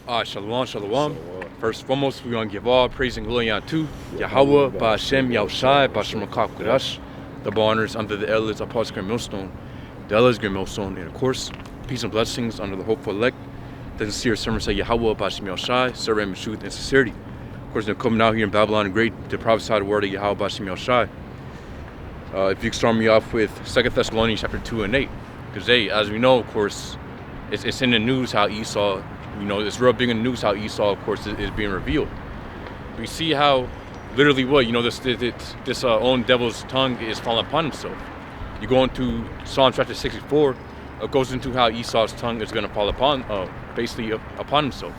Shalom, shalom. So, First and foremost, we're going to give all praise and glory unto Yahweh, Ba'ashem, Yahushai, Ba'ashem Kadash, the honors under the elders, Apostles, Grand Millstone, the elders, Grand Millstone, and of course, peace and blessings under the hopeful elect, the sincere servants of Yahweh, Ba'ashem Yahushai, servant in truth and sincerity. Of course, they're coming out here in Babylon the Great to prophesy the word of Yahweh, Ba'ashem Yahushai. If you could start me off with 2 Thessalonians chapter 2 and 8, because as we know, of course, it's in the news how Esau, it's real big in the news how Esau, of course, is being revealed. We see how literally this own devil's tongue is falling upon himself. You go into Psalm chapter 64, it goes into how Esau's tongue is going to fall upon, basically upon himself,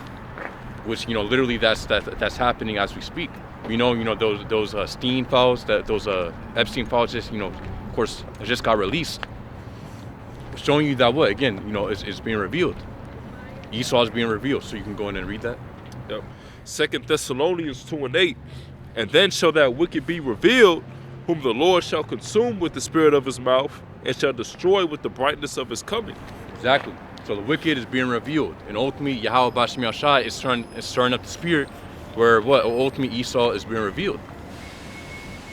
which literally that's happening as we speak. We know those Stein files, those Epstein files, just of course, just got released, showing you that it's being revealed. Esau is being revealed, so you can go in and read that. Yep. 2 Thessalonians 2 and 8. And then shall that wicked be revealed, whom the Lord shall consume with the spirit of his mouth, and shall destroy with the brightness of his coming. Exactly. So the wicked is being revealed, and ultimately Yahweh Ba'ashem Yahushai is stirring up the spirit, where ultimately Esau is being revealed,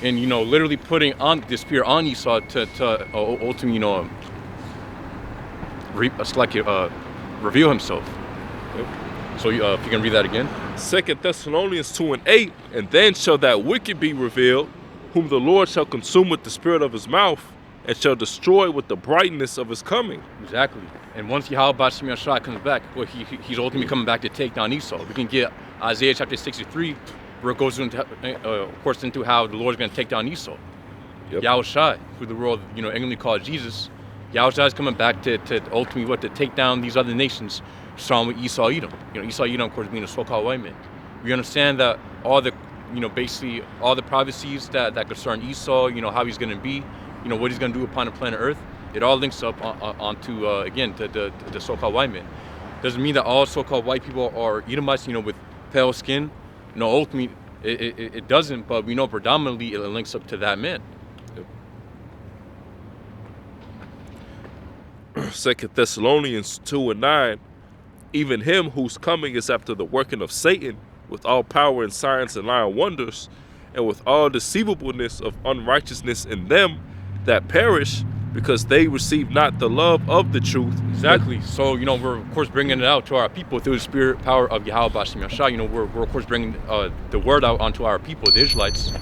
and literally putting on the spirit on Esau to ultimately reveal himself. Yep. So if you can read that again. 2 Thessalonians 2 and 8. And then shall that wicked be revealed, whom the Lord shall consume with the spirit of his mouth, and shall destroy with the brightness of his coming. Exactly. And once Yahweh Ba'ashem Yahushai comes back, he's ultimately coming back to take down Esau. We can get Isaiah chapter 63, where it goes into, of course, into how the Lord's going to take down Esau. Yep. Yahushai, who the world ignorantly called Jesus, Yahushua is coming back to ultimately to take down these other nations, starting with Esau Edom. Esau Edom, of course, being a so-called white man. We understand that all the basically all the prophecies that concern Esau, how he's going to be, what he's going to do upon the planet Earth, it all links up onto again the so-called white man. Doesn't mean that all so-called white people are Edomites, with pale skin. Ultimately it doesn't, but we know predominantly it links up to that man. 2 Thessalonians 2 and 9. Even him whose coming is after the working of Satan, with all power and signs and lying wonders, and with all deceivableness of unrighteousness in them that perish, because they receive not the love of the truth. Exactly. So we're of course bringing it out to our people through the spirit power of Yahweh Ba'ashem Yahushai. We're of course bringing the word out onto our people, the Israelites.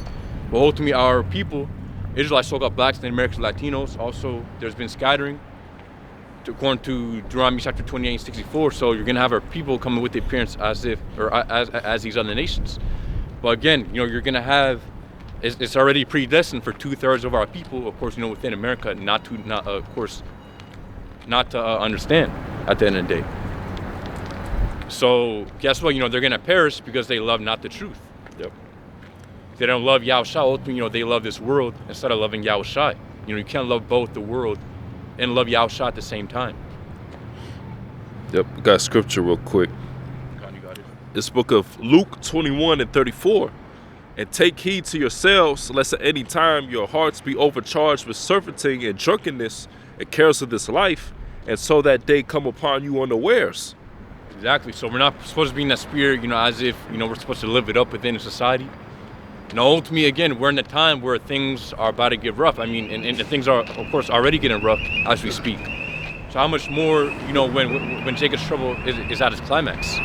But ultimately, our people, Israelites, so-called blacks, Native Americans, Latinos. Also, there's been scattering, according to Deuteronomy chapter 28 and 64. So you're gonna have our people coming with the appearance as these other nations. But again, you're gonna have it's already predestined for 2/3 of our people, of course, within America, not to understand at the end of the day. So guess what? They're gonna perish because they love not the truth. Yep. They don't love Yahushai. Ultimately, they love this world instead of loving Yahushai. You can't love both the world and love Yahushua at the same time. Yep, we got scripture real quick. You got it. This book of Luke 21 and 34. And take heed to yourselves, lest at any time your hearts be overcharged with surfeiting and drunkenness and cares of this life, and so that day come upon you unawares. Exactly. So we're not supposed to be in that spirit, as if, we're supposed to live it up within a society. Ultimately, again, we're in a time where things are about to get rough. And things are, of course, already getting rough as we speak. So how much more, when Jacob's trouble is at its climax?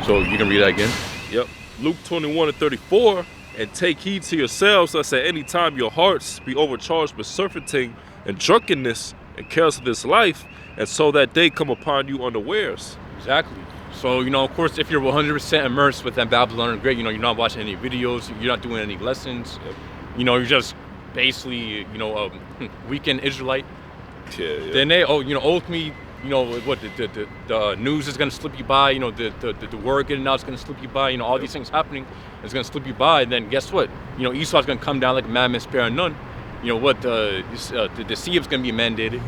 So you can read that again? Yep. Luke 21 and 34. And take heed to yourselves, lest at any time your hearts be overcharged with surfeiting and drunkenness and cares of this life, and so that day come upon you unawares. Exactly. So, of course, if you're 100% immersed within Babylon, great, you're not watching any videos, you're not doing any lessons, you're just basically, weekend Israelite. Yeah. Then they, ultimately, what, the news is going to slip you by, the word getting out is going to slip you by, all these things happening is going to slip you by. And then guess what? Esau's going to come down like a madman, sparing none. The sea is going to be mandated.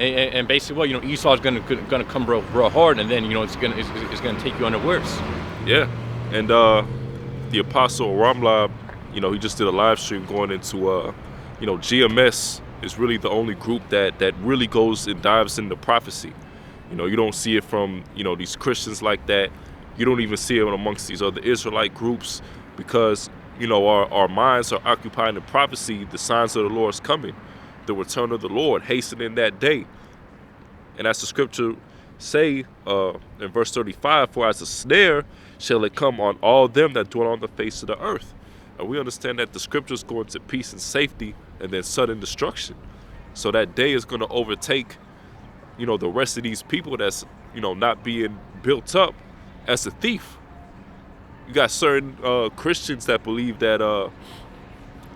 And basically, Esau's gonna come real hard, and then it's gonna take you unawares. Yeah, and the Apostle Ramlab, he just did a live stream going into GMS is really the only group that really goes and dives into prophecy. You know, you don't see it from, you know, these Christians like that. You don't even see it amongst these other Israelite groups because, you know, our minds are occupied in prophecy, the signs of the Lord's coming, the return of the Lord, hastening that day. And as the scripture say in verse 35, for as a snare shall it come on all them that dwell on the face of the earth. And we understand that the scriptures go into peace and safety and then sudden destruction. So that day is going to overtake, you know, the rest of these people that's, you know, not being built up as a thief. You got certain Christians that believe that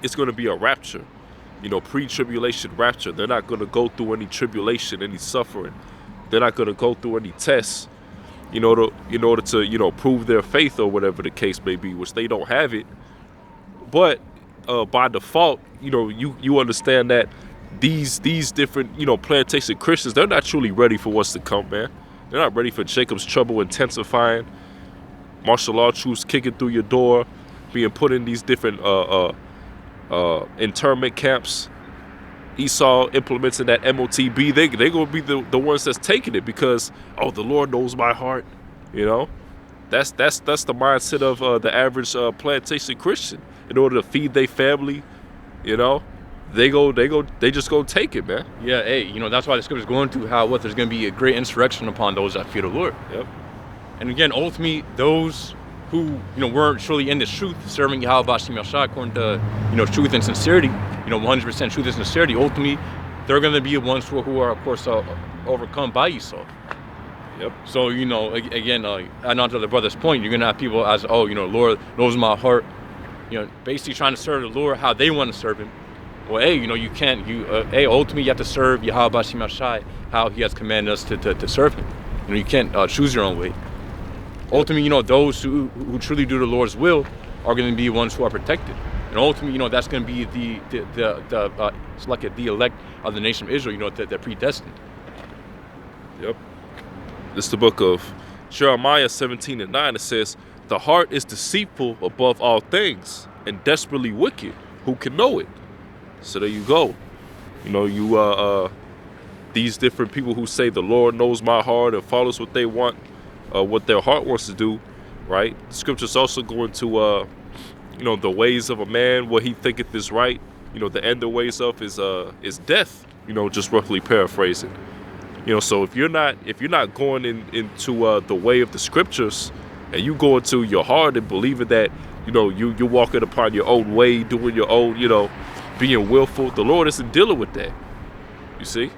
it's going to be a rapture, you know, pre-tribulation rapture. They're not going to go through any tribulation, any suffering. They're not going to go through any tests, you know, in order to, you know, prove their faith or whatever the case may be, which they don't have it. But by default, you know, you understand that these different, you know, plantation Christians, they're not truly ready for what's to come, man. They're not ready for Jacob's trouble intensifying, martial law troops kicking through your door, being put in these different internment camps. Esau implementing that MOTB, they gonna be the ones that's taking it because, oh, the Lord knows my heart, you know. That's the mindset of the average plantation Christian. In order to feed their family, you know, they just go take it, man. Yeah, hey, you know, that's why the scripture is going to how there's going to be a great insurrection upon those that fear the Lord. Yep. And again, ultimately, those who, you know, weren't truly in this truth, serving Yahweh B'Shem Yahshua according to, you know, truth and sincerity, you know, 100% truth and sincerity, ultimately, they're going to be the ones who are, of course, overcome by Esau. Yep. So, you know, again, adding on to the brother's point, you're going to have people as, oh, you know, Lord knows my heart, you know, basically trying to serve the Lord how they want to serve him. Well, hey, you know, you can't, ultimately you have to serve Yahweh B'Shem Yahshua how he has commanded us to serve him. You know, you can't choose your own way. Ultimately, you know, those who truly do the Lord's will are going to be ones who are protected. And ultimately, you know, that's going to be it's like the elect of the nation of Israel, you know, they're predestined. Yep. This is the book of Jeremiah 17:9. It says, the heart is deceitful above all things and desperately wicked. Who can know it? So there you go. You know, these different people who say the Lord knows my heart and follows what they want, what their heart wants to do, right? The scriptures also go into, you know, the ways of a man, what he thinketh is right. You know, the end of ways of is death. You know, just roughly paraphrasing. You know, so if you're not going into the way of the scriptures, and you go into your heart and believing that, you know, you're walking upon your own way, doing your own, you know, being willful, the Lord isn't dealing with that. You see?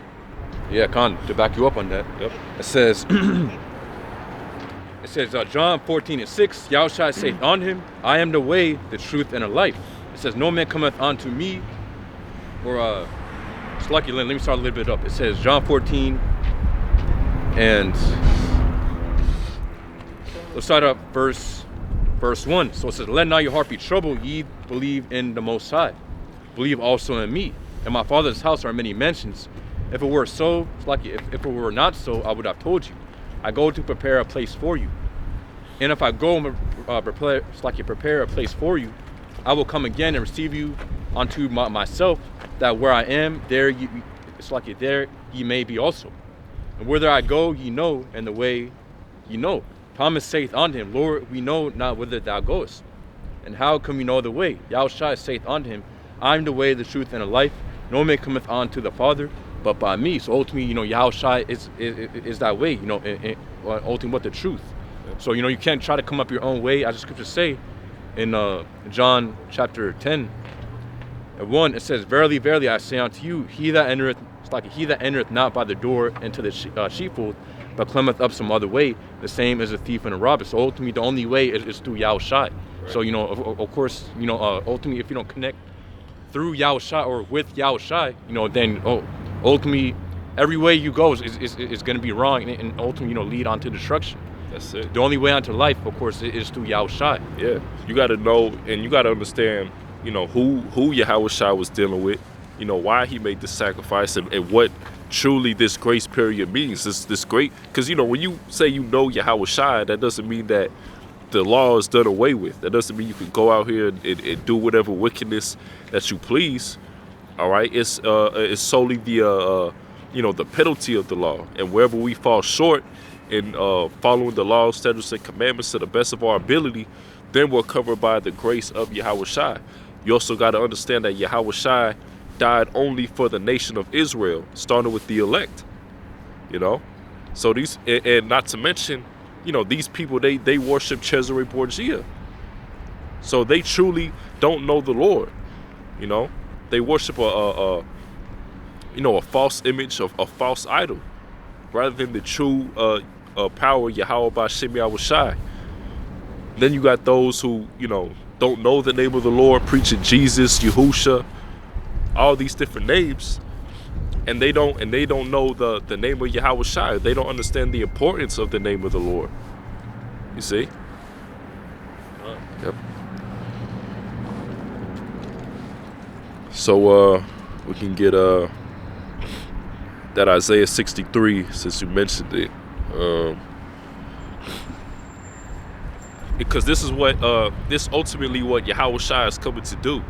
Yeah, Khan, to back you up on that. Yep. It says, John 14:6, Yahushua saith on him, I am the way, the truth, and the life. It says, no man cometh unto me, or, it's lucky, let me start a little bit up. It says, John 14, and let's start up verse 1. So it says, let not your heart be troubled, ye believe in the Most High. Believe also in me. In my Father's house are many mansions. If it were so, it's like if it were not so, I would have told you. I go to prepare a place for you. And if I go and prepare a place for you, I will come again and receive you unto myself, that where I am, there there ye may be also. And whither I go, ye know, and the way ye know. Thomas saith unto him, Lord, we know not whither thou goest. And how can we know the way? Yahushua saith unto him, I am the way, the truth, and the life. No man cometh unto the Father but by me. So ultimately, you know, Yahushua is that way, you know, ultimately what the truth. So, you know, you can't try to come up your own way. As the scriptures say in John chapter 10:1, it says, verily, verily, I say unto you, he that entereth not by the door into the sheepfold, but climbeth up some other way, the same as a thief and a robber. So ultimately, the only way is through Yahushua. Right. So, you know, of course, you know, ultimately, if you don't connect through Yahushua or with Yahushua, you know, then ultimately, every way you go is going to be wrong and ultimately, you know, lead on to destruction. That's it. The only way onto life, of course, is through Yahushua. Yeah, you got to know and you got to understand, you know, who Yahushua was dealing with, you know, why he made this sacrifice and what truly this grace period means. This great, because, you know, when you say you know Yahushua, that doesn't mean that the law is done away with. That doesn't mean you can go out here and do whatever wickedness that you please. All right, it's solely the the penalty of the law. And wherever we fall short in following the laws, statutes, and commandments to the best of our ability, then we're covered by the grace of Yahweh Shai. You also got to understand that Yahweh Shai died only for the nation of Israel, starting with the elect. So these, and not to mention, these people, they worship Cesare Borgia. So they truly don't know the Lord. They worship a false image of a false idol, rather than the true power Yahweh B'Shem Yahweh Shai. Then you got those who, don't know the name of the Lord, preaching Jesus, Yahusha, all these different names, and they don't know the name of Yahweh Shai. They don't understand the importance of the name of the Lord. You see? Yep. So we can get that Isaiah 63, since you mentioned it, because this is this ultimately what Yahweh Shai is coming to do.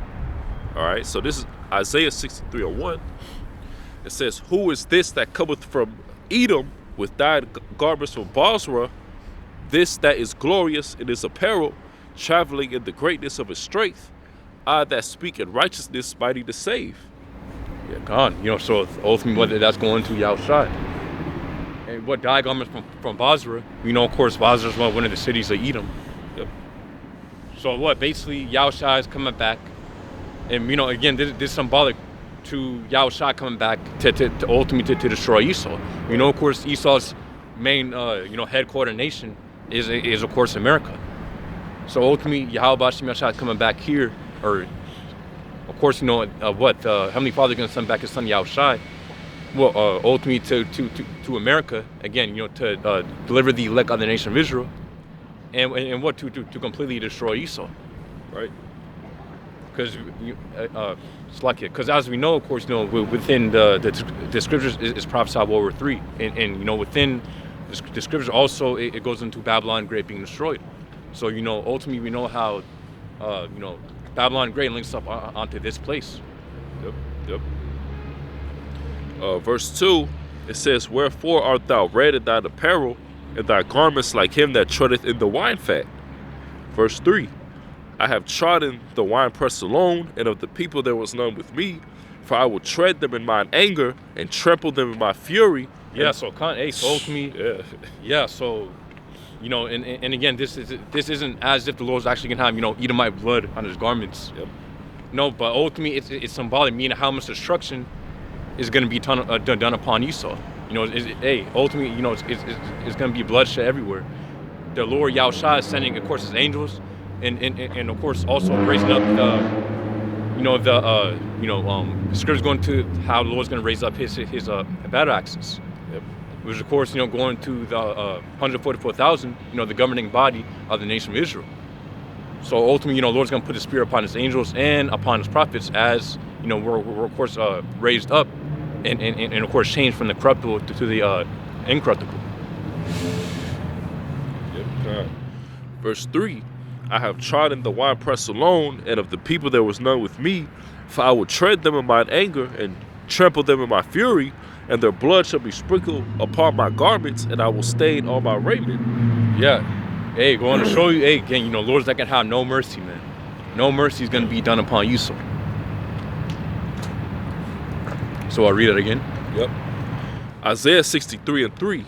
All right, so this is Isaiah 63:1. It says, "Who is this that cometh from Edom with dyed garments from Basra? This that is glorious in his apparel, traveling in the greatness of his strength. I that speak in righteousness, mighty to save." Yeah, God. So ultimately what that's going to Yahushua. And what dyed garments from Basra, of course, Basra is one of the cities of Edom. Yep. So what, basically, Yahushua is coming back. And, again, this is symbolic to Yahushua coming back to ultimately to destroy Esau. Of course, Esau's main, headquarter nation is of course, America. So ultimately, Yahweh B'Shem Yahushua is coming back here, or of course, Heavenly Father is going to send back his son Yahushua. Well, ultimately to America again, to deliver the elect of the nation of Israel, and what to completely destroy Esau, right? Because because as we know, of course, within the scriptures is prophesied World War III, and within the scriptures also it goes into Babylon Great being destroyed. So ultimately we know how Babylon Great links up onto this place. Yep. Verse 2, it says, "Wherefore art thou red in thine apparel, and thy garments like him that treadeth in the wine fat?" Verse 3, "I have trodden the winepress alone, and of the people there was none with me, for I will tread them in mine anger, and trample them in my fury." Yeah, so ultimately, yeah, so and again, this isn't as if the Lord's actually gonna have Edomite blood on his garments. Yep. No, but ultimately it's symbolic, meaning how much destruction is going to be done upon Esau. Ultimately, it's going to be bloodshed everywhere. The Lord Yahushua is sending, of course, his angels, and of course also raising up the scriptures going to how the Lord's going to raise up his battle axes. Yep. Which of course going to the 144,000, the governing body of the nation of Israel. So ultimately, Lord's going to put his spirit upon his angels and upon his prophets, as we're of course raised up and of course changed from the corruptible to the incorruptible. Yep. Verse 3, "I have trodden the winepress alone, and of the people there was none with me, for I will tread them in mine anger, and trample them in my fury, and their blood shall be sprinkled upon my garments, and I will stain all my raiment." Yeah. Hey, going to show you, again, Lord's not going to have no mercy, man. No mercy is going to be done upon Esau. So I'll read it again. Yep. Isaiah 63:3,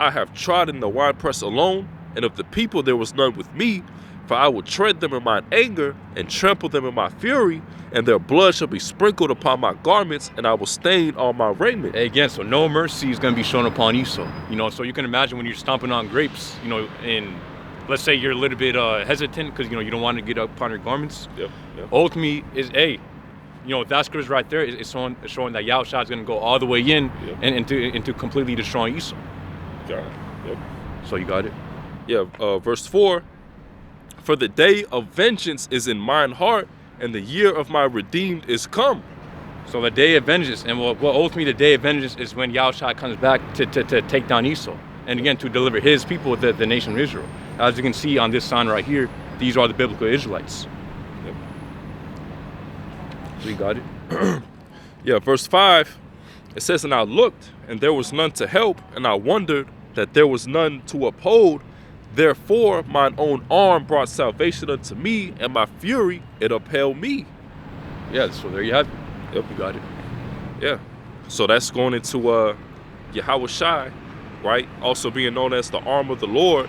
"I have trodden the winepress alone, and of the people there was none with me, for I will tread them in mine anger, and trample them in my fury, and their blood shall be sprinkled upon my garments, and I will stain all my raiment." Hey, again, so no mercy is going to be shown upon Esau. So you can imagine when you're stomping on grapes, and let's say you're a little bit hesitant because you don't want to get up upon your garments. Yep. Ultimately is that scripture right there is showing that Yahushua is going to go all the way in, yep, and into completely destroying Esau. Got it. Yep. So you got it. Yeah. Verse 4, "For the day of vengeance is in mine heart, and the year of my redeemed is come." So the day of vengeance, and ultimately the day of vengeance is when Yahushua comes back to take down Esau, and again to deliver his people, the nation of Israel. As you can see on this sign right here, these are the biblical Israelites. Yep. So you got it. Yeah. Verse 5, It says, and I looked, and there was none to help, and I wondered that there was none to uphold. Therefore mine own arm brought salvation unto me, and my fury it upheld me. Yeah, so there you have it. Yep. You got it. Yeah. So that's going into Yahweh Shai, right? Also being known as the arm of the Lord.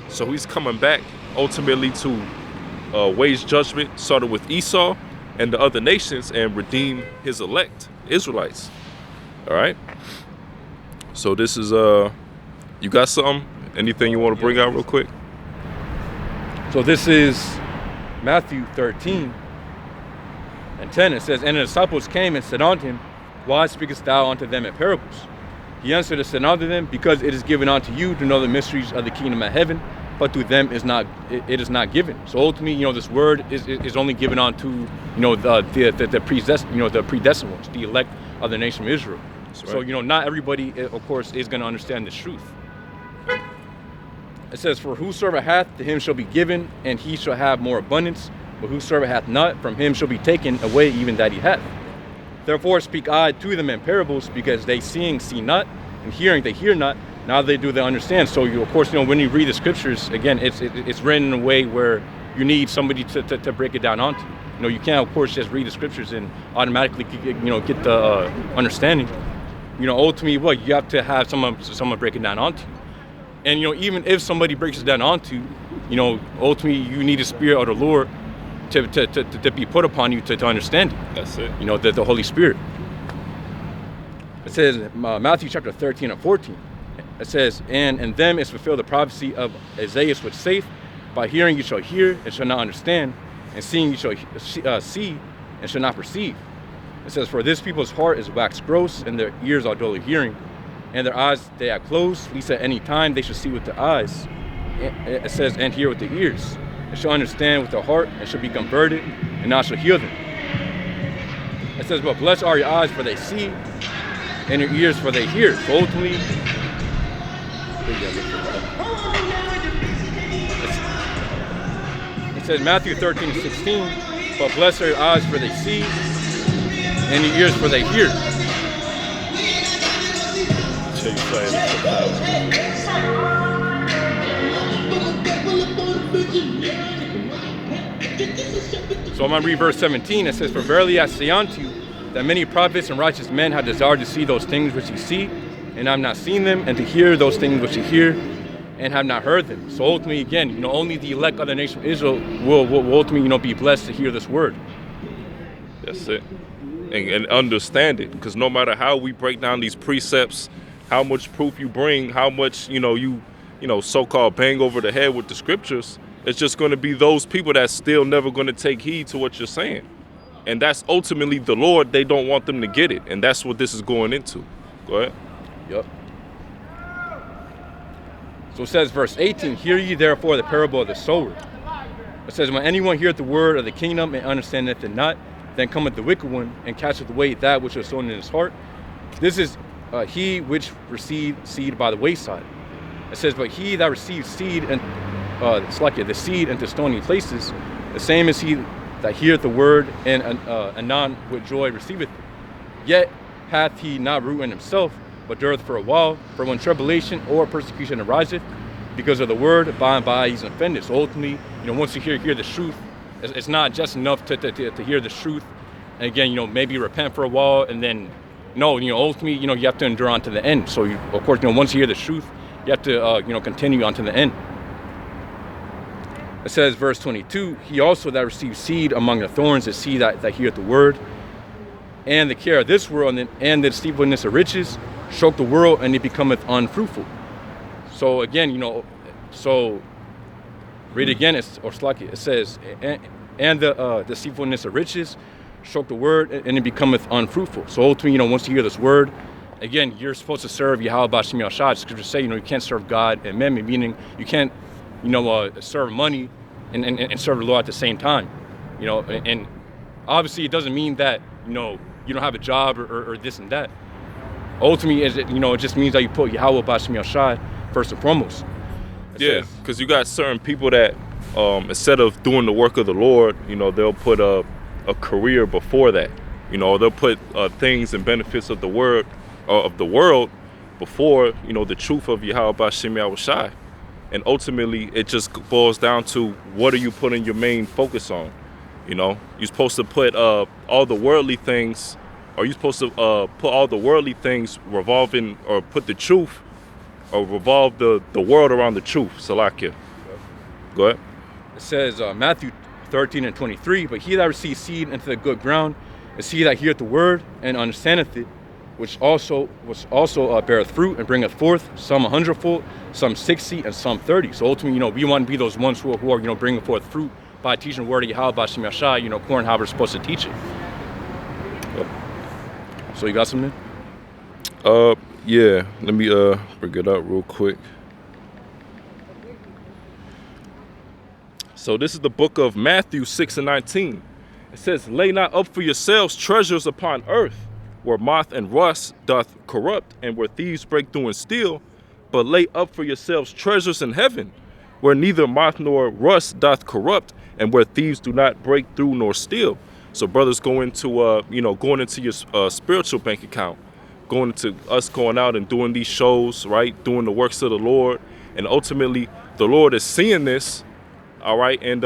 So he's coming back ultimately to wage judgment, starting with Esau and the other nations, and redeem his elect, Israelites. All right. So this is you got something? Anything you want to bring out real quick? So this is Matthew 13 and 10. It says, and the disciples came and said unto him, why speakest thou unto them in parables? He answered and said unto them, because it is given unto you to know the mysteries of the kingdom of heaven, but to them it is not given. So ultimately, this word is only given unto the predestined ones, the elect of the nation of Israel. Right. So not everybody, of course, is going to understand this truth. It says, for whosoever hath, to him shall be given, and he shall have more abundance. But whosoever hath not, from him shall be taken away even that he hath. Therefore speak I to them in parables, because they seeing see not, and hearing they hear not, now they do they understand. So of course, when you read the scriptures, again, it's written in a way where you need somebody to break it down onto. You can't, of course, just read the scriptures and automatically get the understanding. Ultimately, you have to have someone break it down onto you. And even if somebody breaks it down onto, ultimately you need the Spirit of the Lord to be put upon you to understand it. That's it. The Holy Spirit. It says Matthew chapter 13 and 14. It says, and in them is fulfilled the prophecy of Isaiah which saith, by hearing you shall hear and shall not understand, and seeing you shall see and shall not perceive. It says, for this people's heart is waxed gross, and their ears are dull of hearing, and their eyes they are closed, lest at any time they shall see with the eyes. It says, and hear with the ears, and shall understand with the heart, and shall be converted, and I shall heal them. It says, but blessed are your eyes, for they see, and your ears, for they hear. So ultimately, it says Matthew 13 and 16, but blessed are your eyes, for they see, and your ears, for they hear. So I'm going to read verse 17. It says, for verily I say unto you, that many prophets and righteous men have desired to see those things which ye see, and have not seen them, and to hear those things which ye hear, and have not heard them. So ultimately, again, only the elect of the nation of Israel will ultimately, be blessed to hear this word. That's it. And understand it, because no matter how we break down these precepts, how much proof you bring, how much you so-called bang over the head with the scriptures, it's just going to be those people that's still never going to take heed to what you're saying. And that's ultimately the Lord. They don't want them to get it, and that's what this is going into. Go ahead. Yep. So it says, verse 18, hear ye therefore the parable of the sower. It says, when anyone heareth the word of the kingdom and understandeth it not, then cometh the wicked one, and catcheth away that which was sown in his heart. This is he which received seed by the wayside. It says, but he that received seed, and the seed into stony places, the same is he that heareth the word, and anon with joy receiveth it. Yet hath he not root in himself, but dureth for a while. For when tribulation or persecution ariseth because of the word, by and by he's offended. So ultimately, once you hear the truth, it's not just enough to hear the truth, and again, maybe repent for a while, and then ultimately, you have to endure on to the end. So of course, once you hear the truth, you have to continue on to the end. It says, verse 22, he also that received seed among the thorns is he that heareth the word, and the care of this world and the deceitfulness of riches choke the world, and it becometh unfruitful. So again, so read again, it says, and the deceitfulness of riches choke the word, and it becometh unfruitful. So ultimately, once you hear this word, again, you're supposed to serve Yahweh B'Shem Yahshua. The scriptures say, you can't serve God and mammon, meaning you can't, serve money and serve the Lord at the same time. And obviously it doesn't mean that, you don't have a job or this and that. Ultimately, it just means that you put Yahweh B'Shem Yahshua first and foremost. Yeah, because you got certain people that instead of doing the work of the Lord, they'll put a career before that. They'll put things and benefits of the word of the world before, the truth of Yahweh Ba'Shem Yahushai. And ultimately, it just boils down to, what are you putting your main focus on? You're supposed to put all the worldly things, or you're supposed to put all the worldly things revolving, or put the truth, or revolve the world around the truth. Salakia. Go ahead. It says Matthew 13:23, but he that receives seed into the good ground is he that heareth the word and understandeth it, which also beareth fruit and bringeth forth some 100-fold, some 60, and some 30. So ultimately, we want to be those ones who are bringing forth fruit by teaching the word of Yahweh Ba'Shem Yahushai, according to how we're supposed to teach it. Yep. So you got something? Yeah. Let me bring it up real quick. So this is the book of Matthew 6:19. It says, "Lay not up for yourselves treasures upon earth, where moth and rust doth corrupt, and where thieves break through and steal, but lay up for yourselves treasures in heaven, where neither moth nor rust doth corrupt, and where thieves do not break through nor steal." So brothers, going into your spiritual bank account, going into us going out and doing these shows, right, doing the works of the Lord, and ultimately the Lord is seeing this, all right, and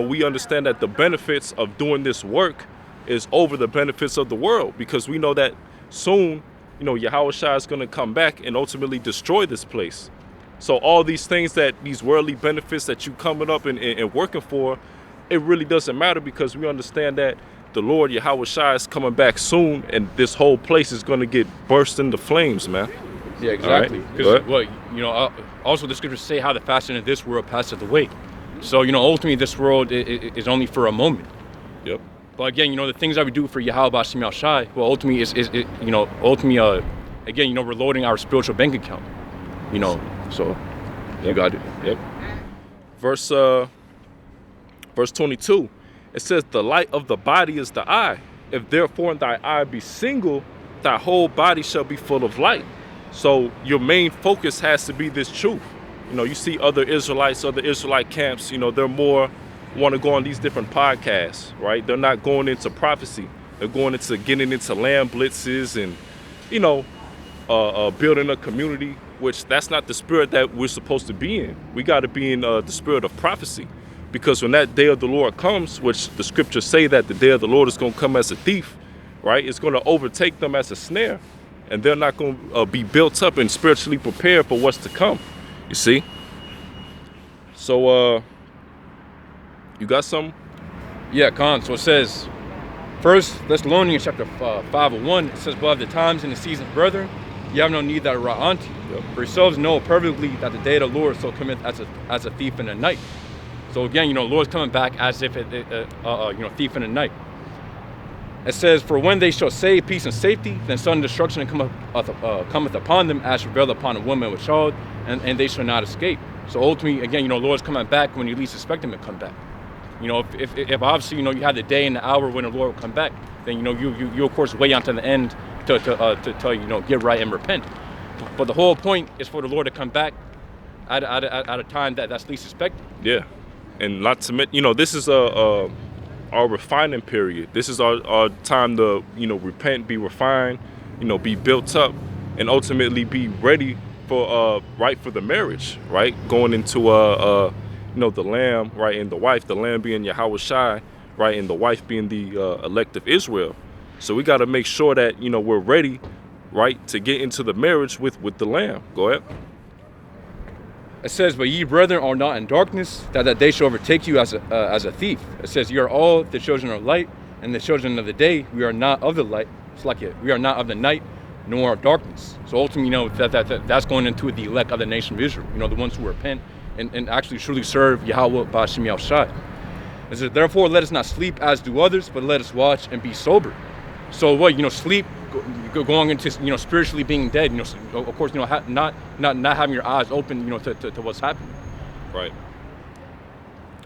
we understand that the benefits of doing this work is over the benefits of the world, because we know that soon, Yahushua is going to come back and ultimately destroy this place. So all these things, these worldly benefits that you coming up and working for, it really doesn't matter, because we understand that the Lord Yahushua is coming back soon, and this whole place is going to get burst into flames, man. Yeah, exactly. Because also the scriptures say how the fashion of this world passeth away. So ultimately this world is only for a moment. Yep. But again, the things that we do for Yahweh Ba'Shem Yahushai, well, ultimately again, we're loading our spiritual bank account. So you got it. Yep. Verse 22, it says, "The light of the body is the eye. If therefore thy eye be single, thy whole body shall be full of light." So your main focus has to be this truth. You see other Israelite camps, they're more want to go on these different podcasts, right? They're not going into prophecy. They're going into getting into land blitzes and, building a community, which that's not the spirit that we're supposed to be in. We got to be in the spirit of prophecy, because when that day of the Lord comes, which the scriptures say that the day of the Lord is going to come as a thief, right? It's going to overtake them as a snare, and they're not going to be built up and spiritually prepared for what's to come. You see? So, you got some? Yeah, Khan. So it says, 1 Thessalonians chapter 5:1, it says, "But of the times and the seasons, brethren, you have no need that I write unto you. Yep. For yourselves know perfectly that the day of the Lord so cometh as a thief in the night." So again, the Lord's coming back as if thief in the night. It says, "For when they shall say peace and safety, then sudden destruction cometh upon them, as travail upon a woman with child, and they shall not escape." So ultimately, again, Lord's coming back when you least expect him to come back. If obviously, you have the day and the hour when the Lord will come back, then, you of course wait until the end to get right and repent. But the whole point is for the Lord to come back at a time that's least expected. Yeah. And not to mention, this is our refining period. This is our time to, repent, be refined, be built up, and ultimately be ready for the marriage, right? Going into the lamb, right, and the wife, the lamb being Yahushua, right, and the wife being the elect of Israel. So we got to make sure that we're ready, right, to get into the marriage with the lamb. Go ahead. It says, "But ye brethren are not in darkness, that day shall overtake you as a thief." It says, "You are all the children of light, and the children of the day. We are not of the light. It's like it. We are not of the night, nor of darkness." So ultimately, that's going into the elect of the nation of Israel. The ones who repent and actually truly serve Yahweh Ba'Shem Yahushai. It says, "Therefore let us not sleep as do others, but let us watch and be sober." So what? Sleep, going into spiritually being dead. Of course, not having your eyes open, to what's happening. Right.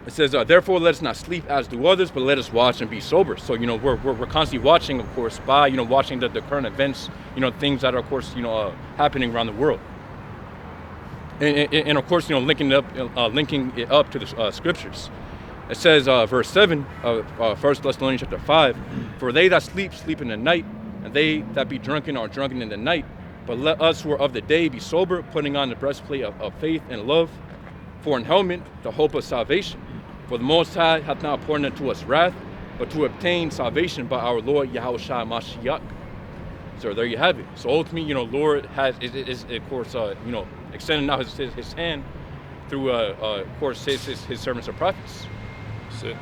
It says, "Therefore let us not sleep as do others, but let us watch and be sober." So we're constantly watching, of course, by watching the current events, things that are, of course, happening around the world. And of course, linking it up to the scriptures. It says, verse 7 of 1 Thessalonians chapter 5, "For they that sleep in the night, and they that be drunken are drunken in the night. But let us who are of the day be sober, putting on the breastplate of faith and love, for in helmet the hope of salvation. For the Most High hath not poured unto us wrath, but to obtain salvation by our Lord Yahushua Mashiach. So there you have it. So ultimately, Lord is of course, extending out his hand through, of course, his servants and prophets. That's it.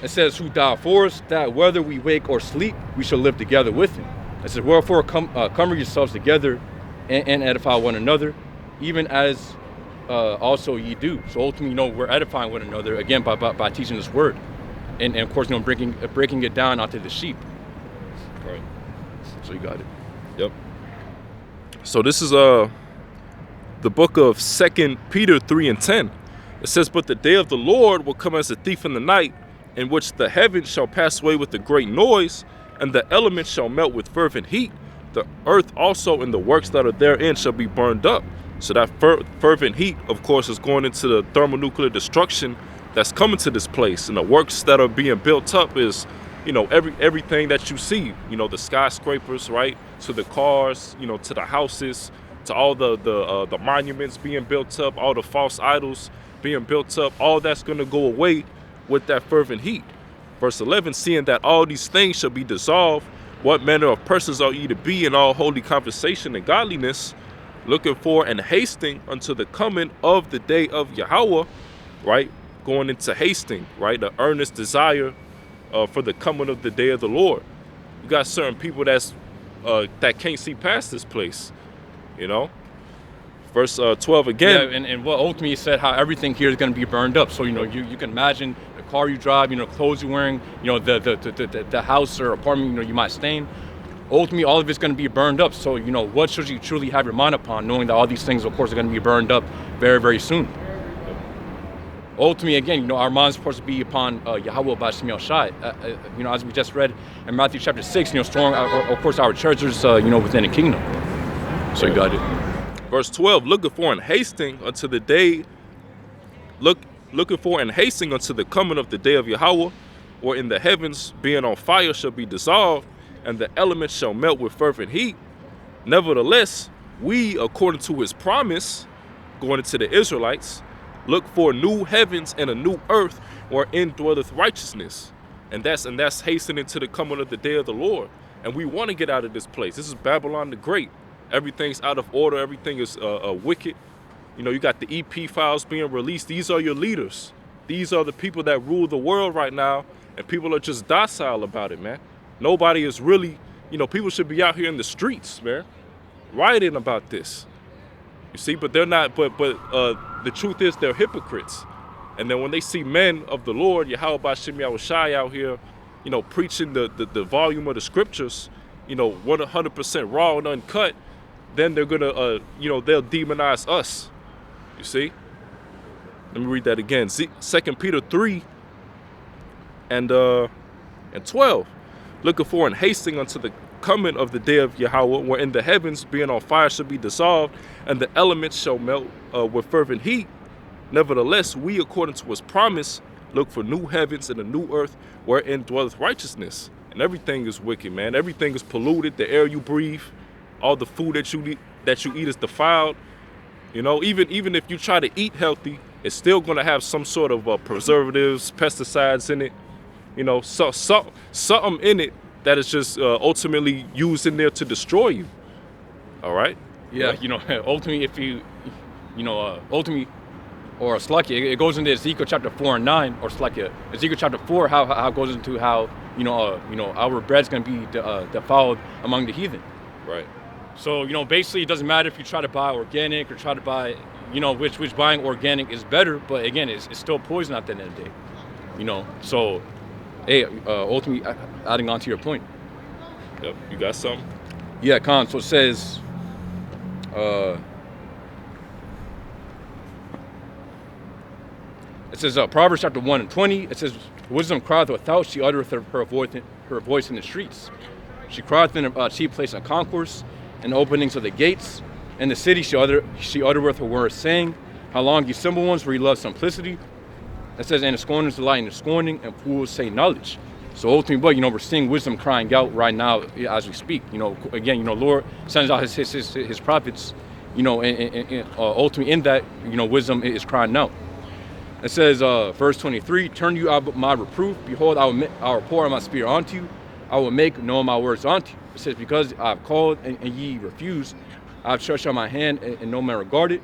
It says, who died for us, that whether we wake or sleep, we shall live together with him. It says, wherefore comfort yourselves together and edify one another, even as also ye do. So ultimately, we're edifying one another, again, by teaching this word. And of course, breaking it down onto the sheep. Right. So you got it. Yep. So this is the book of 2 Peter 3:10. It says, but the day of the Lord will come as a thief in the night, in which the heavens shall pass away with a great noise, and the elements shall melt with fervent heat. The earth also and the works that are therein shall be burned up. So that fervent heat, of course, is going into the thermonuclear destruction that's coming to this place. And the works that are being built up is, everything that you see, the skyscrapers, right, to the cars, to the houses, to all the monuments being built up, all the false idols being built up. All that's going to go away with that fervent heat. Verse 11, seeing that all these things shall be dissolved, what manner of persons are ye to be in all holy conversation and godliness, looking for and hasting unto the coming of the day of Yahweh, right? Going into hasting, right? The earnest desire for the coming of the day of the Lord. You got certain people that can't see past this place, Verse 12 again. Yeah, and what ultimately said how everything here is going to be burned up. So, you can imagine the car you drive, clothes you're wearing, the house or apartment, you might stay in. Ultimately, all of it's going to be burned up. So, what should you truly have your mind upon, knowing that all these things, of course, are going to be burned up very, very soon? Ultimately, again, our minds are supposed to be upon Yahweh B'Shem Yahushai. As we just read in Matthew chapter 6, storing, of course, our treasures, within the kingdom. So you got it. Verse 12, looking for and hasting unto the day, looking for and hasting unto the coming of the day of Yahweh, or in the heavens being on fire shall be dissolved, and the elements shall melt with fervent heat. Nevertheless, we, according to his promise, going into the Israelites, look for new heavens and a new earth wherein dwelleth righteousness. And that's hastening to the coming of the day of the Lord. And we want to get out of this place. This is Babylon the Great. Everything's out of order. Everything is wicked. You got the EP files being released. These are your leaders. These are the people that rule the world right now. And people are just docile about it, man. Nobody is really, people should be out here in the streets, man, rioting about this. You see, but they're not, but the truth is they're hypocrites. And then when they see men of the Lord, Yahweh B'Shem Yahushai out here, preaching the volume of the scriptures, 100% raw and uncut, then they're gonna, they'll demonize us. You see? Let me read that again. 2 Peter 3 and 12. Looking for and hasting unto the coming of the day of Yahweh, wherein the heavens being on fire shall be dissolved, and the elements shall melt with fervent heat. Nevertheless, we, according to his promise, look for new heavens and a new earth, wherein dwelleth righteousness. And everything is wicked, man. Everything is polluted. The air you breathe, all the food that you eat is defiled. Even if you try to eat healthy, it's still going to have some sort of preservatives, pesticides in it. Something in it that is just ultimately used in there to destroy you. All right? Yeah, ultimately, if you, ultimately, or Slakia, it goes into Ezekiel chapter 4 and 9, or Slakia, Ezekiel chapter 4, how it goes into how, our bread's going to be defiled among the heathen. Right. So, basically, it doesn't matter if you try to buy organic or try to buy, which buying organic is better, but again, it's still poison at the end of the day. So, hey, ultimately, adding on to your point. Yep, you got something? Yeah, Khan. So it says, Proverbs chapter 1 and 20, it says, wisdom crieth without, she uttereth her voice in the streets. She crieth in a chief place of concourse, and openings of the gates. In the city she uttereth her words, saying, how long ye simple ones, for ye love simplicity. It says, and the scorners delight in the scorning, and fools say knowledge. So ultimately, but we're seeing wisdom crying out right now as we speak. Again, Lord sends out his prophets, and ultimately in that, wisdom is crying out. It says, verse 23, turn you out my reproof. Behold, I will pour out my spirit onto you. I will make known my words unto you. It says, because I have called and ye refused, I have stretched out my hand and no man regarded.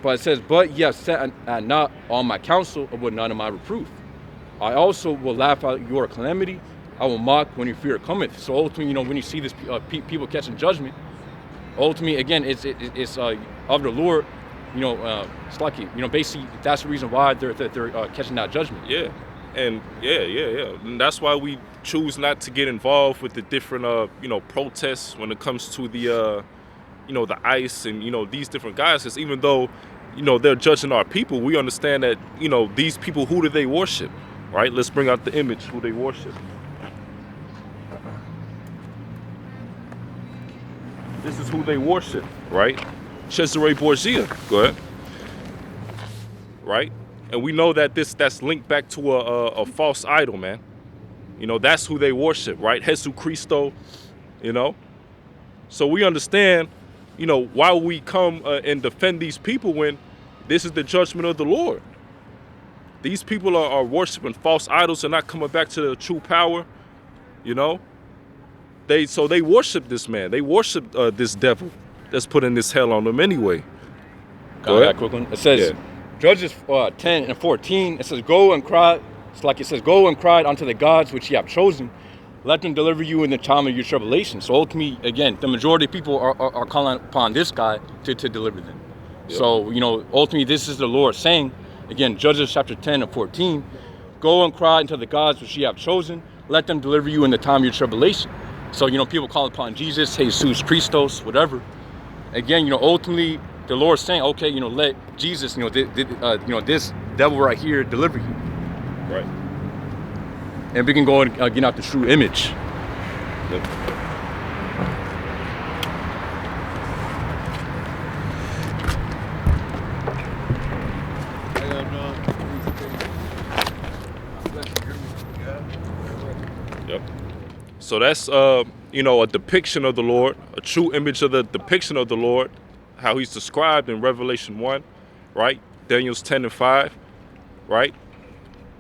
But it says, but ye have set at naught all my counsel, and would none of my reproof. I also will laugh at your calamity. I will mock when your fear cometh. So ultimately, when you see this people catching judgment, ultimately, again, it's of the Lord. It's lucky. Basically, that's the reason why they're catching that judgment. Yeah, and yeah. And that's why we choose not to get involved with the different, protests when it comes to the, the ICE and these different guys. Because even though, they're judging our people, we understand that these people, who do they worship? Right? Let's bring out the image who they worship. This is who they worship, right? Cesare Borgia. Go ahead. Right? And we know that that's linked back to a false idol, man. That's who they worship, right? Jesus Christo, So we understand, why we come and defend these people when this is the judgment of the Lord. These people are worshiping false idols and not coming back to the true power, They worship this man. They worship this devil that's putting this hell on them anyway. Go ahead, quick one. It says, Judges 10 and 14, it says, go and cry. It's like it says, go and cry unto the gods which ye have chosen. Let them deliver you in the time of your tribulation. So ultimately, again, the majority of people are calling upon this guy to deliver them. Yep. So, ultimately, this is the Lord saying, again, Judges chapter 10 and 14, go and cry unto the gods which ye have chosen. Let them deliver you in the time of your tribulation. So, people call upon Jesus, Jesus Christos, whatever. Again, ultimately, the Lord's saying, okay, let Jesus, this devil right here deliver you. Right. And we can go and get out the true image. Yep. Yep. So that's a depiction of the Lord, a true image of the depiction of the Lord, how he's described in Revelation 1, right? Daniel's 10 and 5, right?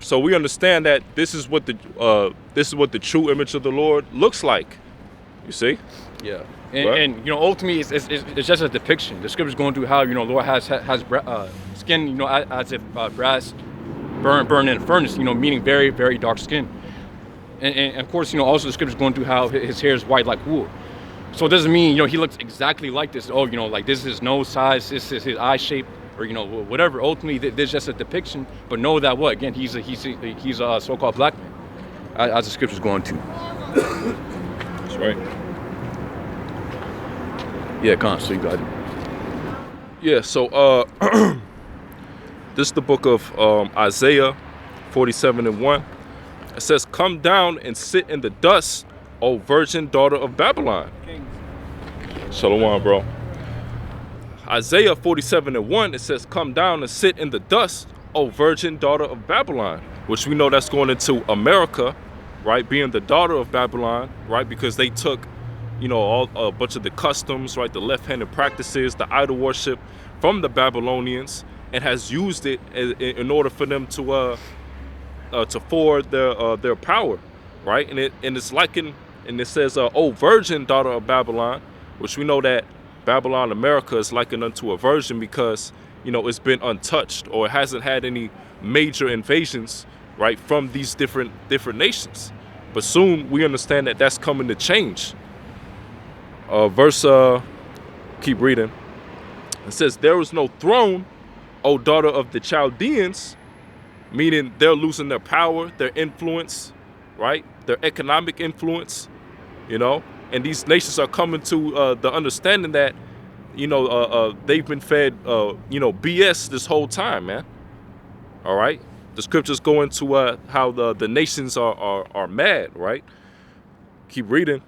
So we understand that this is what the true image of the Lord looks like. You see? Yeah. And ultimately, it's just a depiction. The scripture's going through how Lord has skin as if brass burned in a furnace. Meaning very, very dark skin. And of course, also the scripture's going through how his hair is white like wool. So it doesn't mean he looks exactly like this. Oh, like this is his nose size, this is his eye shape, or whatever. Ultimately, there's just a depiction. But know that again, he's a so-called black man, as the scripture's going to. That's right. Yeah, so you got it. Yeah. So this is the book of Isaiah 47 and 1. It says, "Come down and sit in the dust, O virgin daughter of Babylon." Shalom, bro. Isaiah 47 and 1, it says, "Come down and sit in the dust, O virgin daughter of Babylon," which we know that's going into America, right? Being the daughter of Babylon, right? Because they took, a bunch of the customs, right? The left-handed practices, the idol worship from the Babylonians, and has used it in order for them to forward their power, right? And it's likened, and it says, "O virgin daughter of Babylon," which we know that Babylon, America, is likened unto a virgin because it's been untouched, or it hasn't had any major invasions, right, from these different nations. But soon we understand that that's coming to change. Keep reading. It says, "There is no throne, O daughter of the Chaldeans," meaning they're losing their power, their influence, right? Their economic influence, and these nations are coming to the understanding that, they've been fed, BS this whole time, man. All right? The scriptures go into how the nations are mad, right? Keep reading.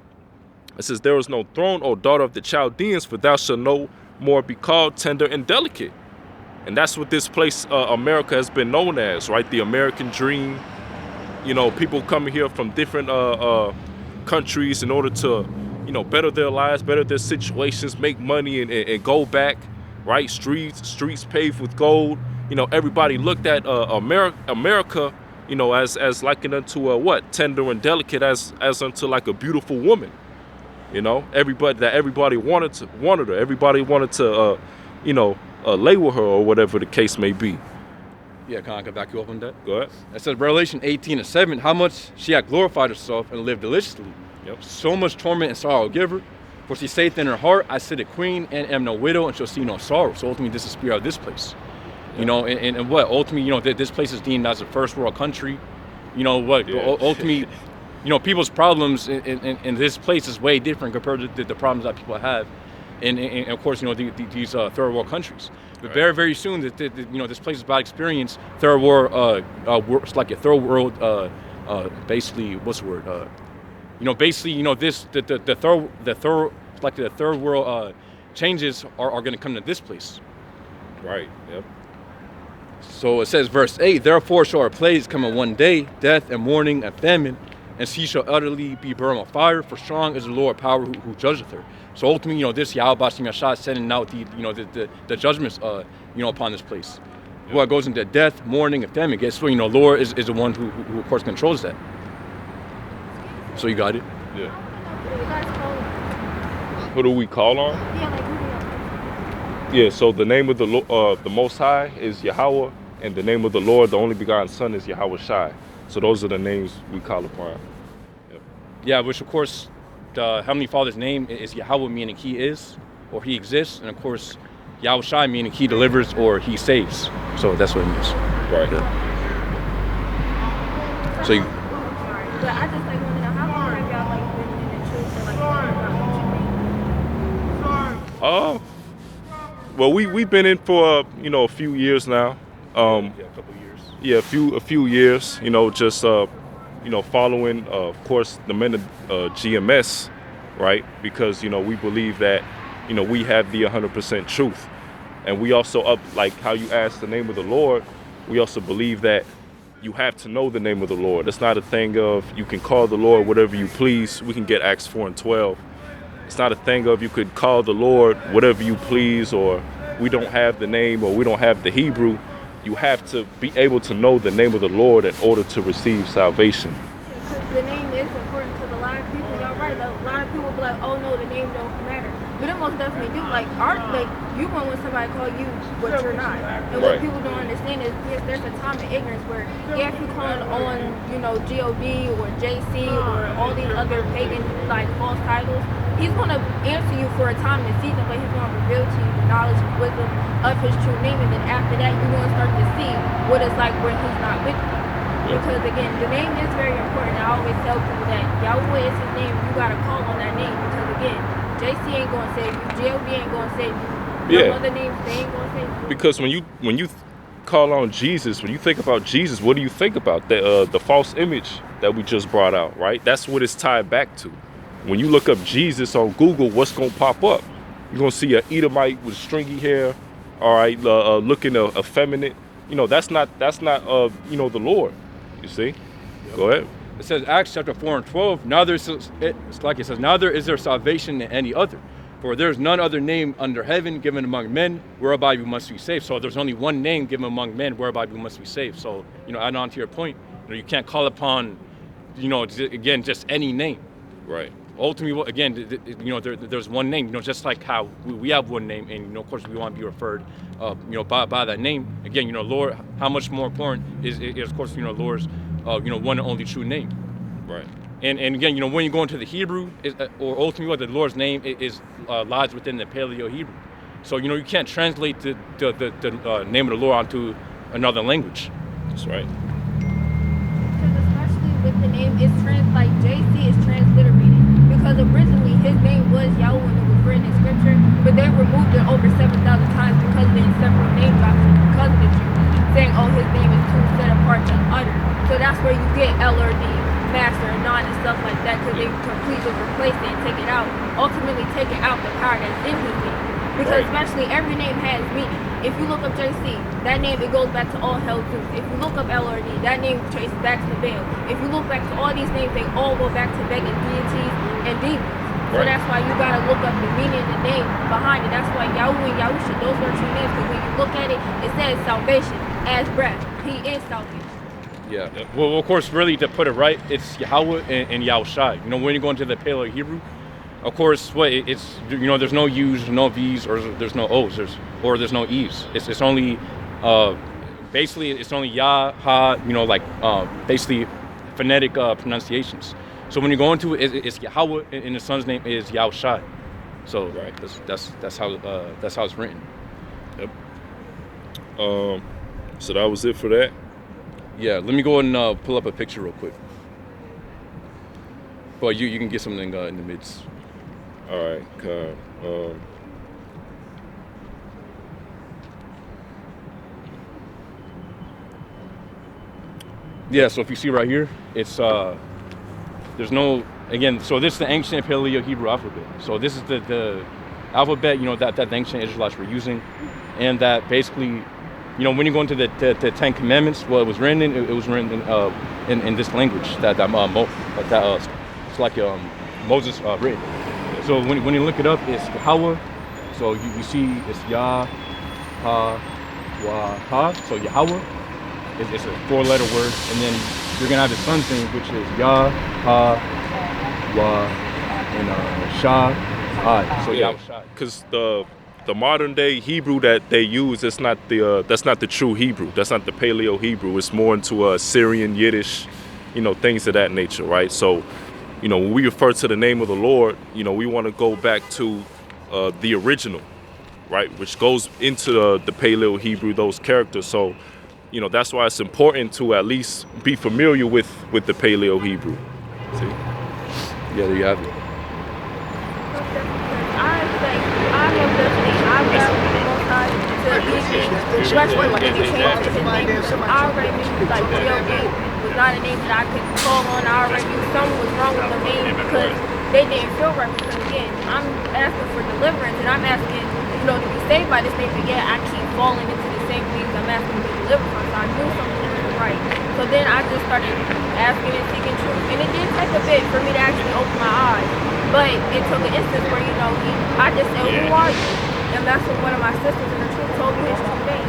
It says, "There is no throne, O daughter of the Chaldeans, for thou shalt no more be called tender and delicate." And that's what this place, America, has been known as, right? The American dream, You know, people coming here from different countries in order to, you know, better their lives, better their situations, make money, and go back, right? Streets paved with gold. You know, everybody looked at America, you know, as likened unto what? Tender and delicate as unto like a beautiful woman. You know, everybody wanted her. Everybody wanted to, you know, lay with her or whatever the case may be. Yeah, can I back you up on that? Go ahead. It says Revelation 18:7, how much she had glorified herself and lived deliciously. Yep. So much torment and sorrow give her. For she saith in her heart, I sit a queen and am no widow and shall see no sorrow. So ultimately this is the spirit of this place. Yep. You know, and what? Ultimately, you know, this place is deemed as a first world country. You know what? Yeah. Ultimately, you know, people's problems in this place is way different compared to the problems that people have. And of course, you know, these third world countries. But right. Very soon, you know, this place is about to experience third world, it's like a third world, basically, what's the word? You know, basically, you know, the third world changes are going to come to this place. Right. Yep. So it says, verse 8, therefore shall her plagues come in one day, death and mourning and famine, and she shall utterly be burned with fire, for strong is the Lord power who judgeth her. So ultimately, you know, this Yahweh Bashim Yashad sending out the judgments, you know, upon this place. Yep. What goes into death, mourning, and famine. Guess what? You know, Lord is the one who of course controls that. So you got it? Yeah. Who do we call on? Yeah, so the name of the Most High is Yahweh, and the name of the Lord, the only begotten Son, is Yahweh Shai. So those are the names we call upon. Yep. Yeah, which of course, the Heavenly Father's name is Yahweh, meaning He is, or He exists, and of course, Yahweh Shai, meaning He delivers or He saves. So that's what it means. Right. Yeah. So you... But I just want to know, how long have y'all been in the truth and well, we've been in for you know, a few years now. Yeah, a couple years. Yeah, a few years. You know, just you know, following of course the men of GMS, right? Because you know, we believe that you know, we have the 100% truth, and we also like how you asked the name of the Lord. We also believe that you have to know the name of the Lord. It's not a thing of you can call the Lord whatever you please. We can get Acts 4:12. It's not a thing of you could call the Lord whatever you please, or we don't have the name, or we don't have the Hebrew. You have to be able to know the name of the Lord in order to receive salvation. Because the name is important, because a lot of people, y'all right, a lot of people be like, oh no, the name don't matter. But it most definitely do. Like you want when somebody call you what you're not. And what people don't understand is there's a time of ignorance where if you calling on, you know, G-O-D or JC or all these other pagan like false titles, He's going to answer you for a time and season, but He's going to reveal to you the knowledge and wisdom of His true name. And then after that, you're going to start to see what it's like when He's not with you. Because again, the name is very important. I always tell people that Yahweh is His name. You got to call on that name, because again, JC ain't going to save you. G.O.D. ain't going to save you. No other names, they ain't going to save you. Because when you call on Jesus, when you think about Jesus, what do you think about? The false image that we just brought out, right? That's what it's tied back to. When you look up Jesus on Google, what's going to pop up? You're going to see an Edomite with stringy hair, all right, looking effeminate. You know, that's not you know, the Lord, you see? Yep. Go ahead. It says, Acts chapter 4:12, neither is there salvation in any other. For there is none other name under heaven given among men whereby we must be saved. So there's only one name given among men whereby we must be saved. So, you know, add on to your point, you know, you can't call upon, you know, again, just any name. Right. Ultimately, again, you know, there's one name, you know, just like how we have one name, and, you know, of course, we want to be referred, you know, by that name. Again, you know, Lord, how much more important is of course, you know, Lord's, you know, one and only true name. Right. And again, you know, when you go into the Hebrew, or ultimately what the Lord's name is lies within the Paleo Hebrew. So, you know, you can't translate the name of the Lord onto another language. That's right. Because especially with the name, it's like JC is transliterated. Because originally his name was Yahweh when it was written in scripture, but they removed it over 7,000 times because of the several name doctrine, because of the Jews saying, oh, his name is too set apart to utter. So that's where you get L or D, master and non and stuff like that, because they completely replace it and take it out, ultimately taking out the power that's in his name. Because especially every name has meaning. If you look up JC, that name, it goes back to all hell Zeus. If you look up LRD, that name traces back to Baal. If you look back to all these names, they all go back to begging deities and demons. So that's why you gotta look up the meaning of the name behind it. That's why Yahweh and Yahusha, those are two names, because when you look at it, it says salvation as breath. He is salvation. Yeah. Well, of course, really, to put it right, it's Yahweh and Yahushai. You know, when you go into the Paleo Hebrew, of course, it's, you know, there's no U's, no V's, or there's no O's, there's no E's. It's only, basically, it's only Yah, Ha, you know, like, basically phonetic pronunciations. So when you go into it, it's Yahweh, and the son's name is Yahushai. So right, that's how it's written. Yep. So that was it for that. Yeah, let me go and pull up a picture real quick. But you can get something in the midst. All right, yeah, so if you see right here, it's there's no, again, so this is the ancient Paleo Hebrew alphabet. So this is the alphabet, you know, that the ancient Israelites were using, and that basically, you know, when you go into the Ten Commandments, well, it was written in this language that it's like Moses written. So when you look it up, it's Yahweh. So you see it's Yah, Ha, Wah, Ha. So Yahweh, it's a 4-letter word, and then you're gonna have the son's name, which is Yah, Ha, Wah, and Shah, Ha. So yeah, because the modern day Hebrew that they use, that's not the true Hebrew. That's not the Paleo Hebrew. It's more into Syrian, Yiddish, you know, things of that nature, right? So, you know, when we refer to the name of the Lord, you know, we want to go back to the original, right? Which goes into the Paleo Hebrew, those characters. So, you know, that's why it's important to at least be familiar with the Paleo Hebrew. See? Yeah, there you have it. Especially when he changed his name. I already knew like G.O.D. was not a name that I could call on. I already knew something was wrong with the name because they didn't feel right. Because again, I'm asking for deliverance and I'm asking, you know, to be saved by this name, but yet I keep falling into the same things I'm asking to be delivered from. So I knew something wasn't right. So then I just started asking and seeking truth. And it did take a bit for me to actually open my eyes. But it took an instance where, you know, I just said, who are you? And that's what one of my sisters in the truth told me his true name.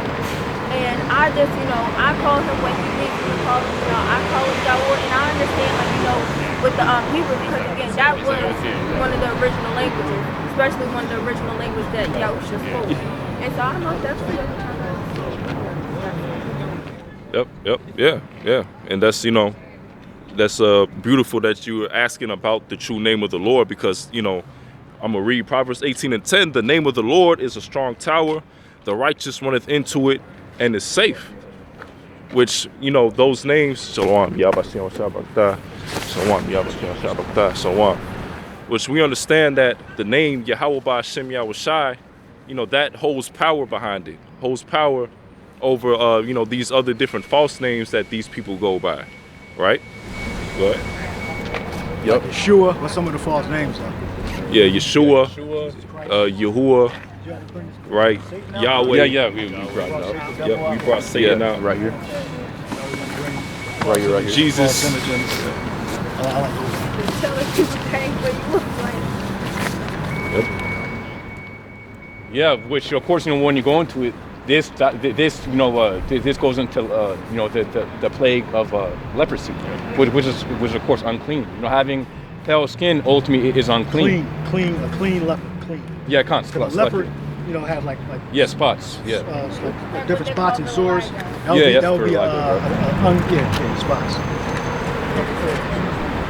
And I just, you know, I call him what he needs to call him, you know, I call him Yahweh, and I understand, like, you know, with the Hebrew, because again, that was one of the original languages, especially one of the original languages that Yahusha spoke. And so I know that's what Yep, and that's, you know, that's beautiful that you're asking about the true name of the Lord, because, you know, I'm going to read Proverbs 18:10. The name of the Lord is a strong tower. The righteous runneth into it and is safe. Which, you know, those names, so on, which we understand that the name Yahweh Ba'Shem Yahushai, you know, that holds power behind it. Holds power over, you know, these other different false names that these people go by. Right? Go ahead. Yep. Yeshua, what's some of the false names though? Yeah, Yeshua, Yahuwah, right? Yahweh. Yeah, we brought it up. Yep, we brought Satan out. Right here. Right here. Jesus. Yeah, which of course, you know, when you go into it, this you know, this goes into you know, the plague of leprosy, which is of course unclean. You know, having pale skin ultimately is unclean. A clean leper, clean. Yeah, Leopard, you know, have like yeah, spots. Yeah. Like different spots and sores. That would be spots.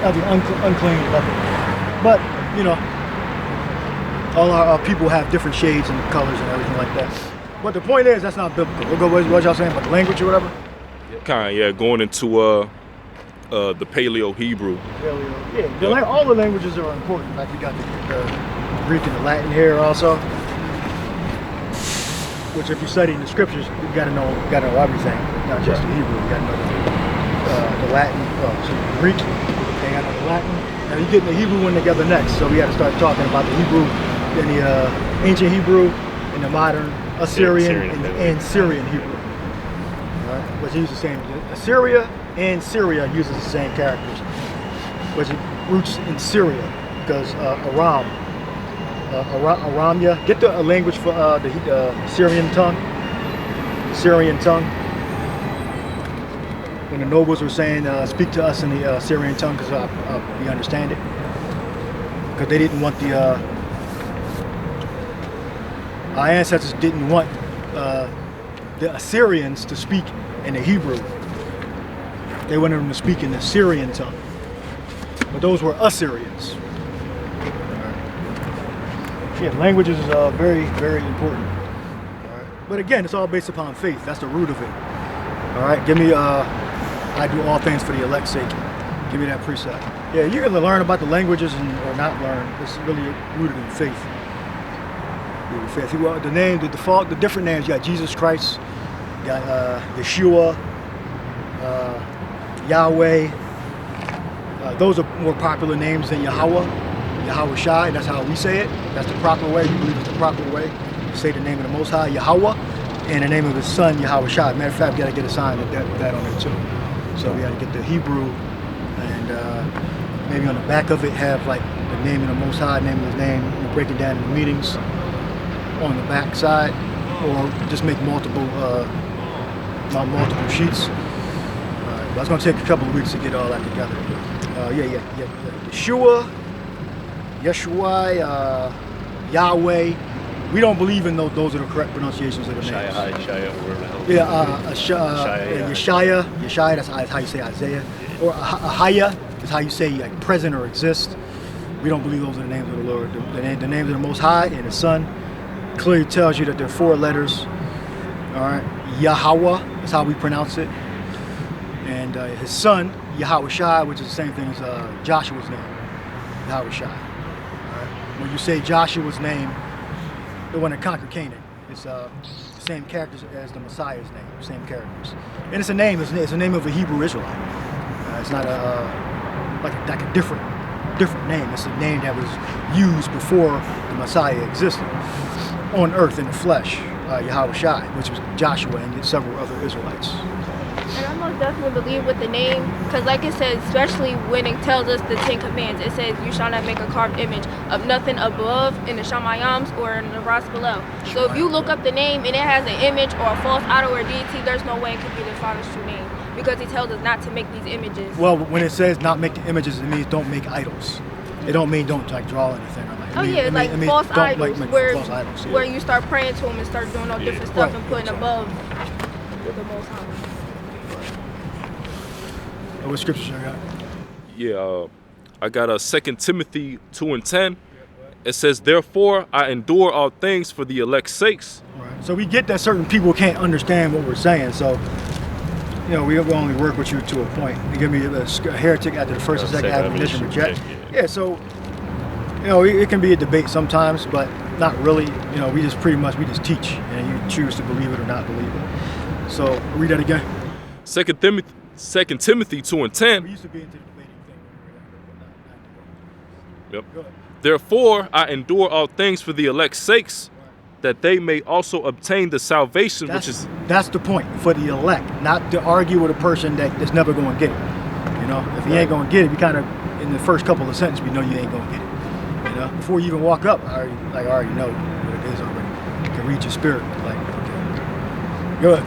That would be unclean leopard. But you know, all our people have different shades and colors and everything like that. But the point is, that's not biblical. What y'all saying about the language or whatever? Going into the Paleo Hebrew. All the languages are important. Like we got the Greek and the Latin here also. Which, if you study the scriptures, you got to know everything, not just the Hebrew. You got to know the Latin, the Greek. They got to know the Latin. Now you're getting the Hebrew one together next. So we got to start talking about the Hebrew, then the ancient Hebrew, and the modern Assyrian Syrian and Syrian Hebrew. Right? Which use the same. Assyria and Syria uses the same characters, which it roots in Syria because Aramya. Get the language for the Syrian tongue. Syrian tongue. When the nobles were saying, "Speak to us in the Syrian tongue," because we understand it, because they didn't want our ancestors didn't want the Assyrians to speak in the Hebrew. They wanted them to speak in the Syrian tongue. But those were Assyrians. Yeah, language is very, very important. But again, it's all based upon faith. That's the root of it. All right, give me, I do all things for the elect's sake. Give me that precept. Yeah, you can learn about the languages or not learn. It's really rooted in faith. Well, the name, the default, the different names. You got Jesus Christ, you got Yeshua, Yahweh. Those are more popular names than Yahweh. Yahweh Shai, that's how we say it. That's the proper way. We believe it's the proper way. You say the name of the Most High, Yahweh, and the name of His Son, Yahweh Shai. Matter of fact, we got to get a sign of that on it too. So we got to get the Hebrew, and maybe on the back of it have like the name of the Most High, name of His name. We break it down in the meetings on the back side, or just make multiple sheets. But it's going to take a couple of weeks to get all that together. Yeshua, Yahweh. We don't believe in those are the correct pronunciations of the names. Yeshaya, that's how you say Isaiah. Or Ahaya is how you say like present or exist. We don't believe those are the names of the Lord. The names of the Most High and the Son clearly tells you that they're 4 letters. All right, Yahweh is how we pronounce it. And His Son, Yahweh Shai, which is the same thing as Joshua's name, Yahweh Shai. All right. When you say Joshua's name, the one that conquered Canaan, it's the same characters as the Messiah's name, same characters. And it's a name. It's a name of a Hebrew Israelite. It's not like a different name. It's a name that was used before the Messiah existed on earth in the flesh. Yahweh Shai, which was Joshua and several other Israelites. And I most definitely believe with the name, because like it says, especially when it tells us the 10 Commandments, it says you shall not make a carved image of nothing above in the Shamayams or in the Ras below. So if you look up the name and it has an image or a false idol or a deity, there's no way it could be the Father's true name, because He tells us not to make these images. Well, when it says not make the images, it means don't make idols. It don't mean don't like draw anything. False idols, false idols, where you start praying to them and start doing all different stuff and putting above the Most High. What scriptures you got? Yeah, I got 2 Timothy 2:10. It says, "Therefore I endure all things for the elect's sakes." All right. So we get that certain people can't understand what we're saying. So, we only work with you to a point. You give me a heretic after the first and second admonition reject. Yeah. So, it can be a debate sometimes, but not really. We just teach, and you choose to believe it or not believe it. So read that again. 2 Timothy 2:10. We used to be into the debating thing. Yep. "Therefore I endure all things for the elect's sakes, that they may also obtain the salvation That's the point, for the elect, not to argue with a person that's never going to get it. If you ain't going to get it, you kind of in the first couple of sentences, we know you ain't going to get it. Before you even walk up, I already know what it is already. You can read your spirit. Okay. Go ahead.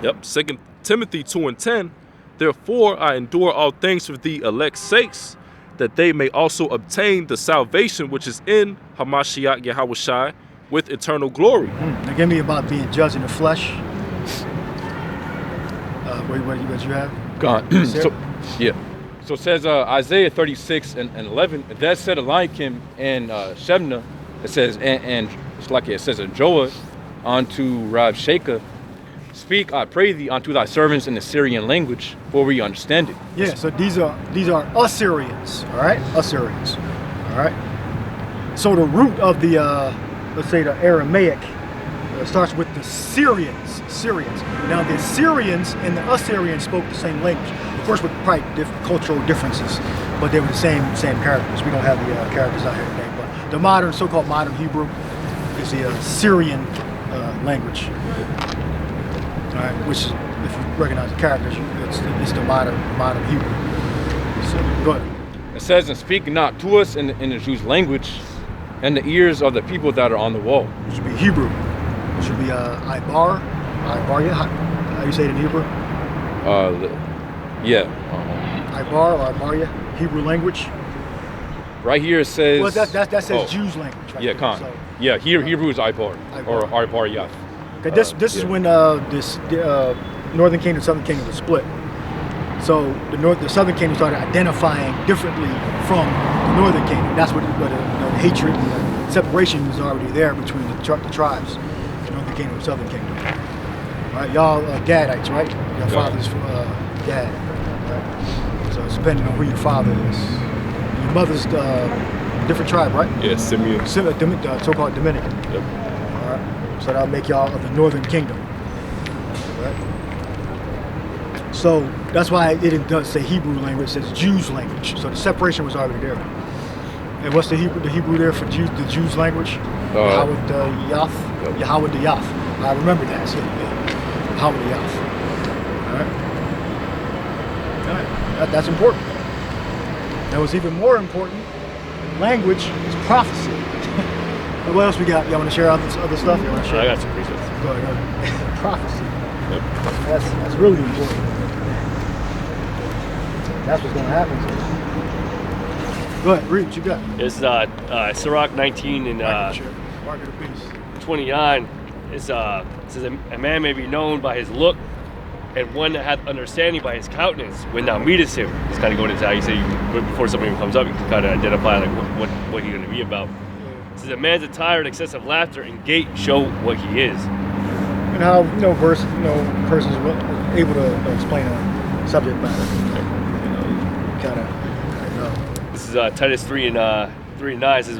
Yep. 2 Timothy 2:10. "Therefore I endure all things for the elect's sakes, that they may also obtain the salvation which is in Hamashiach Yahweh Shai with eternal glory." Now give me about being judged in the flesh. What you have? God. So it says Isaiah 36 and 11. That said Eliakim and Shebna. It says and it's like it says in Joah unto Rav Sheka. "Speak, I pray thee, unto thy servants in the Syrian language, for we understand it." Yeah, so these are Assyrians, all right? Assyrians, all right? So the root of the, let's say the Aramaic, starts with the Syrians. Now the Syrians and the Assyrians spoke the same language, of course with probably different cultural differences, but they were the same characters. We don't have the characters out here today, but the so-called modern Hebrew is the Syrian language. All right, which is, if you recognize the characters, it's the modern Hebrew. So go ahead. It says, and speak not to us in the Jews' language, and the ears of the people that are on the wall. It should be Hebrew. It should be Ibar. Yeah. How do you say it in Hebrew? Yeah. Ibar or Ibaria, Hebrew language. Right here it says. Well, that says Jews language. Right yeah, there, Khan. Yeah, Hebrew is Ibar or Ibar, yeah. Okay, this is when the Northern Kingdom, Southern Kingdom was split. So the Southern Kingdom started identifying differently from the Northern Kingdom. That's what the hatred and the separation was already there between the tribes, the Northern Kingdom and Southern Kingdom. All right, y'all Gadites, right? Your father's from Gad. Right? So it's depending on who your father is. Your mother's different tribe, right? Yeah, Simeon. So-called Dominican. Yep. All right. So that'll make y'all of the Northern Kingdom. Right? So that's why it does say Hebrew language, it says Jews language. So the separation was already there. And what's the Hebrew there for Jews, the Jews language? Yahweh the Yath. Yep. Yahweh the Yath. I remember that. So, Yahweh the Yath. All right. That's important. That was even more important. Language is prophecy. What else we got? Y'all want to share other stuff? You want to share? I got some precepts. Go ahead. Prophecy. Yep. That's really important. That's what's going to happen to you. Go ahead, read what you got. It's Sirach 19 and Mark of the beast. 29. It says, a man may be known by his look, and one that hath understanding by his countenance when thou meetest him. It's kind of going into how you say, before somebody even comes up, you can kind of identify like what he's going to be about. It says, a man's attire and excessive laughter and gait show what he is. And how persons are able to explain a subject matter. Kind of. This is Titus 3 and 9. It says,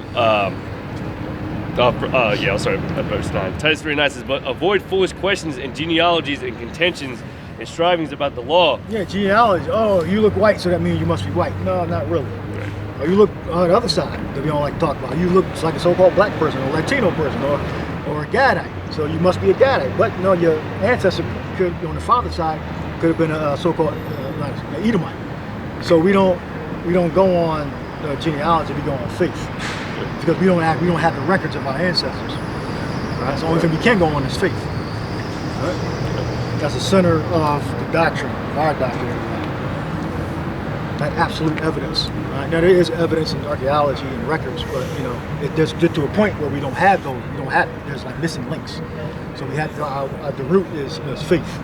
verse 9. Titus 3 and 9 says, but avoid foolish questions and genealogies and contentions and strivings about the law. Yeah, genealogy. Oh, you look white, so that means you must be white. No, not really. Right. Or you look on the other side that we don't like to talk about. You look like a so-called black person or Latino person or a Gadite. So you must be a Gadite. But your ancestor could, on the father's side, could have been a so-called Edomite. So we don't go on genealogy. We go on faith because we don't have the records of our ancestors. Right? So the only thing we can go on is faith. Right? That's the center of the doctrine, of our doctrine. That absolute evidence. Right? Now there is evidence in archaeology and records, but it does get to a point where we don't have those. We don't have it. There's like missing links. So we have the root is faith,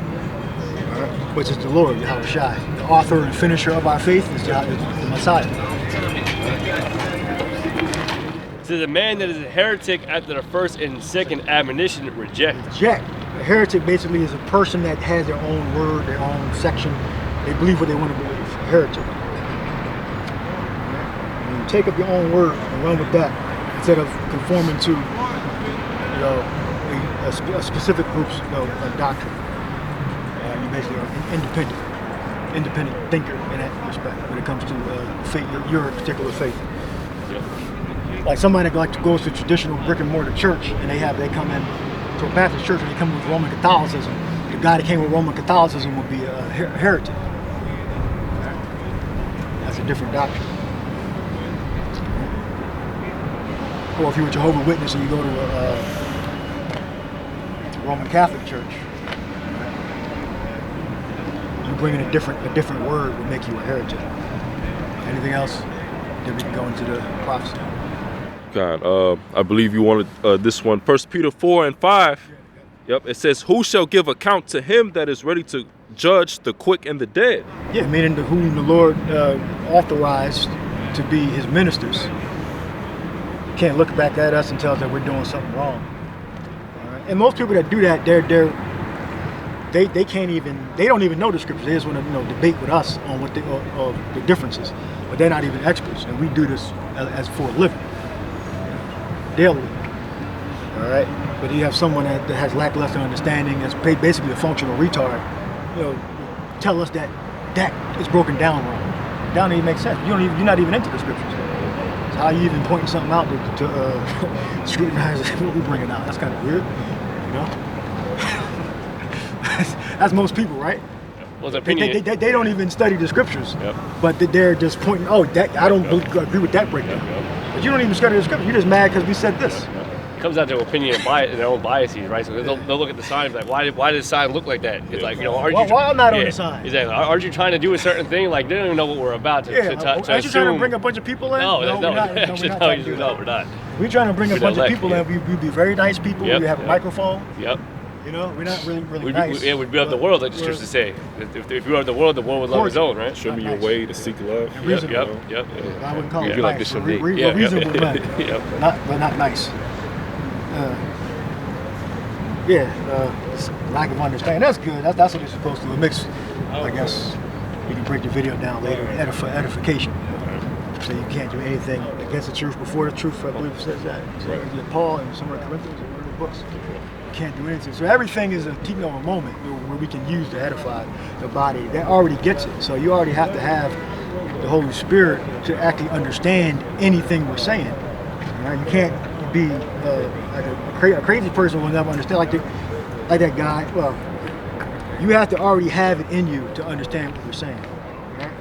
right? Which is the Lord, Yahweh Shai. The author and finisher of our faith is the Messiah. It says, a man that is a heretic after the first and second admonition reject. A heretic basically is a person that has their own word, their own section. They believe what they want to believe. A heretic. When you take up your own word and run with that, instead of conforming to, a specific group's doctrine, you basically are an independent thinker in that respect when it comes to faith, your particular faith. Yep. Like somebody that goes to traditional brick and mortar church and they come in to a Baptist church and they come with Roman Catholicism. The guy that came with Roman Catholicism would be a heretic. That's a different doctrine. Or if you're a Jehovah's Witness and you go to a Roman Catholic church, you bring in a different word would make you a heretic. Anything else? Then we can go into the prophecy. God, I believe you wanted this one. 1 Peter 4 and 5. Yep, it says, who shall give account to him that is ready to judge the quick and the dead? Yeah, meaning whom the Lord authorized to be his ministers. Can't look back at us and tell us that we're doing something wrong. All right? And most people that do that, they don't even know the scriptures. They just want to debate with us on what the differences, but they're not even experts, and we do this as for a living, daily. All right, but you have someone that has lackluster understanding, that's basically a functional retard. Tell us that is broken down wrong. That don't even make sense. You're not even into the scriptures. So how you even pointing something out to scrutinize what we're bringing out? That's kind of weird. You know, that's most people, right? Well, the opinion. They don't even study the scriptures, Yep. but they're just pointing. Oh, that I don't agree with that breakdown. But you don't even study the scripture. You're just mad because we said this. It comes down to opinion and bias, their own biases, right? So they'll look at the sign and be like, why did the sign look like that? It's like, you know, aren't you? Why I'm not on the sign? Exactly. Aren't you trying to do a certain thing? Like, they don't even know what we're about to, Yeah, to aren't you assume. trying to bring a bunch of people in? No, we're not trying to do that. we're not. We're trying to bring a We're bunch of elect, people yeah. in. We'd be very nice people. Yep, We have a yep. microphone. Yep. You know, we're not really We'd nice. we'd be of the world, like the scriptures say. If we were of the world would love his own, right? Show me your Nice. way to seek love. And reasonable. Yep. I wouldn't call You it feel like nice. this We're someday. Yeah, reasonable men. Yep. But not nice. Lack of understanding. That's good. That's what it's supposed to. It makes, I guess, you can break the video down later. Edification. So you can't do anything against the truth before the truth. I believe it says that. So Right. Paul and some of the Corinthians and other books. You can't do anything. So everything is a teaching of a moment where we can use to edify the body. That already gets it. So you already have to have the Holy Spirit to actually understand anything we're saying. You know, you can't be like a crazy person will never understand. Like that guy. Well, you have to already have it in you to understand what we're saying. Right?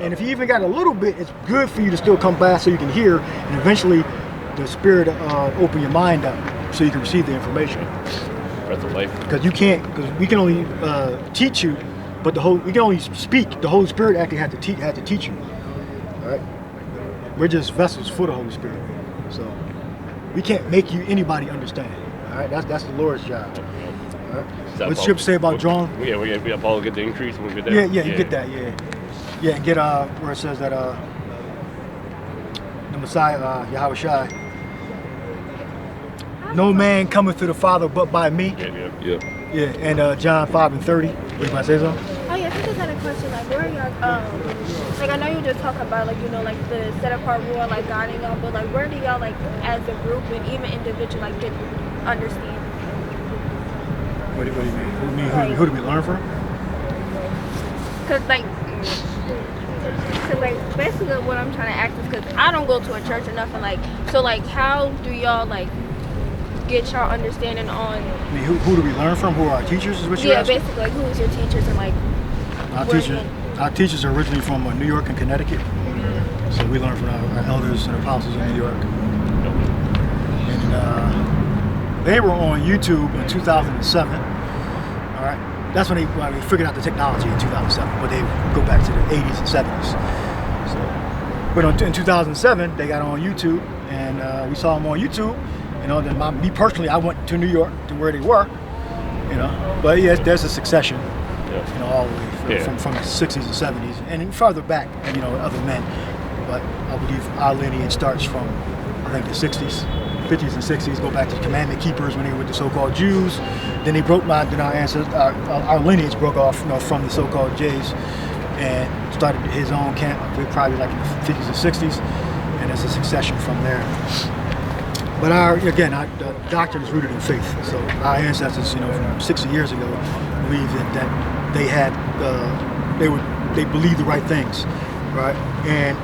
And if you even got a little bit, it's good for you to still come back so you can hear, and eventually the Spirit open your mind up so you can receive the information. Breath of life. Because we can only teach you, but we can only speak. The Holy Spirit actually had to teach you. All right, we're just vessels for the Holy Spirit, so we can't make anybody understand. All right, that's the Lord's job. All right. What's Scripture say about drawing? Yeah, we have Paul get the increase when we get there. Yeah, you get that. Yeah, and get where it says that the Messiah, Yahweh Shai, no man cometh to the Father but by me. Yeah. Yeah, and John 5:30. What you say something? Oh yeah, I just had a question. Like, where are y'all? Like, I know you just talking about like, you know, like the set apart rule, like guiding y'all, but like, where do y'all like as a group and even individual like get understand? What do you mean? Who do we learn from? Cause like basically what I'm trying to ask is because I don't go to a church or nothing. Like, so like, how do y'all like get y'all understanding on? I mean, who do we learn from? Who are our teachers? Is what you're asking? Basically, like, who's your teachers and like Our teachers are originally from New York and Connecticut. So we learn from our elders and apostles in New York. And they were on YouTube in 2007. All right. That's when they figured out the technology in 2007, but they go back to the 80s and 70s. So, but in 2007, they got on YouTube, and we saw them on YouTube. You know, then me personally, I went to New York to where they were. You know, but yes, there's a succession. You know, all the way from the 60s and 70s, and further back, you know, other men. But I believe our lineage starts from, I think, the 60s, 50s and 60s. Go back to the commandment keepers when they were the so-called Jews. Then they broke then our ancestors, our lineage broke off, you know, from the so-called Jays, and started his own camp. Probably like in the 50s and 60s, and there's a succession from there. But our doctrine is rooted in faith. So our ancestors, you know, from 60 years ago, believed that they had, they believed the right things, right? And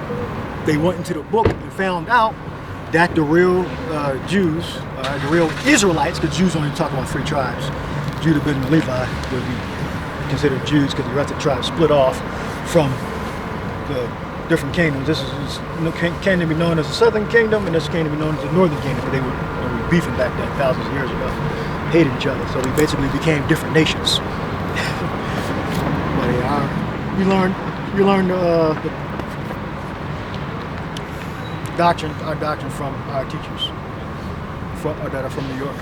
they went into the book and found out that the real Jews, the real Israelites, because Jews only talk about 3 tribes, Judah, Benjamin, and Levi, would be considered Jews because the rest of the tribes split off from the different kingdoms. This is kingdom be known as the Southern Kingdom, and this kingdom be known as the Northern Kingdom, because they were beefing back then, thousands of years ago, hated each other. So we basically became different nations. But yeah, you learn the doctrine, our doctrine from our teachers, that are from New York,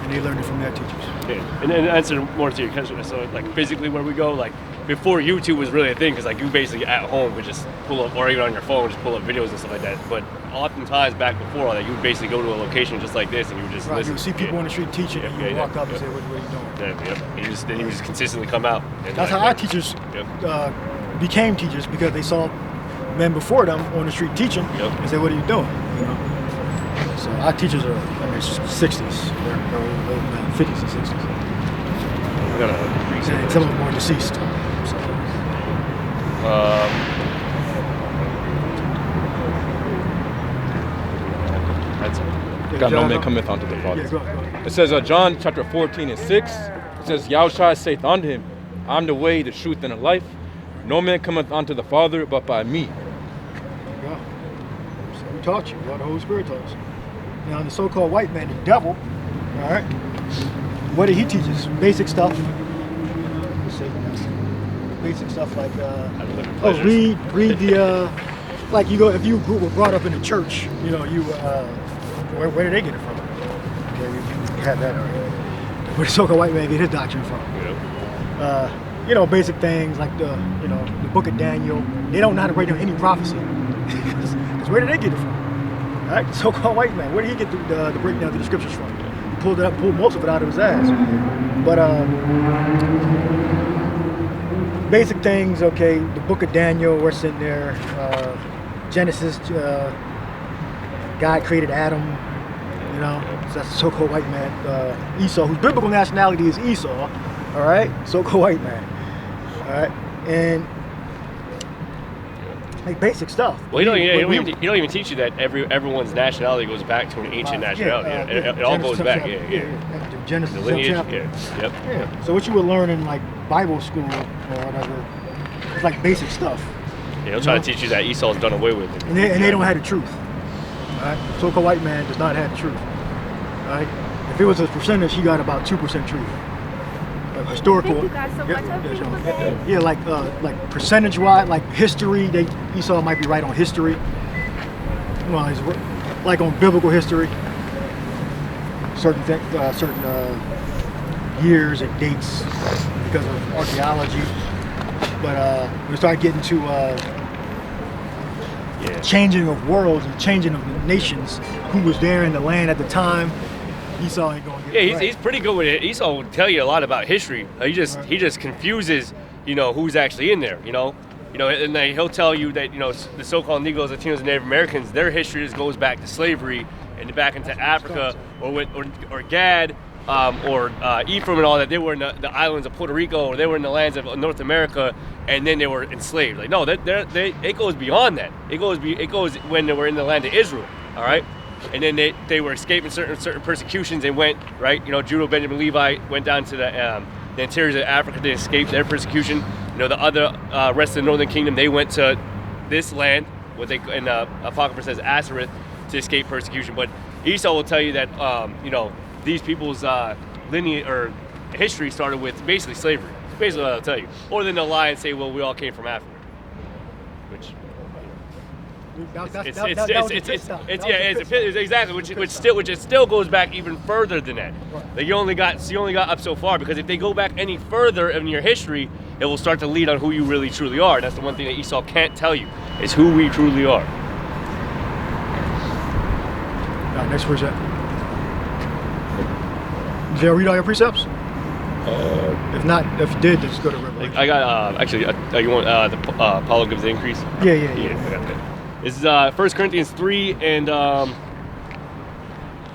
and they learned it from their teachers. Yeah. And answer more to your question. So like physically where we go, like before YouTube was really a thing, because like you basically at home would just pull up, or even on your phone, just pull up videos and stuff like that. But oftentimes back before all that, you would basically go to a location just like this, and you would just listen. You would see people on the street teaching, and you would walk up and say, "What are you doing?" Yeah. And you just consistently come out. And that's how our teachers became teachers, because they saw men before them on the street teaching, and say, "What are you doing?" You know. So our teachers are in their 60s, they're 50s and 60s. I gotta and some of them are deceased. So. That's God, no man cometh unto the Father. Yeah, go ahead. It says John chapter 14 and 6. It says, Yahushua saith unto him, I'm the way, the truth, and the life. No man cometh unto the Father but by me. Yeah. So we taught you what the Holy Spirit taught us. Now, the so-called white man, the devil, all right, what did he teach us? Basic stuff. Let's see. Basic stuff like, read the, like you go, if you were brought up in the church, you know, you, where did they get it from? Okay, you had that already. Where the so-called white man get his doctrine from? Yeah. You know, basic things like the book of Daniel. They don't know how to write down any prophecy. Because where did they get it from? All right, the so-called white man. Where did he get the breakdown of the scriptures from? He pulled most of it out of his ass. But basic things, okay, the book of Daniel, what's in there? Genesis, God created Adam. You know, so that's the so-called white man. Esau, whose biblical nationality is Esau. All right, so-called white man. All right, and like basic stuff. Well, he don't even teach you that everyone's nationality goes back to an ancient nationality. It all goes back. The Genesis the lineage. chapter. Yep. Yeah. So what you would learn in like Bible school or whatever, it's like basic stuff. Yeah, they'll try to teach you that Esau's done away with it. And they don't have the truth. All right, so-called white man does not have the truth. All right, if it was a percentage, he got about 2% truth. Historical. Thank you guys so much. Have a beautiful day. Yeah, like percentage-wise, like history. Esau might be right on history. Well, he's like on biblical history. Certain years and dates because of archaeology. But when we start getting to changing of worlds and changing of nations, who was there in the land at the time, Esau ain't gonna get it right. He's pretty good with it. Esau will tell you a lot about history. He just confuses, who's actually in there. And then he'll tell you that the so-called Negroes, Latinos, and Native Americans, their history just goes back to slavery and back into Africa, or Gad, or Ephraim and all that. They were in the islands of Puerto Rico, or they were in the lands of North America, and then they were enslaved. Like no, it goes beyond that. It goes when they were in the land of Israel. All right. And then they were escaping certain persecutions and went, right? Judah, Benjamin, Levi went down to the interiors of Africa to escape their persecution. The other rest of the northern kingdom, they went to this land, what they in Apocrypha says Ashereth, to escape persecution. But Esau will tell you that these people's lineage or history started with basically slavery. That's basically what I'll tell you. Or then they'll lie and say, well, we all came from Africa, which. It's exactly, which it still goes back even further than that. Like you only got up so far, because if they go back any further in your history, it will start to lead on who you really truly are. That's the one thing that Esau can't tell you, is who we truly are. Next precept. Did you read all your precepts? If not, if you did, just go to Revelation. I got you want the Apollo gives the increase? Yeah. I got that. This is 1 Corinthians 3 and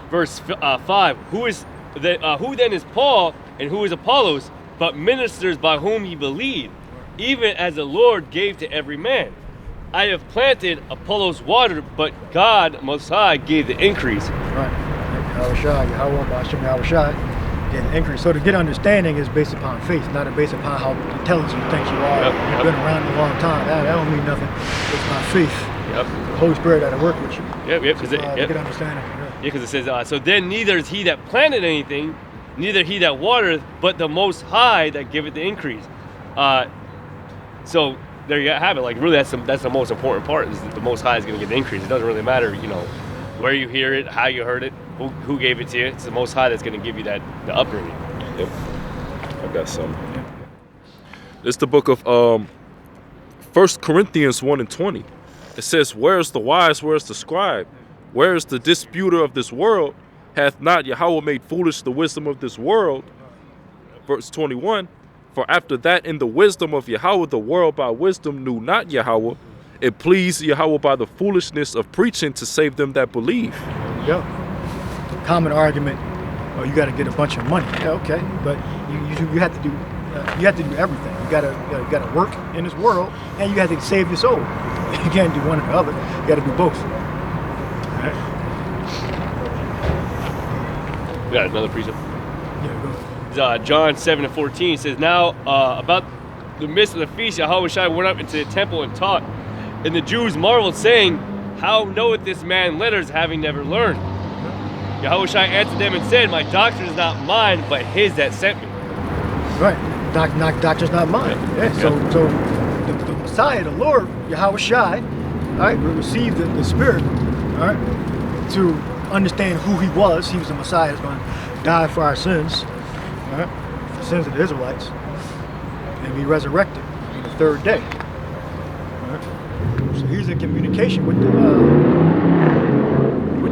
verse 5. Who then is Paul and who is Apollos, but ministers by whom ye believe, even as the Lord gave to every man? I have planted, Apollos watered, but God Most High gave the increase. Right. Yahuwah get the increase. So to get understanding is based upon faith, not based upon how intelligent you think you are. You've been around a long time. That don't mean nothing. It's about faith. Yep. The Holy Spirit got to work with you. Yep. Because get understanding. Yeah, because it says, so then neither is he that planted anything, neither he that watereth, but the Most High that giveth the increase. So there you have it. Like really, that's the most important part. Is that the Most High is going to get the increase. It doesn't really matter, where you hear it, how you heard it, who gave it to you. It's the Most High that's going to give you the upbringing. Yep. I got some. It's the book of 1 Corinthians 1 and 20. It says, where is the wise, where is the scribe? Where is the disputer of this world? Hath not Yahweh made foolish the wisdom of this world? Verse 21, for after that in the wisdom of Yahweh the world by wisdom knew not Yahweh. It pleased Yahweh by the foolishness of preaching to save them that believe. Yep. Common argument, you got to get a bunch of money. Yeah, okay, but you have to do everything. You gotta work in this world, and you have to save your soul. You can't do one or the other. You got to do both. All right. We got another precept. Yeah, go ahead. John 7:14 says, now about the midst of the feast, Yahweh Shai went up into the temple and taught. And the Jews marveled, saying, how knoweth this man letters, having never learned? Yahweh Shai answered them and said, my doctrine is not mine, but his that sent me. Right. Doctrine's not mine. Yeah. So the Messiah, the Lord, Yahweh Shai, all right, received the Spirit, all right, to understand who he was. He was the Messiah that's going to die for our sins, all right, for the sins of the Israelites, and be resurrected on the third day. All right. So he's in communication with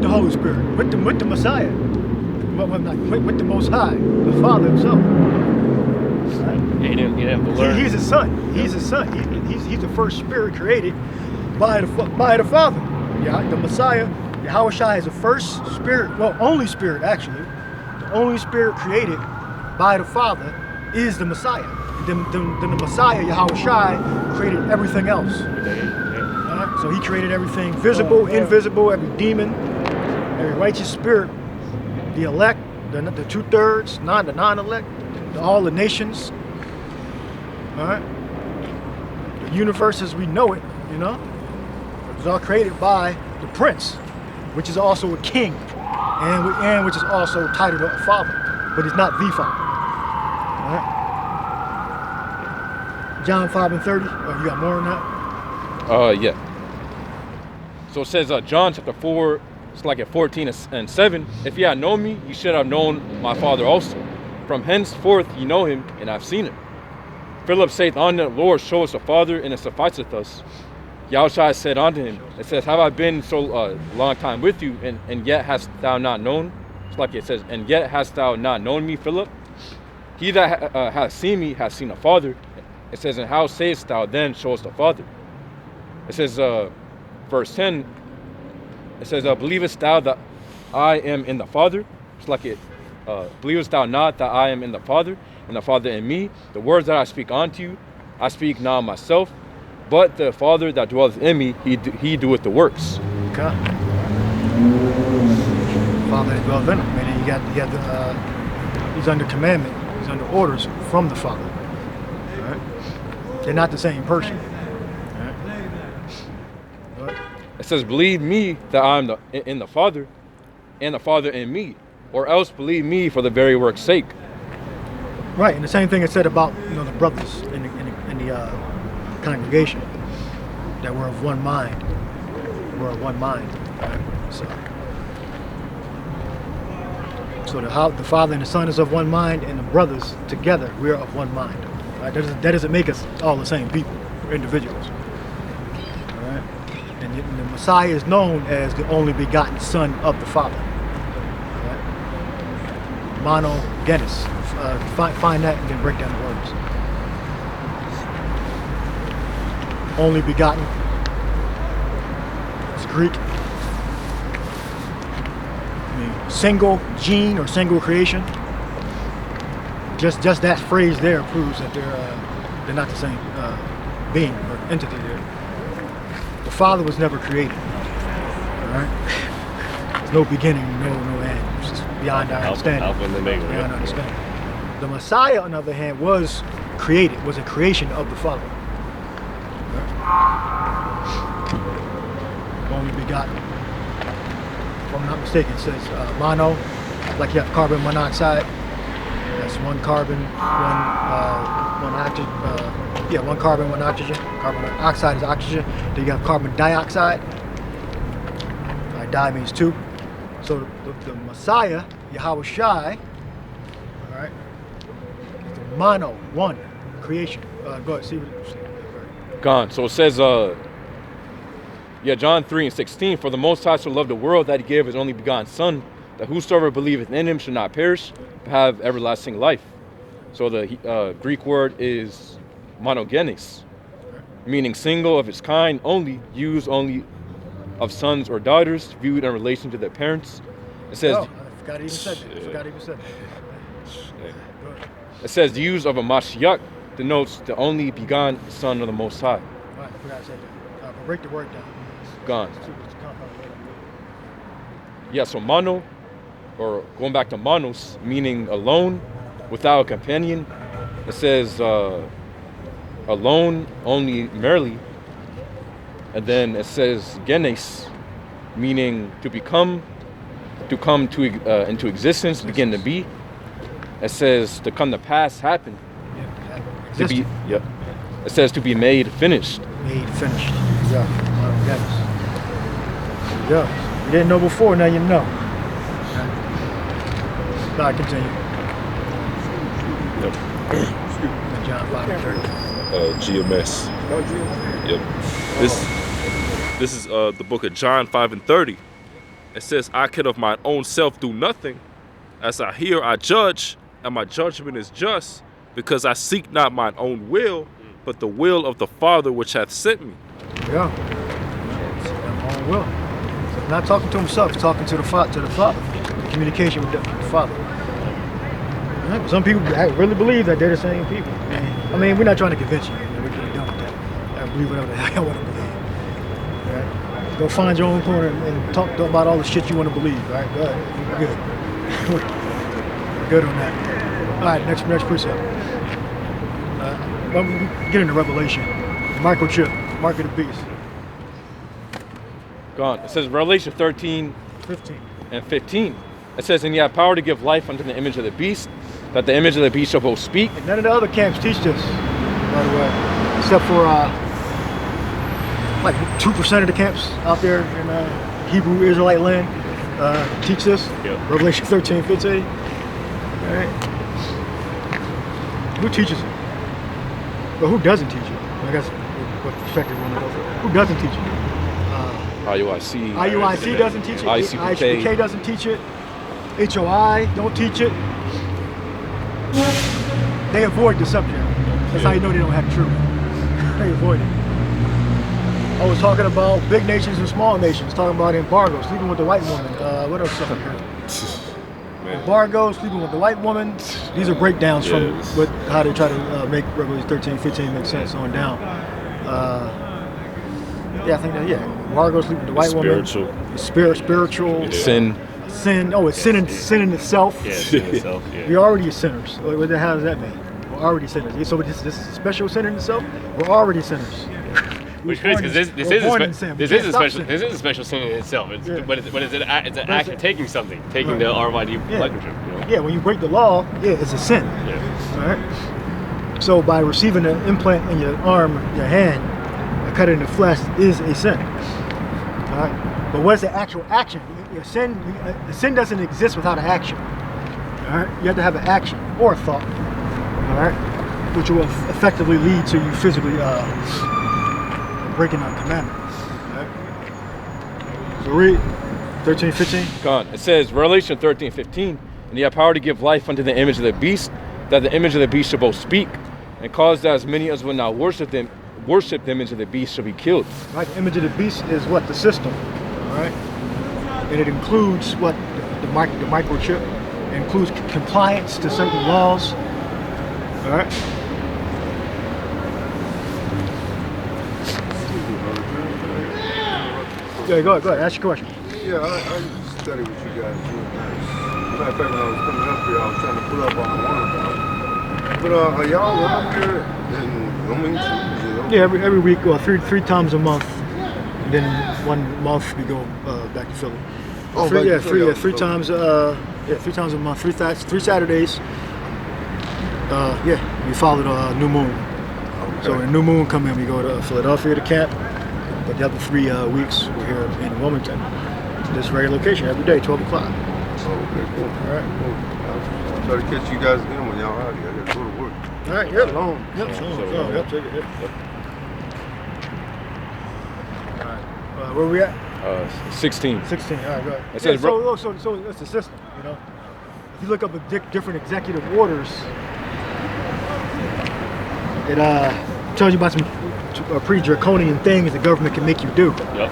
the Holy Spirit, with the Messiah, with the Most High, the Father himself. Right? He didn't have to learn. He's his son. He's his son. He's the first spirit created by the Father. Yeah, the Messiah, Yahweh Shai, is the first spirit, well, only spirit actually. The only spirit created by the Father is the Messiah. Then the Messiah, Yahweh Shai, created everything else. Right? So he created everything visible, invisible, every demon, every righteous spirit, the elect, the 2/3, the non-elect, all the nations. All right, the universe as we know it, you know, it was all created by the Prince, which is also a king, and which is also titled a father, but he's not the father. All right. John 5:30. Oh, you got more on that? Yeah. So it says John chapter 4, it's like at 14 and 7. If ye had known me, you should have known my Father also. From henceforth ye know him, and I've seen him. Philip saith unto him, Lord, show us the Father, and it sufficeth us. Yahushua said unto him, it says, have I been so long time with you, and yet hast thou not known? It's like it says, and yet hast thou not known me, Philip? He that hath seen me hath seen the Father. It says, and how sayest thou then, show us the Father? It says, verse 10, it says, believest thou that I am in the Father? It's like it, believest thou not that I am in the Father, and the Father in me? The words that I speak unto you, I speak not myself, but the Father that dwelleth in me, he doeth the works. Okay. Father that dwelleth in him. Meaning he's under commandment, he's under orders from the Father. All right? They're not the same person. All right? It says, believe me that I am in the Father, and the Father in me, or else believe me for the very work's sake. Right, and the same thing is said about the brothers in the congregation that were of one mind. We're of one mind. Right? So the Father and the Son is of one mind, and the brothers together we're of one mind. Right? That doesn't make us all the same people, we're individuals. All right, and the Messiah is known as the only begotten Son of the Father. Monogenes. Find that and then break down the words. Only begotten. It's Greek. I mean, single gene or single creation. Just that phrase there proves that they're not the same being or entity there. The Father was never created. All right. There's no beginning, no end. It's just beyond our understanding. Alpha and Omega. Beyond understanding. The Messiah, on the other hand, was created, was a creation of the Father. Only begotten. If I'm not mistaken, it says mono, like you have carbon monoxide. That's one carbon, one oxygen. One carbon, one oxygen. Carbon monoxide is oxygen. Then you have carbon dioxide. Di means two. So the Messiah, Yahweh Shai, all right, is the mono, one, creation. Go ahead, see what it says. Gone. So it says, John 3:16, for the Most High so loved the world that he gave his only begotten Son, that whosoever believeth in him should not perish, but have everlasting life. So the Greek word is monogenes, meaning single of its kind, only, used only of sons or daughters, viewed in relation to their parents. It says, I forgot even said that. It says the use of a Mashiach denotes the only begotten Son of the Most High. Right, I forgot to say that. Break the word down. Gone. Yeah, so mono or going back to monos, meaning alone, without a companion. It says alone, only merely. And then it says genes, meaning to become, to come to into existence, begin to be. It says to come to pass, happen. To be, yep. It says to be made, finished. Made, finished. Yeah. There you go. You didn't know before, now you know. God, continue. Yep. John 5:30. GMS. Yep. This is the book of John 5:30. It says, I can of mine own self do nothing. As I hear, I judge, and my judgment is just, because I seek not mine own will, but the will of the Father which hath sent me. Yeah. My own will. He's not talking to himself, he's talking to the Father. Communication with the Father. Right? Some people really believe that they're the same people. I mean, we're not trying to convince you. We can be done with that. I believe whatever the hell I want to believe. Right? Go find your own corner and talk about all the shit you want to believe. All right? Go ahead. We're good. We're good on that. All right, next precept. Get into Revelation. Microchip, mark of the beast. Gone. It says Revelation 13, 15. and 15. It says, and ye have power to give life unto the image of the beast, that the image of the beast shall both speak. And none of the other camps teach this, by the way, except for like 2% of the camps out there in Hebrew Israelite land teach this. Yep. Revelation 13, 15. All right. Who teaches it? But who doesn't teach it? I guess what perspective one of those. Who doesn't teach it? IUIC. IUIC doesn't teach it. ICPK doesn't teach it. HOI don't teach it. They avoid the subject. That's how you know they don't have truth. They avoid it. I was talking about big nations and small nations, talking about embargo, sleeping with the white woman. What else up here? Embargo, sleeping with the white woman. These are breakdowns from how they try to make Revelation 13, 15 make sense on down. I think that, embargo, sleeping with the white woman. Spiritual. Sin. Sin. Oh, it's sin in itself. Yeah, sin in itself. Yeah. We're already sinners. What the hell does that mean? We're already sinners. So this is special sin in itself. We're already sinners. Which is because this is a special sin in itself. It's, but it's an act of taking something, taking the RYD microchip. You know? Yeah, when you break the law, it's a sin. Yeah. All right. So by receiving an implant in your arm, your hand, cut it in the flesh is a sin. All right. But what is the actual action? Sin doesn't exist without an action. All right. You have to have an action or a thought. All right. Which will effectively lead to you physically breaking a commandment. Right? So read 13, 15. Gone. It says Revelation 13, 15. And ye have power to give life unto the image of the beast, that the image of the beast shall both speak, and cause that as many as will not worship the image of the beast shall be killed. Right. The image of the beast is what? The system. All right. And it includes what? The microchip. It includes compliance to certain laws. All right. Yeah, go ahead. Ask your question. Yeah, I used to study with you guys. Matter of fact, when I was coming up here, I was trying to pull up on one. But are y'all around here in Wilmington? Yeah, every week, or three times a month. And then 1 month we go back to Philly. Oh, three times. 3 times a month. Three Saturdays. We follow the new moon. Okay. So when new moon come in, we go to Philadelphia to camp. But the other 3 weeks we're here in Wilmington. This very location every day, 12 o'clock. Oh, okay, cool. All right. Cool. I'll try to catch you guys again when y'all out here. I gotta go to work. All right. Yep. Shalom. Yep. Shalom. Yep. Take it. Yep. All right. Where we at? 16. 16. All right. Go ahead. It says so that's the system. You know, if you look up the different executive orders, it tells you about some pretty draconian things the government can make you do. Yep.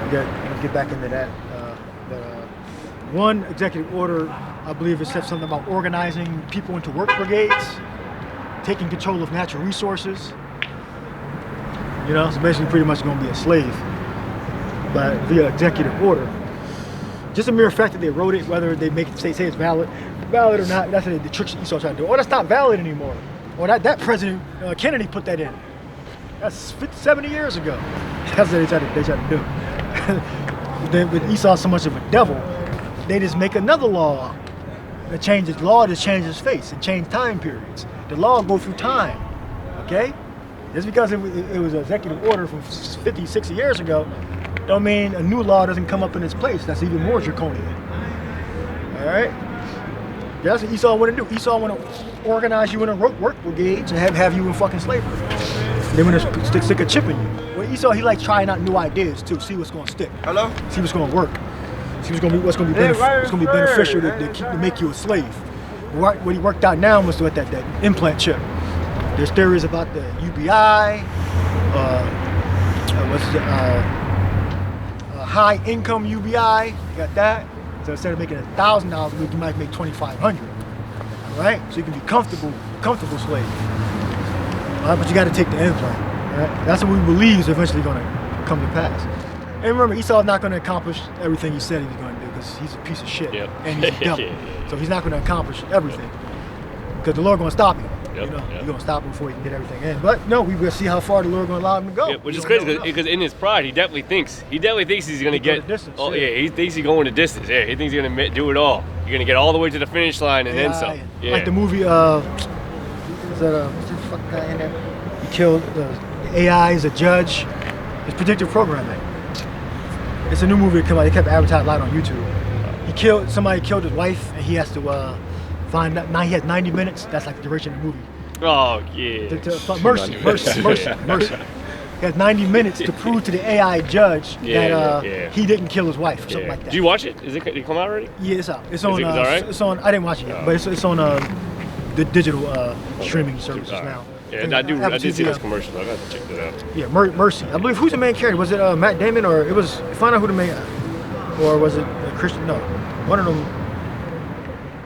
We'll get back into that. One executive order, I believe it said something about organizing people into work brigades, taking control of natural resources. You know, so basically pretty much going to be a slave, but via executive order. just a mere fact that they wrote it, whether they make it say it's valid or not, that's the tricks Esau trying to do. Oh, that's not valid anymore. Or that President Kennedy put that in. That's 50, 70 years ago. That's what they try to do. With Esau so much of a devil, they just make another law that changes law, that changes face and change time periods. The law go through time, okay? Just because it was an executive order from 50, 60 years ago, don't mean a new law doesn't come up in its place. That's even more draconian. All right? That's what Esau want to do. Esau want to organize you in a work brigade and have you in fucking slavery. They want to stick a chip in you. Well, Esau, he like trying out new ideas too. See what's going to stick. Hello? See what's going to work. See what's going to be beneficial to make you a slave. What he worked out now was with that implant chip. There's theories about the UBI, high income UBI. You got that. So instead of making $1,000 a week, you might make $2,500. Right? So you can be comfortable slave. But you got to take the implant. Right? That's what we believe is eventually going to come to pass. And remember, Esau's not going to accomplish everything he said he was going to do because he's a piece of shit and he's a devil. So he's not going to accomplish everything because the Lord going to stop him. He's going to stop him before he can get everything in. But no, we're going to see how far the Lord going to allow him to go. Yeah, which is crazy because in his pride, he definitely thinks he's going to get. Distance, he thinks he's going the distance. Yeah, he thinks he's going to do it all. You're going to get all the way to the finish line and then some. Yeah. Like the movie, what's the fuck guy in there? He killed the AI as a judge. It's predictive programming. It's a new movie that came out. They kept advertising a lot on YouTube. Somebody killed his wife, and he has to find out. Now he has 90 minutes. That's like the duration of the movie. Oh yeah. Mercy. He has 90 minutes to prove to the AI judge that he didn't kill his wife or something like that. Did you watch it? Did it come out already? Yeah, it's out. It's on. Is it all right? It's on. I didn't watch it yet, but it's on the digital streaming services now. Yeah, I did see those commercials. I got to check that out. Yeah, Mercy. I believe who's the main character? Was it Matt Damon or it was? Find out who the main, or was it Christian? No, one of them.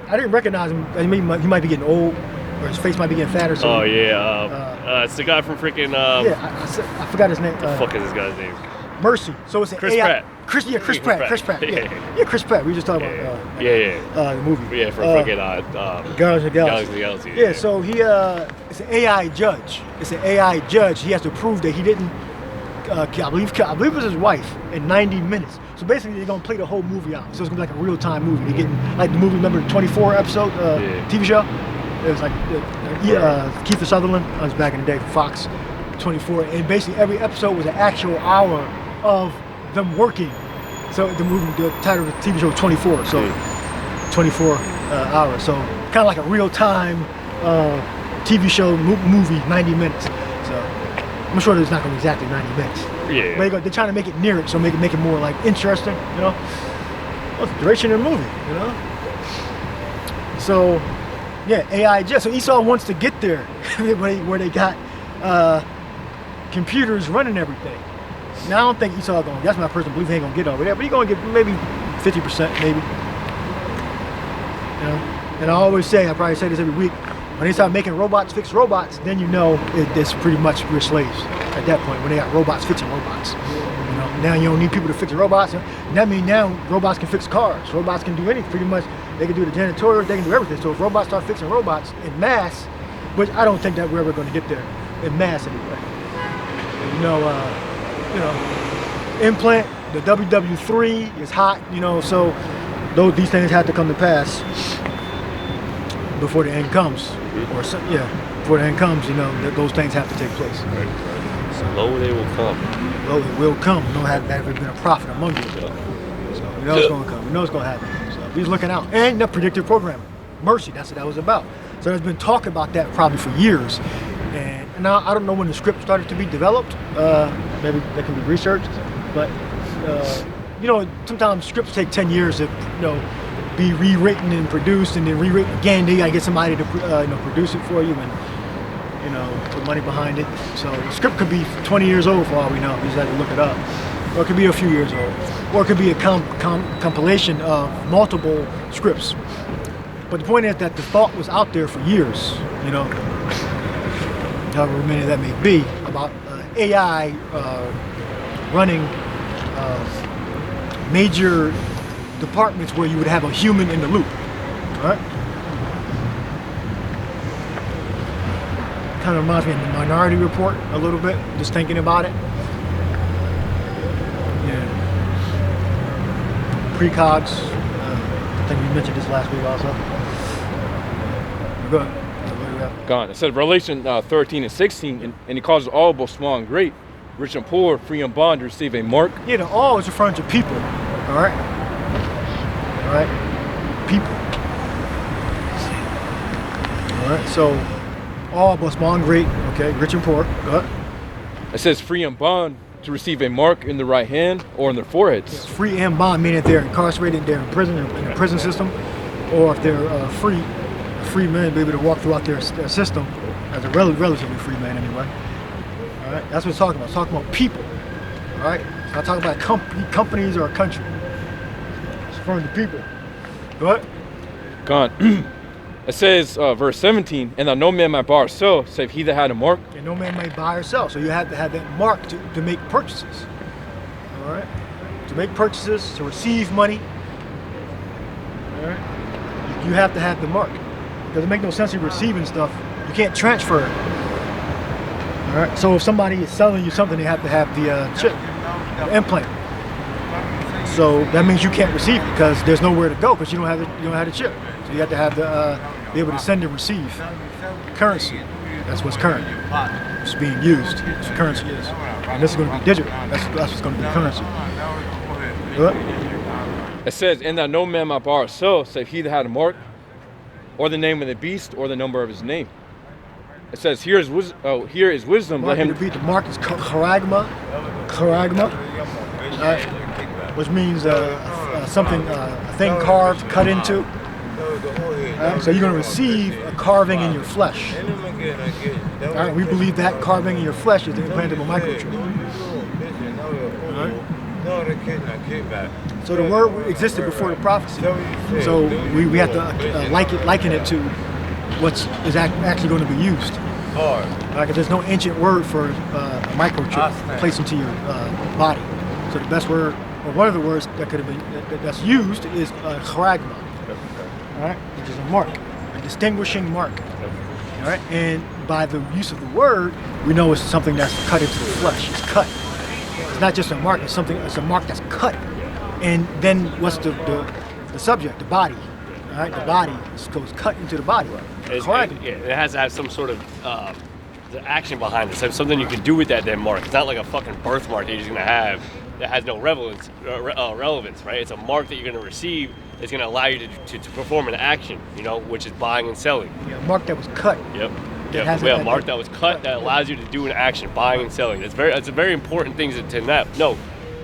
I didn't recognize him. He might be getting old, or his face might be getting fatter. So oh yeah, it's the guy from freaking. I forgot his name. What the fuck is this guy's name? Mercy. So it's an Chris AI. Pratt. Chris Pratt. Yeah, Chris Pratt. We just talked about the movie. Yeah, for fucking Guardians of the Galaxy. Yeah, so he it's an AI judge. It's an AI judge. He has to prove that he didn't. I believe it was his wife in 90 minutes. So basically, they're gonna play the whole movie out. So it's gonna be like a real-time movie. They're getting like the movie. Remember the 24 episode TV show? It was like Kiefer Sutherland. I was back in the day for Fox. 24, and basically every episode was an actual hour of them working. So the title of the TV show was 24. So 24 hours. So kind of like a real-time TV show movie, 90 minutes. So I'm sure it's not going to be exactly 90 minutes. Yeah. But they're trying to make it near it, so make it more like interesting. You know, what's the duration of the movie? You know. So yeah, AI just so Esau wants to get there where they got computers running everything. Now I don't think Esau going. That's my personal belief. He ain't gonna get over there, but he's gonna get maybe 50%, maybe. You know, and I always say, I probably say this every week. When they start making robots fix robots, then you know it's pretty much we're slaves at that point. When they got robots fixing robots, you know. Now you don't need people to fix robots. And that means now robots can fix cars. Robots can do anything. Pretty much, they can do the janitorial. They can do everything. So if robots start fixing robots in mass, which I don't think that we're ever going to get there in mass anyway. Implant, the WW3 is hot, so these things have to come to pass before the end comes. Before the end comes, those things have to take place. Right. Slow they will come. Slow it will come. We don't have ever been a prophet among you. So we know it's going to come. We know it's going to happen. So he's looking out. And the predictive programming. Mercy, that's what that was about. So there's been talk about that probably for years. And now I don't know when the script started to be developed. Maybe that can be researched. But, sometimes scripts take 10 years to, be rewritten and produced and then rewritten again. Then you gotta get somebody to, produce it for you and, put money behind it. So the script could be 20 years old for all we know. You just have to look it up. Or it could be a few years old. Or it could be a compilation of multiple scripts. But the point is that the thought was out there for years, however many that may be, about AI running major departments where you would have a human in the loop. All right. Kind of reminds me of the Minority Report a little bit, just thinking about it. Yeah. Precogs. I think we mentioned this last week also. Good. Gone. It says Revelation 13 and 16, and he causes all, both small and great, rich and poor, free and bond, to receive a mark. Yeah, the all is referring to people. All right. All right. People. All right. So, all, both small and great. Okay. Rich and poor. Go ahead. It says free and bond, to receive a mark in the right hand or in their foreheads. It's free and bond, meaning they're incarcerated, they're in prison, in the prison system, or if they're free men, be able to walk throughout their system as a relatively free man anyway. All right, that's what it's talking about. It's talking about people. All right, it's not talking about companies or a country. It's referring to people. Go ahead. Gone. It says, verse 17, and that no man might buy or sell, save he that had a mark. And no man may buy or sell, so you have to have that mark to make purchases. All right, to make purchases, to receive money. All right, you have to have the mark. It doesn't make no sense in receiving stuff. You can't transfer it. All right. So if somebody is selling you something, they have to have the chip, the implant. So that means you can't receive it because there's nowhere to go because you don't have the chip. So you have to have the be able to send and receive currency. That's what's current. It's being used. That's what currency is. And this is going to be digital. That's what's going to be currency. What? It says, and that no man might buy or sell, save he that had a mark, or the name of the beast, or the number of his name. It says, here is wisdom. Let him repeat. The mark is charagma, which means something, a thing carved, cut into. So you're going to receive a carving in your flesh. All right, we believe that carving in your flesh is the implantable microchip. All right. So the word existed before the prophecy. So we have to liken it to what's actually going to be used. Because there's no ancient word for a microchip placed into your body. So the best word, or one of the words that could have been that's used is charagma. All right, which is a mark, a distinguishing mark. All right, and by the use of the word, we know it's something that's cut into the flesh. It's cut. It's not just a mark. It's something. It's a mark that's cut. And then what's the subject? The body. All right, the body goes cut into the body. It has to have some sort of the action behind it. So something you can do with that mark. It's not like a fucking birthmark that you're just gonna have that has no relevance, right? It's a mark that you're gonna receive. It's going to allow you to perform an action, which is buying and selling. Yeah, a mark that was cut. Yep. A mark that was cut that allows you to do an action, buying and selling. It's a very important thing to know. No,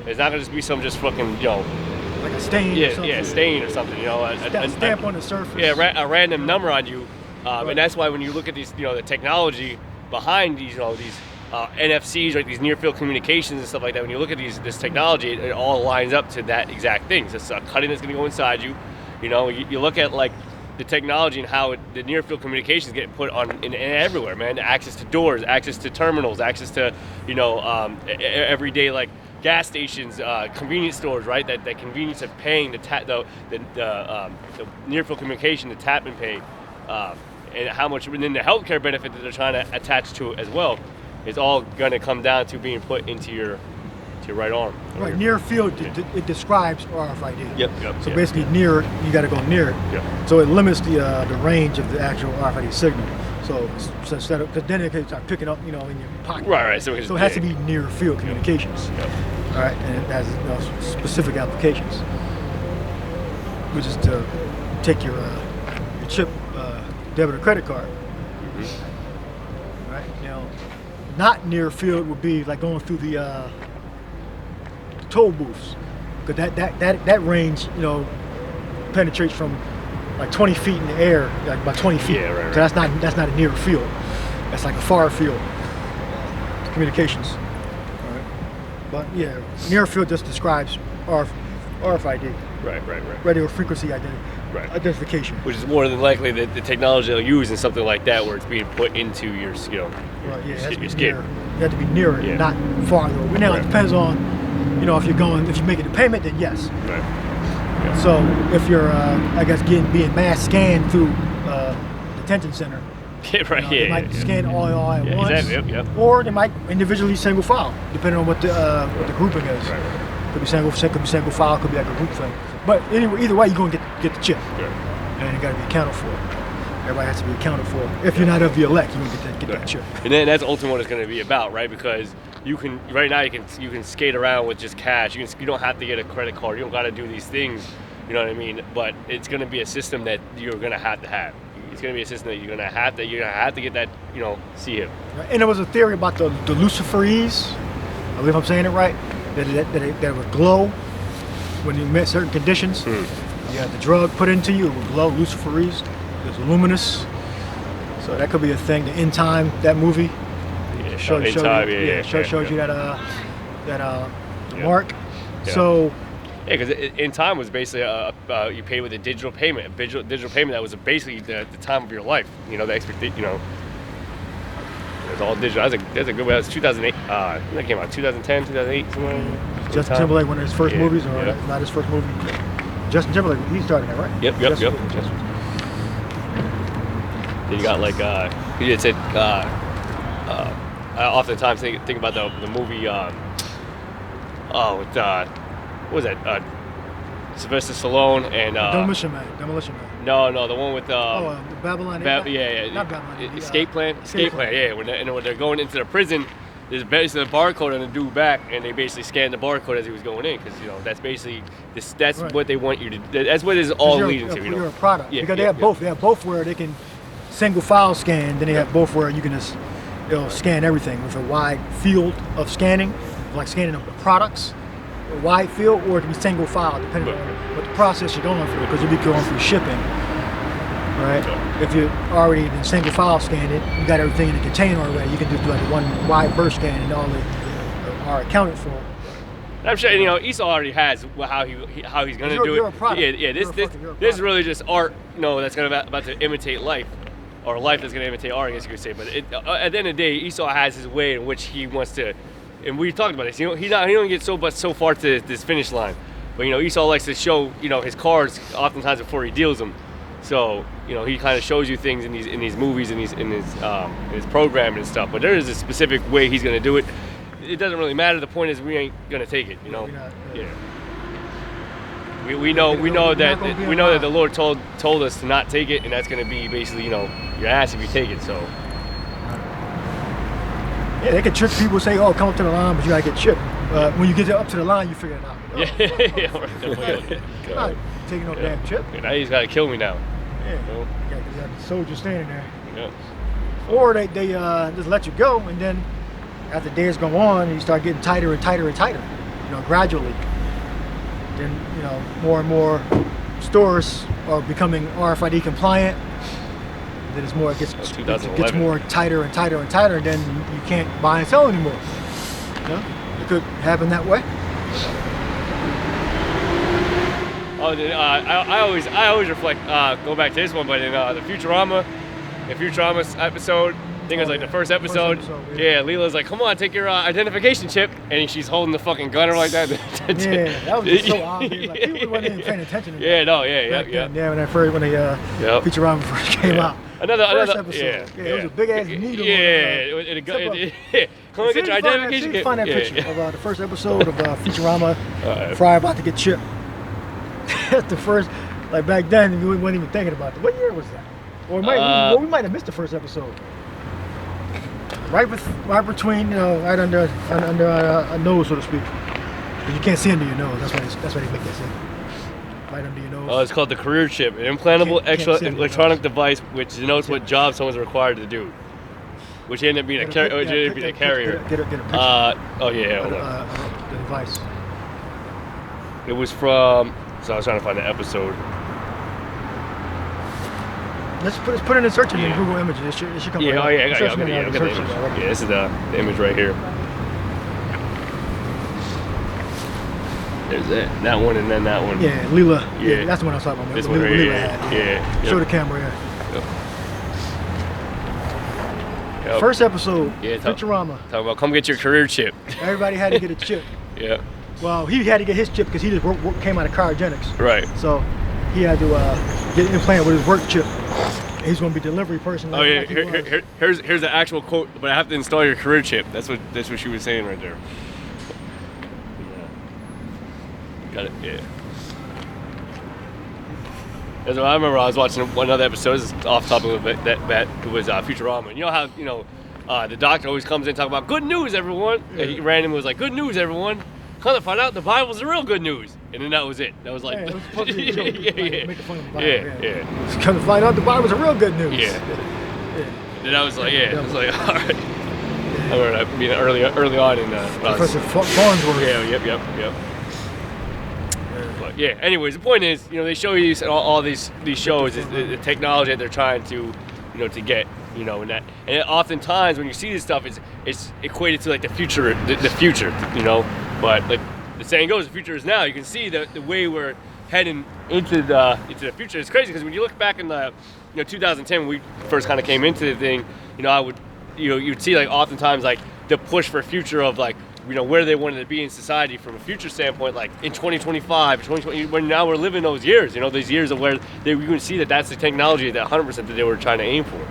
it's not going to just be some just fucking, like a stain. Yeah, stain or something. A stamp on the surface. Yeah, a random number on you, and that's why when you look at these, the technology behind these, these NFCs, right, these near-field communications and stuff like that. When you look at this technology, it all lines up to that exact thing. So it's a cutting that's going to go inside you. You look at like the technology and how the near-field communications get put on in everywhere, man. Access to doors, access to terminals, access to everyday like gas stations, convenience stores, right? That convenience of paying the near-field communication, the tap and pay, and how much, and then the healthcare benefit that they're trying to attach to it as well. It's all going to come down to being put into your right arm. Right, near field, it describes RFID. Yep. So basically near it, you got to go near it. Yep. So it limits the range of the actual RFID signal. So instead of, because then it can start picking up, in your pocket. Right. So it has to be near field communications. Yep. All right, and it has specific applications, which is to take your chip, debit or credit card. Mm-hmm. Right. Not near field would be like going through the toll booths, because that range, penetrates from like 20 feet in the air, like about 20 feet. Yeah, right. So that's not a near field. That's like a far field communications. All right. But yeah, near field just describes RFID. Right. Radio frequency identification. Which is more than likely the technology they'll use in something like that, where it's being put into your skill. Right. Yeah. Your skin. You have to be near it, not farther. Now it depends on, if you're making the payment, then yes. Right. So if you're, I guess, being mass scanned through detention center, Yeah, right. you know, they might scan all at once, Exactly. Yep. or they might individually single file, depending on what the grouping is. Right. Could be single file, could be like a group thing. But anyway, either way, you're gonna get the chip, and you got to be accounted for. Everybody has to be accounted for. If you're not of the elect, you're gonna get that chip. And then that's ultimately what it's going to be about, right? Because you can right now you can skate around with just cash. You don't have to get a credit card. You don't got to do these things. You know what I mean? But it's going to be a system that you're going to have. It's going to be a system that you're going to have to get that, see it. Right. And there was a theory about the Luciferese. I believe I'm saying it right. That would glow when you met certain conditions. You had the drug put into you, it would glow. Luciferese. It was luminous. So that could be a thing. The End Time, that movie. Yeah, shows you that the mark. Yeah. So. Yeah, because In Time was basically you pay with a digital payment, digital payment that was basically the time of your life. The expectation. It was all digital. That's a good way. That was 2008. That came out 2010, 2008, somewhere. Justin Timberlake, one of his first movies, or not his first movie. Justin Timberlake, he started that, right? Yep. Then you got like he had said. I oftentimes think about the movie. What was that? Sylvester Stallone and Demolition Man. No, the one with Babylon. Not Babylon. Escape Plan. Yeah. When they're going into the prison, there's basically a barcode on the dude back, and they basically scan the barcode as he was going in, because that's basically that's right. What they want you to. That's what it's all leading to. You're a product. Yeah, because they have both. They have both where they can single file scan. Then they have both where you can just scan everything with a wide field of scanning, like scanning of the products. A wide field, or it can be single file, depending on what the process you're going through, because you'll be going through shipping, right? If you're already in single file scanned it, you got everything in the container already, you can just do like one wide burst scan and all they are accounted for. And I'm sure Esau already has how he's gonna do you're it. A product. This is really just art, that's about to imitate life, or life that's gonna imitate art, I guess you could say. But at the end of the day, Esau has his way in which he wants to. And we talked about this. He don't get so far to this finish line, but Esau likes to show his cards oftentimes before he deals them. So he kind of shows you things in these movies and in his program and stuff. But there is a specific way he's gonna do it. It doesn't really matter. The point is we ain't gonna take it. Yeah. We know that the Lord told us to not take it, and that's gonna be basically your ass if you take it. So. Yeah, they can trick people, say, "Oh, come up to the line, but you gotta get chipped." When you get up to the line, you figure it out. Yeah. I'm not taking no damn chip. Yeah, now he's gotta kill me now. Yeah. You got the soldier standing there. Yeah. Or they just let you go, and then after days go on, you start getting tighter and tighter and tighter. Gradually. Then more and more stores are becoming RFID compliant. Then it gets more tighter and tighter and tighter, and then you can't buy and sell anymore. It could happen that way. I always reflect. Go back to this one, but in the Futurama episode, I think it was like the first episode. Yeah, Leela's like, "Come on, take your identification chip," and she's holding the fucking gunner like that. Yeah, that was just so obvious. Like, people wasn't even paying attention to that. Yeah. When Futurama first came out. Another episode. Yeah, it was a big ass needle. Come on, get your identification chip. Find that picture of the first episode of Futurama. Fry about to get chipped. That's the first. Like back then, we weren't even thinking about it. What year was that? Or we might have missed the first episode. Right between, right under a nose, so to speak. But you can't see under your nose. That's why they make that thing. Right under your nose. Oh, it's called the career chip, an implantable electronic device which denotes what job someone's required to do. Which ended up being a carrier. Get a picture. Hold on. The device. It was from. So I was trying to find the episode. Let's put it in search engine Google Images. It should come. Yeah, right I got the image. Yeah, this is the image right here. There's that one, and then that one. Yeah, Leela. Yeah, that's the one I was talking about. This one right here. Yeah. Show the camera. Yeah. Yep. First episode. Yeah. Futurama. Talk about come get your career chip. Everybody had to get a chip. Yeah. Well, he had to get his chip because he just came out of cryogenics. Right. So he had to get implanted with his work chip. He's going to be delivery person. Oh yeah. Here's the actual quote. But I have to install your career chip. That's what she was saying right there. Yeah. Got it. Yeah. That's what I remember. I was watching one other episode. This is off topic a bit. That it was Futurama. And you know how the doctor always comes in and talk about good news, everyone. Yeah. He randomly was like, "Good news, everyone." Come to find out, the Bible's the real good news. And then that was it. That was like, it was supposed to be a joke, making fun of the Bible. Yeah. Come to find out, the Bible's the real good news. Yeah. And then I was like, it was like, all right. I remember that being early on in Professor Farnsworth. Yeah. Yep. But yeah. Anyways, the point is, they show you all these shows, the technology that they're trying to, to get. And oftentimes when you see this stuff, it's equated to like the future, the future, But like the saying goes, the future is now. You can see the way we're heading into the future. It's crazy because when you look back in the 2010 when we first kind of came into the thing, you'd see like oftentimes like the push for future of like where they wanted to be in society from a future standpoint, like in 2025, 2020, when now we're living those years, those years of where we can see that's the technology that 100% that they were trying to aim for.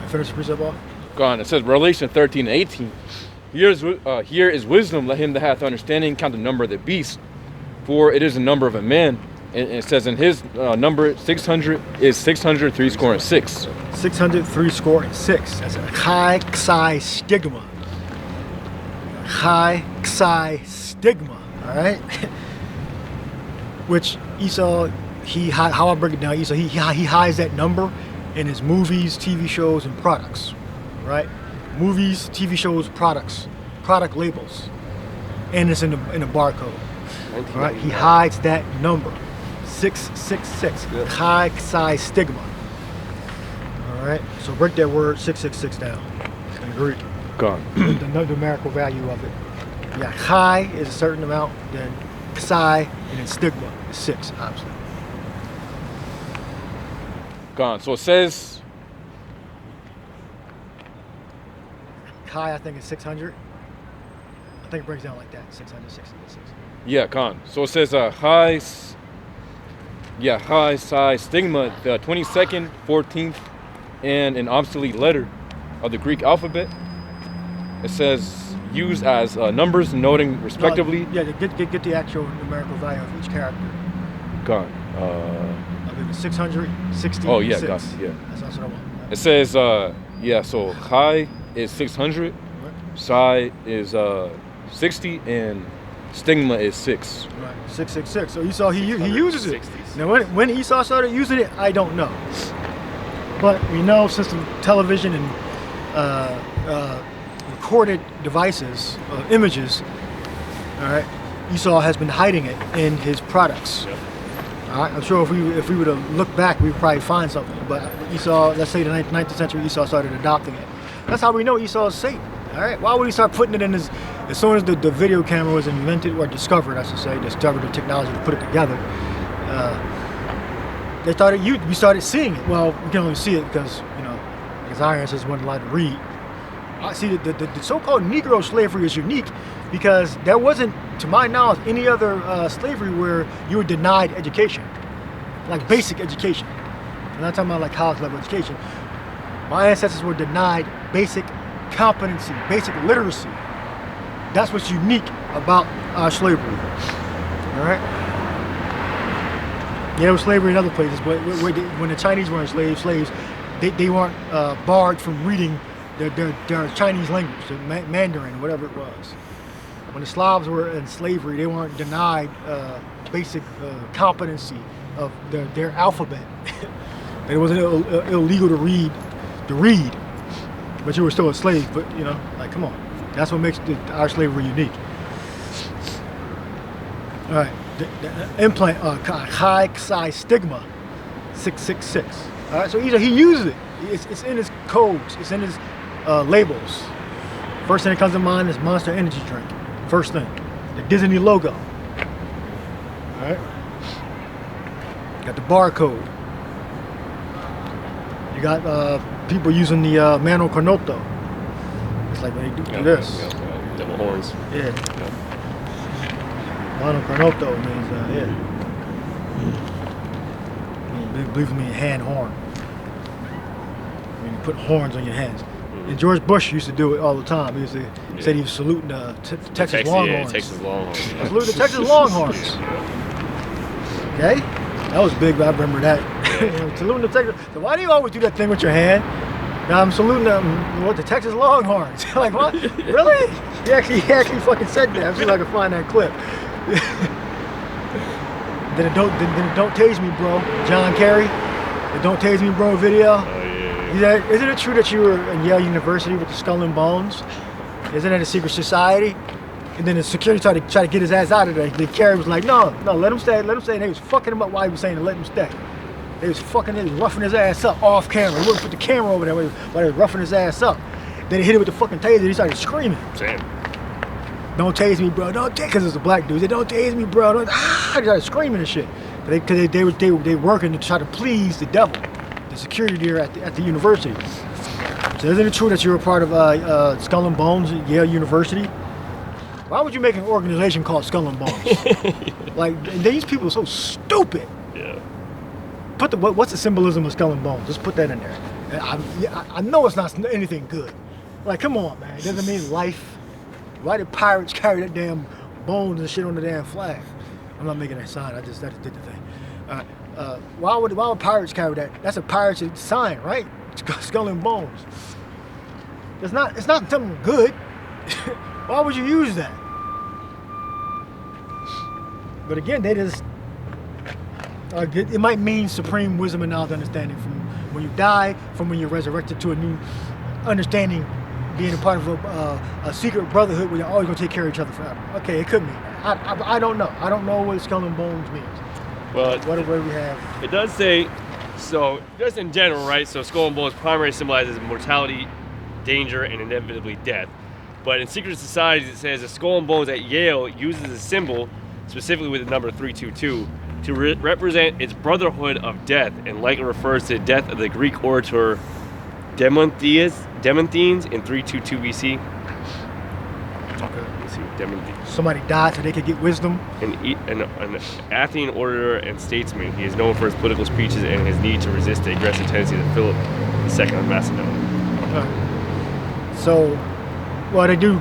Finish the precept off. Gone. It says Revelation 13:18. Here is wisdom. Let him that hath understanding count the number of the beast, for it is the number of a man. And it says in his number 600 is 603 score and 6. 603 score and 6. That's a high psi stigma. High psi stigma. All right. Which Esau, how I break it down, Esau, he hides that number in his movies, TV shows, and products, right? Movies, TV shows, products, product labels, and it's in the barcode. Right? He hides that number, 666, high psi stigma. All right. So break that word 666 down in Greek. Gone. The numerical value of it. Yeah, high is a certain amount, then psi, and then stigma is 6, obviously. Gone. So it says chi, I think, is 600. I think it breaks down like that, 600, 600. Yeah, gone. So it says high psi stigma, the 22nd, 14th, and an obsolete letter of the Greek alphabet. It says used as numbers noting respectively. Yeah, get the actual numerical value of each character. Gone. I think it's 600, 60. Oh yeah, 6. got it. Yeah. That's what I want. It says so high is 600, psi is 60, and stigma is 6. Right, 666. So Esau he uses it. Now when Esau started using it, I don't know. But we know since the television and recorded devices, images, all right, Esau has been hiding it in his products. Yep. All right, I'm sure if we were to look back, we'd probably find something. But Esau, let's say the 19th century, Esau started adopting it. That's how we know Esau is Satan. All right, why would he start putting it in his? As soon as the video camera was invented or discovered, I should say, discovered the technology to put it together, we started seeing it. Well, we can only see it because because our ancestors weren't allowed to read. I see the so-called Negro slavery is unique because there wasn't, to my knowledge, any other slavery where you were denied education, like basic education. I'm not talking about like college level education. My ancestors were denied basic competency, basic literacy. That's what's unique about our slavery. All right. Yeah, there was slavery in other places, but when the Chinese weren't slaves, they weren't barred from reading their Chinese language, the Mandarin, or whatever it was. When the Slavs were in slavery, they weren't denied basic competency of their alphabet. It wasn't illegal to read, but you were still a slave. But like, come on, that's what makes our slavery unique. All right, the implant, high psi stigma, 666. All right, so either he uses it. It's in his codes. It's in his labels. First thing that comes to mind is Monster Energy drink. First thing, the Disney logo. All right. Got the barcode. You got people using the mano cornuto. It's like when they do this. horns. Yeah. Mano Carnoto means, It believes means hand horn. I mean, you put horns on your hands. And George Bush used to do it all the time. He used to said he was saluting the Texas Longhorns. Yeah, Texas Longhorns. Salute the Texas Longhorns. Okay? That was big, but I remember that. Saluting the Texas. So why do you always do that thing with your hand? Now I'm saluting the Texas Longhorns. Like, what? Really? He actually fucking said that. See if I can find that clip. Then it don't tase me, bro. John Kerry, the Don't Tase Me, Bro video. Oh yeah. Isn't it true that you were in Yale University with the Skull and Bones? Isn't that a secret society? And then the security tried to get his ass out of there. The Kerry was like, no, let him stay. And they was fucking him up while he was saying to let him stay. They was roughing his ass up off camera. He wouldn't put the camera over there while they was roughing his ass up. Then he hit him with the fucking taser. He started screaming. Damn. Don't tase me, bro. Don't tase, because it's a black dude. They don't tase me, bro. They started screaming and shit. Because they were working to try to please the devil, the security there at the university. So isn't it true that you're a part of Skull and Bones at Yale University? Why would you make an organization called Skull and Bones? Like, these people are so stupid. Yeah. What's the symbolism of Skull and Bones? Just put that in there. I know it's not anything good. Like, come on, man. It doesn't mean life. Why did pirates carry that damn bones and shit on the damn flag? I'm not making that sign. I just did the thing. Why would pirates carry that? That's a pirate's sign, right? Skull and Bones. It's not something good. Why would you use that? But again, they just it might mean supreme wisdom and knowledge, understanding from when you die, from when you're resurrected to a new understanding, being a part of a secret brotherhood where you're always gonna take care of each other forever. Okay, it could mean that. I don't know. I don't know what Skull and Bones means. Well, what do we have? It does say, so just in general, right? So Skull and Bones primarily symbolizes mortality, danger, and inevitably death. But in secret societies, it says the Skull and Bones at Yale uses a symbol, specifically with the number 322, to represent its brotherhood of death, and likely refers to the death of the Greek orator Demosthenes in 322 BC. Okay. Let's see, Demosthenes. Somebody died so they could get wisdom. An Athenian orator and statesman, he is known for his political speeches and his need to resist the aggressive tendencies of Philip II of Macedonia. So, well, they do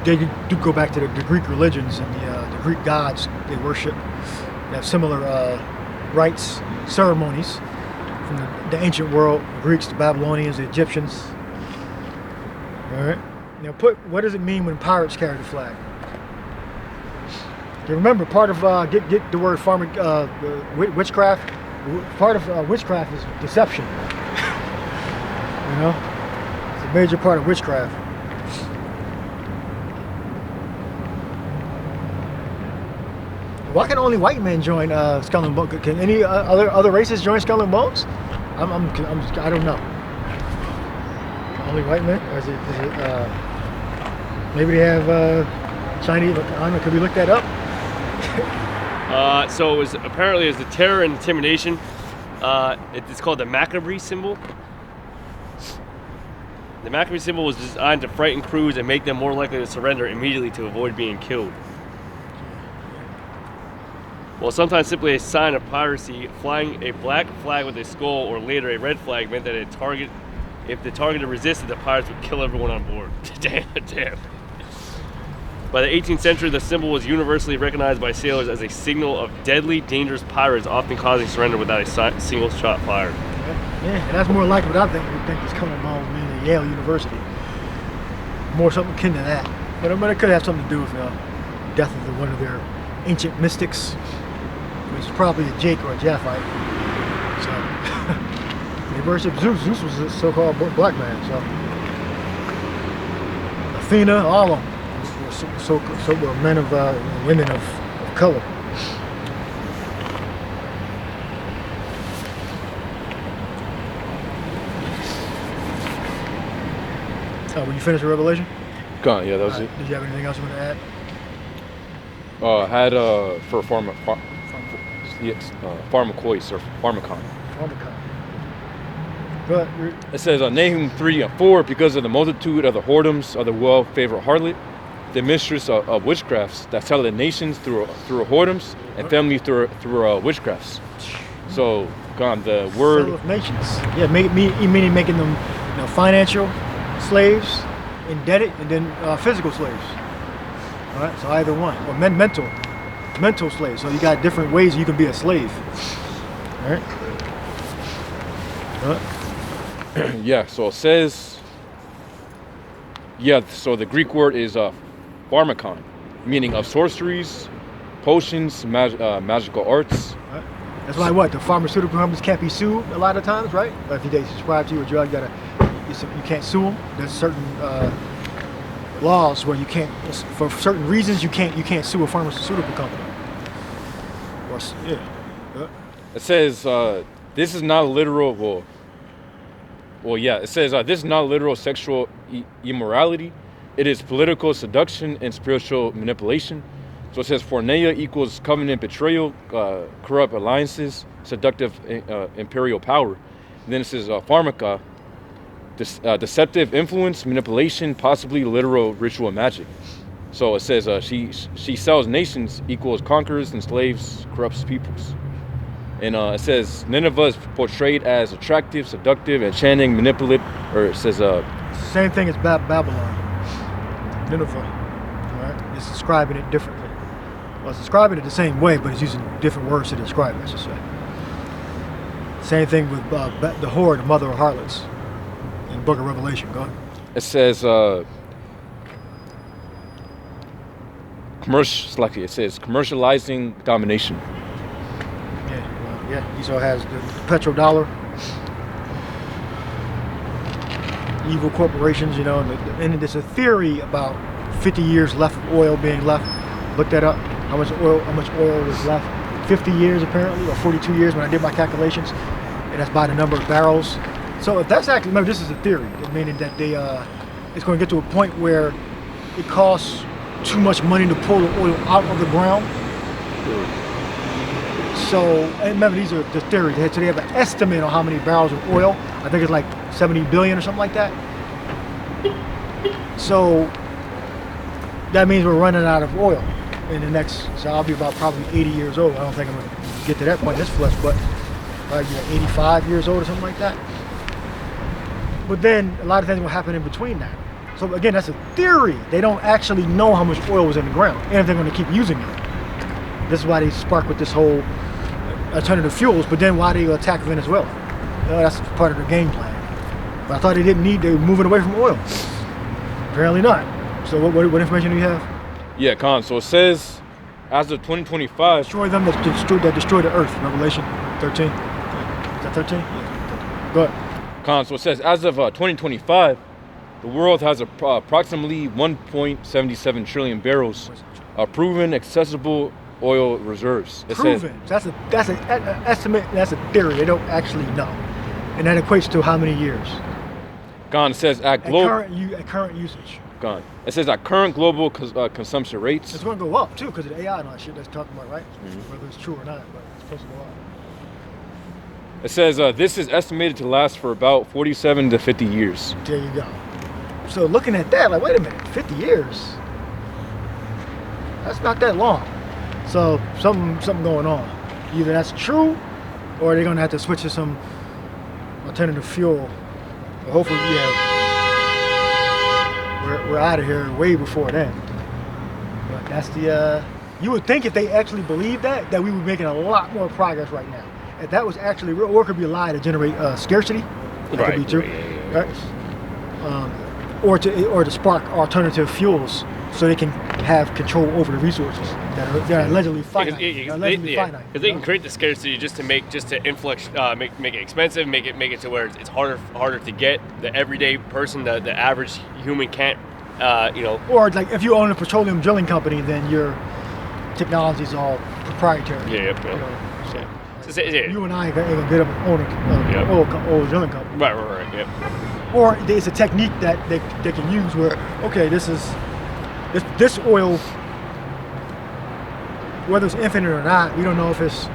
go back to the Greek religions and the Greek gods they worship. They have similar rites, ceremonies from the ancient world, the Greeks, the Babylonians, the Egyptians. All right. Now, what does it mean when pirates carry the flag? You remember, part of get the word witchcraft. Part of witchcraft is deception. You know, it's a major part of witchcraft. Why can only white men join Skull and Bones? Can any other races join Skull and Bones? I don't know. Only white men? Or is it maybe they have Chinese? I don't know. Could we look that up? So it was apparently the terror and intimidation. It's called the Macabre symbol. The Macabre symbol was designed to frighten crews and make them more likely to surrender immediately to avoid being killed. Well, sometimes simply a sign of piracy, flying a black flag with a skull, or later a red flag, meant that if the target resisted, the pirates would kill everyone on board. Damn. By the 18th century, the symbol was universally recognized by sailors as a signal of deadly, dangerous pirates, often causing surrender without a single shot fired. Yeah, and that's more likely what I think. We think it's coming along meaning at Yale University. More something akin to that. But it could have something to do with the death of one of their ancient mystics, which is probably a Jake or a Japhite. So, they worship Zeus. Zeus was a so-called black man. So, Athena, all of them were men of women of color. When you finish the Revelation? Gone. Yeah, that was it. Did you have anything else you want to add? I had for Pharmacois or Pharmacon. But it says Nahum 3 and 4, because of the multitude of the whoredoms of the well-favored harlot, the mistress of witchcrafts that tell the nations through whoredoms and family through witchcrafts. So, gone the word. Seller of nations. Yeah, meaning making them, financial slaves, indebted, and then physical slaves. All right, so either one, or mental slaves. So you got different ways you can be a slave. All right. Yeah. So it says. Yeah. So the Greek word is pharmakon, meaning of sorceries, potions, magical arts. Right. That's why the pharmaceutical companies can't be sued a lot of times, right? But if they subscribe to you a drug, you can't sue them. There's certain laws where you can't, for certain reasons, you can't sue a pharmaceutical company. It says this is not literal. Well, yeah. It says this is not literal sexual immorality. It is political seduction and spiritual manipulation. So it says porneia equals covenant betrayal, corrupt alliances, seductive imperial power. And then it says pharmaca, deceptive influence, manipulation, possibly literal ritual magic. So it says she sells nations equals conquers, enslaves, corrupts peoples. And it says Nineveh is portrayed as attractive, seductive, enchanting, manipulative, or it says same thing as Babylon, Nineveh. All right, it's describing it differently. Well, it's describing it the same way, but it's using different words to describe it, I should say. Same thing with the whore, the mother of harlots, in the Book of Revelation. Go ahead. It says commercializing domination. Yeah, Esau has the petrodollar, evil corporations, and there's a theory about 50 years left of oil being left. Look that up. How much oil was left? 50 years apparently, or 42 years when I did my calculations, and that's by the number of barrels. So if that's actually, remember, this is a theory, meaning that it's going to get to a point where it costs too much money to pull the oil out of the ground. So, and remember, these are the theories. So they have an estimate on how many barrels of oil. I think it's like 70 billion or something like that. So that means we're running out of oil in the next. So I'll be about probably 80 years old. I don't think I'm going to get to that point in this flesh, but probably 85 years old or something like that. But then a lot of things will happen in between that. So again, that's a theory. They don't actually know how much oil was in the ground and if they're going to keep using it. This is why they spark with this whole alternative fuels, but then why they attack Venezuela? That's part of their game plan. But I thought they were moving away from oil. Apparently not. So what information do you have? Yeah, Khan. So it says, as of 2025... Destroy them that destroy the earth. Revelation 13. Is that 13? Yeah. Go ahead. Khan. So it says, as of 2025, the world has approximately 1.77 trillion barrels of proven accessible oil reserves. Proven. That's an estimate. That's a theory. They don't actually know, and that equates to how many years? Gone. It says at current usage. Gone. It says at current global consumption rates. It's going to go up too because of the AI and all that shit that's talking about, right? Mm-hmm. Whether it's true or not, but it's supposed to go up. It says this is estimated to last for about 47 to 50 years. There you go. So looking at that, like, wait a minute, 50 years? That's not that long. So something going on. Either that's true, or they're gonna have to switch to some alternative fuel. But hopefully, we're out of here way before then. But that's the. You would think if they actually believed that we would be making a lot more progress right now. If that was actually real, or it could be a lie to generate scarcity. That could be true. Right? Or to spark alternative fuels so they can have control over the resources that are allegedly finite. Because they can create the scarcity just to influx, make it expensive, make it to where it's harder to get. The everyday person, the average human can't, Or like if you own a petroleum drilling company, then your technology is all proprietary. You and I ain't gonna get up and own an oil drilling company. Right. Yep. Or it's a technique that they can use where, okay, this oil, whether it's infinite or not, we don't know if it's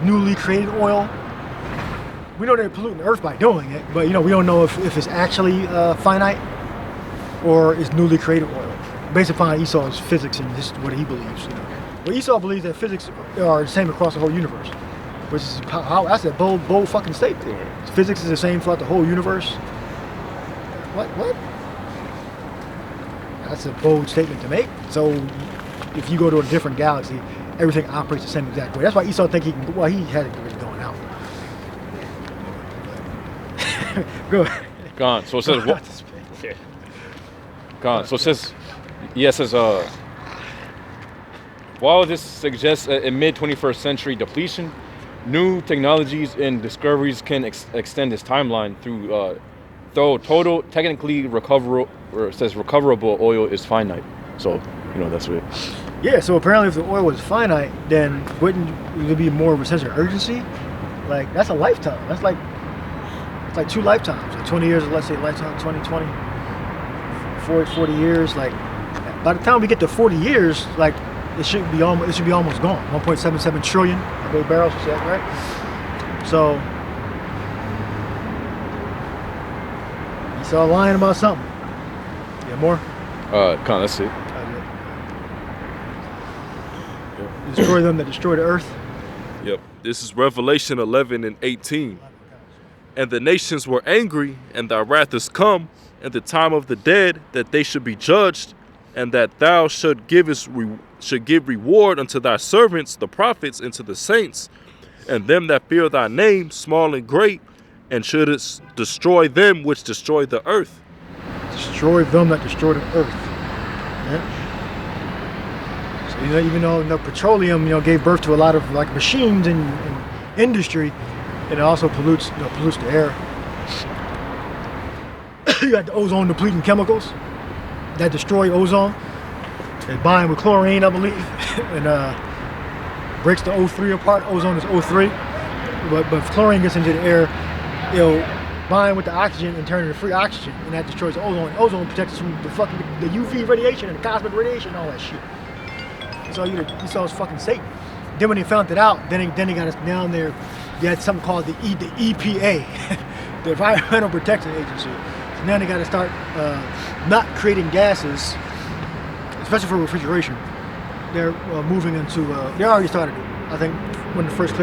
newly created oil. We know they're polluting the earth by doing it, but we don't know if it's actually finite or it's newly created oil. based upon Esau's physics and just what he believes. You know, well, Esau believes that physics are the same across the whole universe, which is how that's a bold fucking statement. Physics is the same throughout the whole universe. What? That's a bold statement to make. So, if you go to a different galaxy, everything operates the same exact way. That's why Esau think he can. Well, he had it really going out. Go ahead. Gone. So it says what? Gone. So it says, yes, it says, while this suggests a mid-21st century depletion, new technologies and discoveries can extend this timeline through, though total technically recoverable, or it says recoverable oil is finite. So, you know, that's it. Yeah, so apparently if the oil was finite, then wouldn't there be more of a sense of urgency? Like, that's a lifetime. That's like, it's like 2 lifetimes. Like 20 years, let's say lifetime, 20, 40 years. Like, by the time we get to 40 years, like, it should be almost gone. 1.77 trillion, I believe barrels, you said, right? So, he's all lying about something. Yeah, more? That's it. Destroy them that destroy the earth. Yep. This is Revelation 11 and 18. And the nations were angry, and thy wrath is come, and the time of the dead, that they should be judged, and that thou should give reward unto thy servants, the prophets, and to the saints, and them that fear thy name, small and great, and shouldest destroy them which destroy the earth. Destroy them that destroy the earth. Yeah. So, you know, even though petroleum, gave birth to a lot of like machines and industry, it also pollutes the air. You got the ozone depleting chemicals that destroy ozone. They bind with chlorine, I believe, and breaks the O3 apart. Ozone is O3, but if chlorine gets into the air, it'll bind with the oxygen and turn into free oxygen, and that destroys the ozone. Ozone protects us from the UV radiation and the cosmic radiation and all that shit. So you saw fucking Satan. Then when they found it out, then they got us down there. They had something called the EPA, the Environmental Protection Agency. So now they got to start not creating gases, especially for refrigeration. They're moving into. They already started it. I think when the first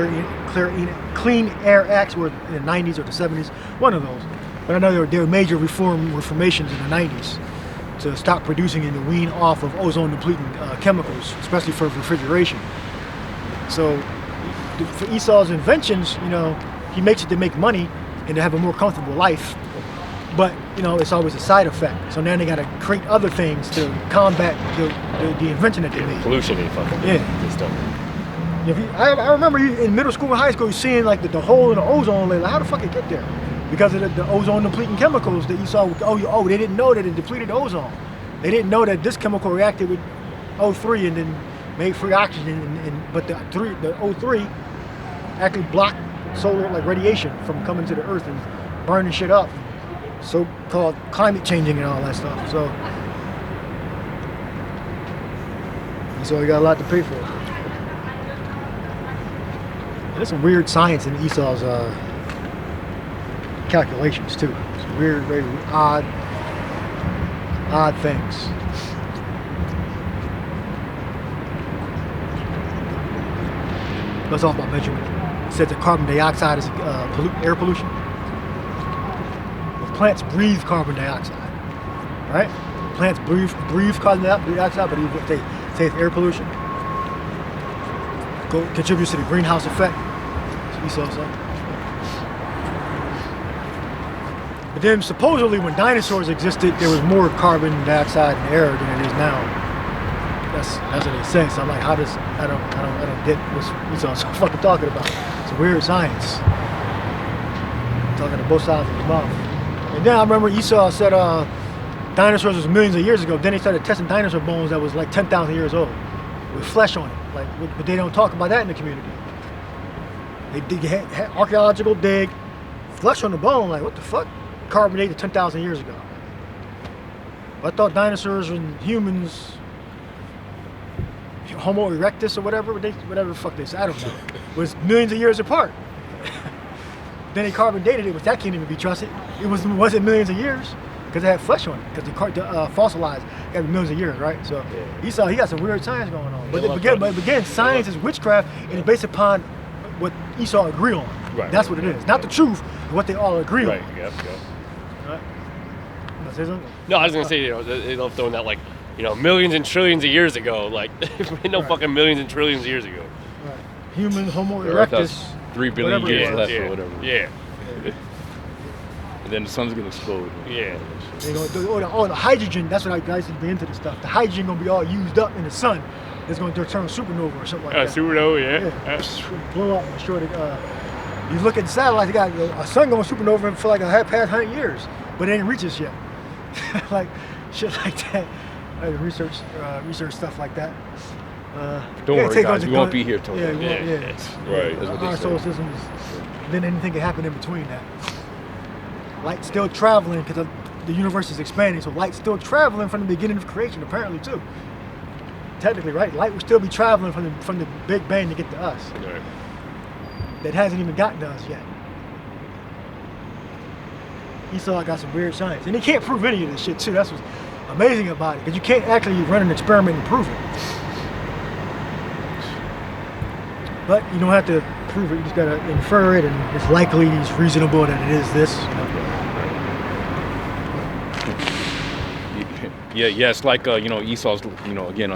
Clean Air Acts were in the 90s or the 70s, one of those. But I know there were major reformations in the 90s to stop producing and to wean off of ozone-depleting chemicals, especially for refrigeration. So for Esau's inventions, he makes it to make money and to have a more comfortable life. But, it's always a side effect. So now they got to create other things to combat the invention that they made. Pollution and fucking yeah. stuff. I remember in middle school and high school, you seeing like the hole in the ozone layer. Like, how the fuck it get there? Because of the ozone depleting chemicals that you saw. They didn't know that it depleted the ozone. They didn't know that this chemical reacted with O3 and then made free oxygen. But the O3 actually blocked solar radiation from coming to the earth and burning shit up. So-called climate changing and all that stuff. So he got a lot to pay for. There's some weird science in Esau's calculations too. Some weird, very odd things. Let's talk about measurement. It said that carbon dioxide is air pollution. Well, plants breathe carbon dioxide, right? Plants breathe carbon dioxide, but they say it's air pollution. Contributes to the greenhouse effect. Esau said. But then supposedly when dinosaurs existed, there was more carbon dioxide in the air than it is now. That's what they say. So I'm like, I don't get what Esau's fucking talking about. It's a weird science. Talking to both sides of his mouth. And then I remember Esau said dinosaurs was millions of years ago. Then they started testing dinosaur bones that was like 10,000 years old with flesh on it. But they don't talk about that in the community. They dig archaeological dig, flesh on the bone. Like, what the fuck? Carbonated 10,000 years ago. I thought dinosaurs and humans, Homo erectus or whatever the fuck they say, I don't know, was millions of years apart. Then they carbon dated it, which that can't even be trusted. It wasn't millions of years. because it had flesh on it, because the fossilized got millions of years, right? So Esau, he got some weird science going on. But again, science is witchcraft, and it's based upon what Esau agree on. Right. That's what it is. Not the truth, but what they all agree Right. on. Yep. Right? You wanna say something? No, I was gonna say, they love throwing that, like, millions and trillions of years ago. Like, no fucking millions and trillions of years ago. Right. Human Homo The Earth erectus. has 3 billion whatever it years was. left or whatever. Yeah. And then the sun's gonna explode. Yeah. The hydrogen, that's what I guys be into this stuff. The hydrogen gonna be all used up in the sun. It's gonna turn supernova or something like that. Supernova, Yeah. Blow up and destroy the. You look at the satellite, they got a sun going supernova for like a past 100 years, but it ain't reached us yet. Like shit like that. Like research stuff like that. Don't worry, guys. We won't be here till then. Right. That's what they Our say. solar system is. Then anything can happen in between that. Light's still traveling because the universe is expanding, so light's still traveling from the beginning of creation, apparently too. Technically, right? Light will still be traveling from the Big Bang to get to us. Right. That hasn't even gotten to us yet. Esau got some weird science, and he can't prove any of this shit too. That's what's amazing about it, because you can't actually run an experiment and prove it. But you don't have to prove it; you just gotta infer it, and it's likely, it's reasonable that it is this. Yeah, it's like Esau's, again,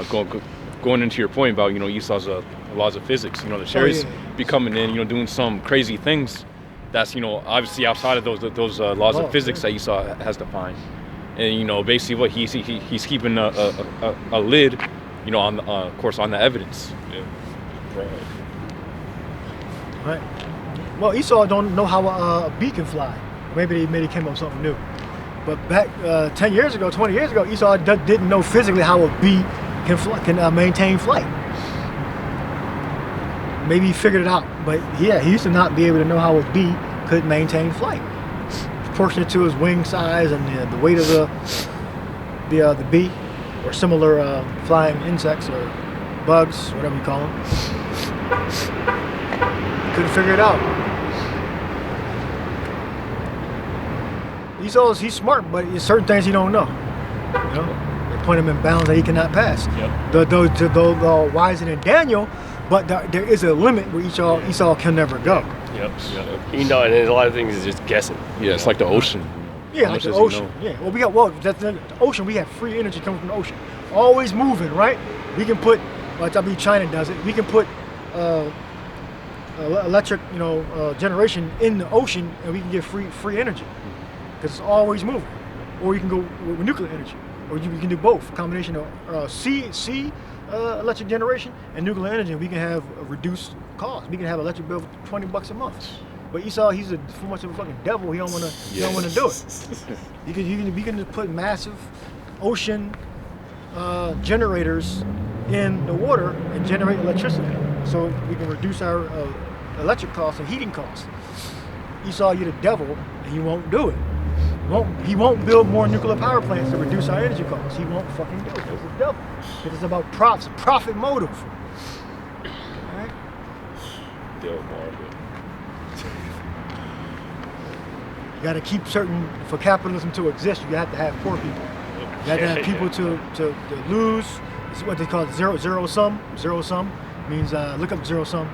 going into your point about Esau's laws of physics. The Sherry's be coming in, doing some crazy things that's obviously outside of those laws of physics that Esau has defined. And basically what he's keeping a lid, on of course on the evidence. Yeah. Right. Well, Esau don't know how a bee can fly. Maybe they came up with something new. But back 10 years ago, 20 years ago, Esau didn't know physically how a bee can maintain flight. Maybe he figured it out, but yeah, he used to not be able to know how a bee could maintain flight. Proportionate to his wing size and the weight of the bee, or similar flying insects or bugs, whatever you call them. Couldn't figure it out. He's smart, but there's certain things he don't know. They put him in bounds that he cannot pass. Yep. Though wiser than Daniel, but there is a limit where Esau can never go. Yep. And there's a lot of things is just guessing. Yeah, it's like the ocean. Yeah, How like much the does he ocean. know? Yeah, the ocean. We have free energy coming from the ocean, always moving. Right? We can put, China does it. We can put electric, generation in the ocean, and we can get free energy because it's always moving. Or you can go with nuclear energy, or you can do both. A combination of sea electric generation and nuclear energy, and we can have a reduced cost. We can have electric bill for $20 a month. But Esau, he's too much of a fucking devil. He don't want to do it. You can just put massive ocean generators in the water and generate electricity, so we can reduce our electric costs and heating costs. Esau, you're the devil, and you won't do it. He won't build more nuclear power plants to reduce our energy costs. He won't fucking do it. He's the devil. It's about profit motive. All right? Del Marvin. You got to keep certain, for capitalism to exist, you have to have poor people. You have to have people to lose. It's what they call zero sum. Zero sum means, look up zero sum.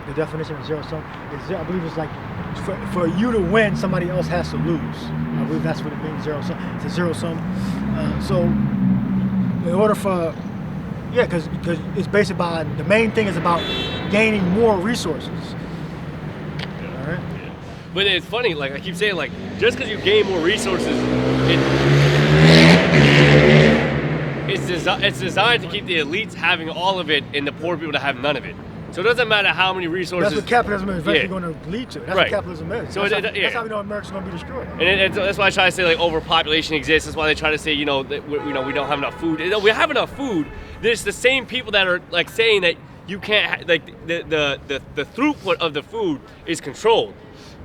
The definition of zero sum is, I believe it's like, for you to win, somebody else has to lose. I believe that's what it means, zero sum. It's a zero sum. So, in order for, because it's based upon, the main thing is about gaining more resources. All right? But it's funny, like I keep saying, like just because you gain more resources, it's designed to keep the elites having all of it and the poor people to have none of it. So it doesn't matter how many resources. That's what capitalism is eventually going to lead to. That's what capitalism is. So that's how we know America's going to be destroyed. And that's why I try to say like overpopulation exists. That's why they try to say that we don't have enough food. We have enough food. There's the same people that are like saying that you can't the throughput of the food is controlled.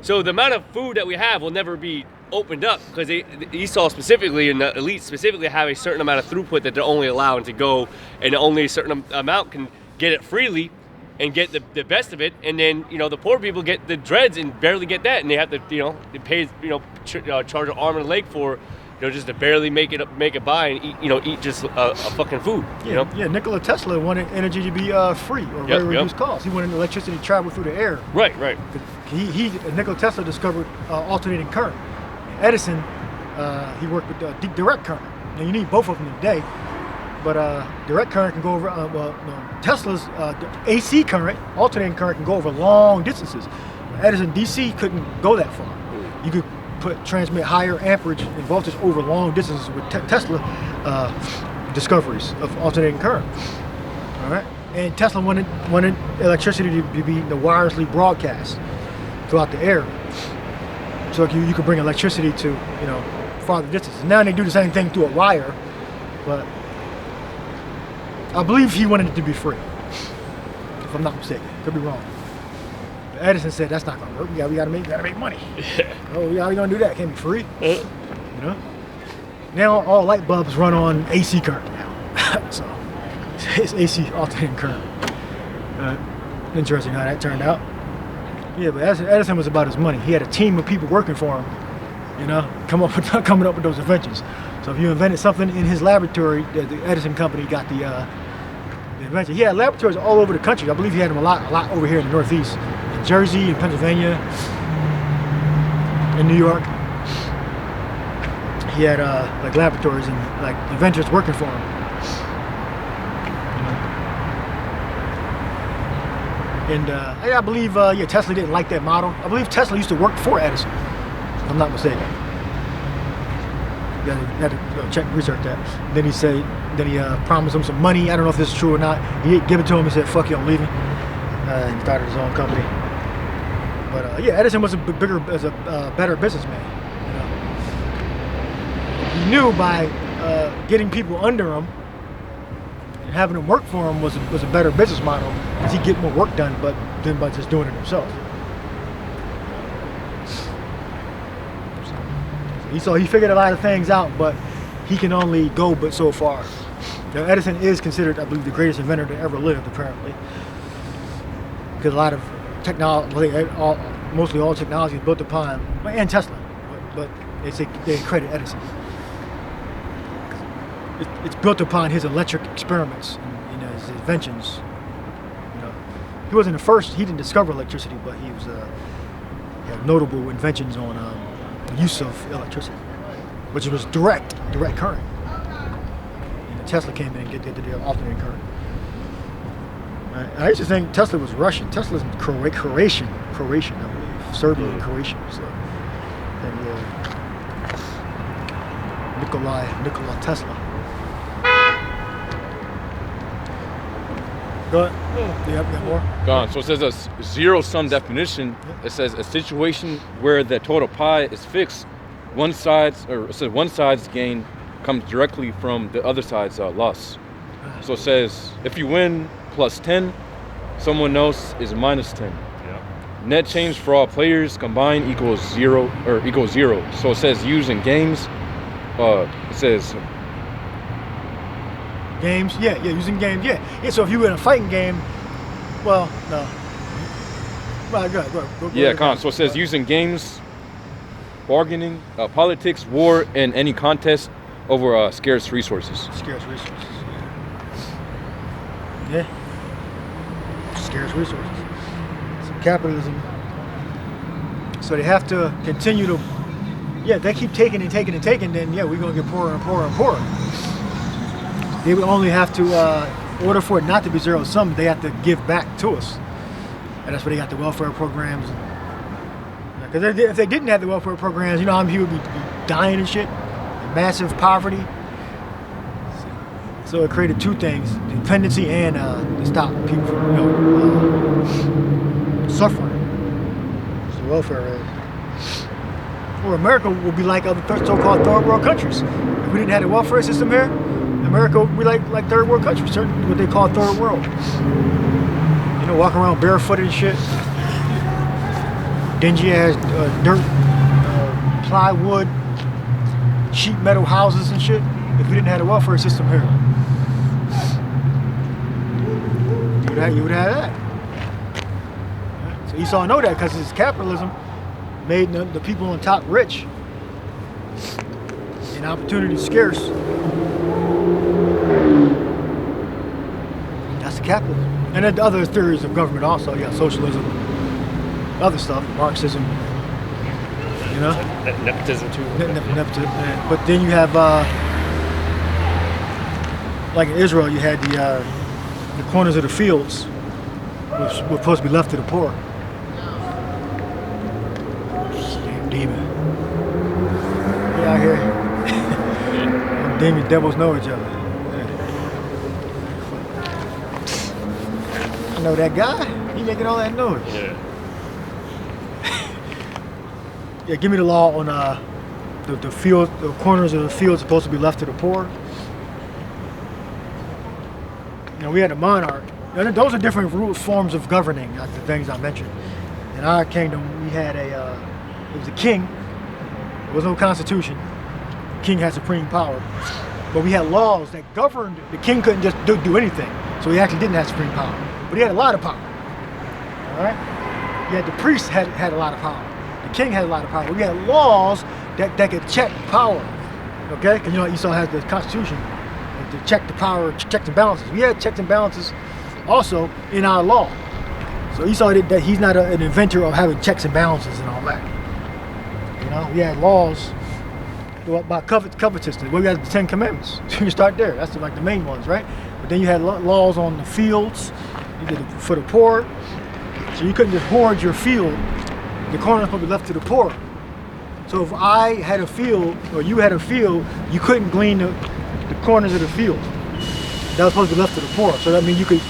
So the amount of food that we have will never be opened up because Esau specifically and the elite specifically have a certain amount of throughput that they're only allowed to go, and only a certain amount can get it freely and get the best of it, and then the poor people get the dregs and barely get that, and they have to they pay charge an arm and a leg for just to barely make it by and eat just a fucking food. Yeah, Nikola Tesla wanted energy to be free or very reduced cost. He wanted electricity to travel through the air. Right. Nikola Tesla discovered alternating current. Edison, he worked with direct current. Now you need both of them today, but direct current can go over. Tesla's AC current, alternating current, can go over long distances. Edison DC couldn't go that far. You could transmit higher amperage and voltage over long distances with Tesla discoveries of alternating current. All right, and Tesla wanted electricity to be wirelessly broadcast throughout the air, so you could bring electricity to farther distances. Now they do the same thing through a wire, but I believe he wanted it to be free, if I'm not mistaken. Could be wrong. Edison said that's not gonna work. We gotta make money. Oh, how are we gonna do that? Can't be free. Now all light bulbs run on AC current now. So it's AC alternating current. Interesting how that turned out. Yeah, but Edison was about his money. He had a team of people working for him. Coming up with those inventions. So if you invented something in his laboratory, the Edison company got the invention. He had laboratories all over the country. I believe he had them a lot over here in the Northeast. Jersey and Pennsylvania and New York. He had like laboratories and like inventors working for him. And I believe Tesla didn't like that model. I believe Tesla used to work for Edison, if I'm not mistaken. You had to research that. Then he promised him some money. I don't know if this is true or not. He gave it to him and said, "Fuck you, I'm leaving." And started his own company. But Edison was a better businessman. He knew by getting people under him and having them work for him was a better business model, because he'd get more work done, than by just doing it himself. So he figured a lot of things out, but he can only go but so far. Edison is considered, I believe, the greatest inventor that ever lived, apparently. Because a lot of technology, mostly all technology is built upon, and Tesla, but they credit Edison. It's built upon his electric experiments and his inventions. He wasn't the first. He didn't discover electricity, but he had notable inventions on the use of electricity, which was direct current. And Tesla came in and did the alternating current. I used to think Tesla was Russian. Tesla's Croatian, I believe. Serbian and Croatian. So, Nikola Tesla. Go ahead. Do you have more? Gone. So it says a zero-sum definition. It says a situation where the total pie is fixed. One side's gain comes directly from the other side's loss. So it says if you win plus 10, someone else is minus 10. Yeah. Net change for all players combined equals zero. So it says using games. It says games. Yeah, using games. Yeah. So if you were in a fighting game, well, no. Right, go. So it says using games, bargaining, politics, war, and any contest over scarce resources. Yeah. Scarce resources. So capitalism. So they have to continue to. Yeah, if they keep taking, then we're gonna get poorer and poorer and poorer. They would only have to, in order for it not to be zero sum, they have to give back to us. And that's why they got the welfare programs. Because if they didn't have the welfare programs, how many people would be dying and shit? Massive poverty. So it created two things: dependency and to stop people from suffering. So welfare is. Or America would be like other so-called third world countries. If we didn't have the welfare system here, America would be like third world countries, what they call third world. Walking around barefooted and shit. Dingy ass dirt, plywood, sheet metal houses and shit. If we didn't have the welfare system here, you would have that. So Esau know that because his capitalism made the people on top rich. and opportunity is scarce, that's the capitalism. And then the other theories of government also. You got socialism, other stuff, Marxism, you know? Nepotism too. Nepotism. But then you have, like in Israel, you had the corners of the fields which were supposed to be left to the poor. Damn demon. Get out here. Demon devils know each other. I know that guy. He making all that noise. Yeah. Yeah, give me the law on the field, the corners of the field supposed to be left to the poor. You know, we had a monarch. And those are different forms of governing, like the things I mentioned. In our kingdom, we had it was a king. There was no constitution. The king had supreme power. But we had laws that governed. The king couldn't just do anything. So he actually didn't have supreme power. But he had a lot of power. All right? You had the priests had a lot of power. The king had a lot of power. We had laws that could check power. Okay? Because you know Esau has the constitution to check the power, checks and balances. We had checks and balances also in our law. So Esau did that. He's not an inventor of having checks and balances and all that. You know, we had laws about covetousness. We got the 10 Commandments. So you start there. That's like the main ones, right? But then you had laws on the fields for the poor. So you couldn't just hoard your field. The corner was supposed to be left to the poor. So if I had a field or you had a field, you couldn't glean the corners of the field. That was supposed to be left to the poor. So that means you could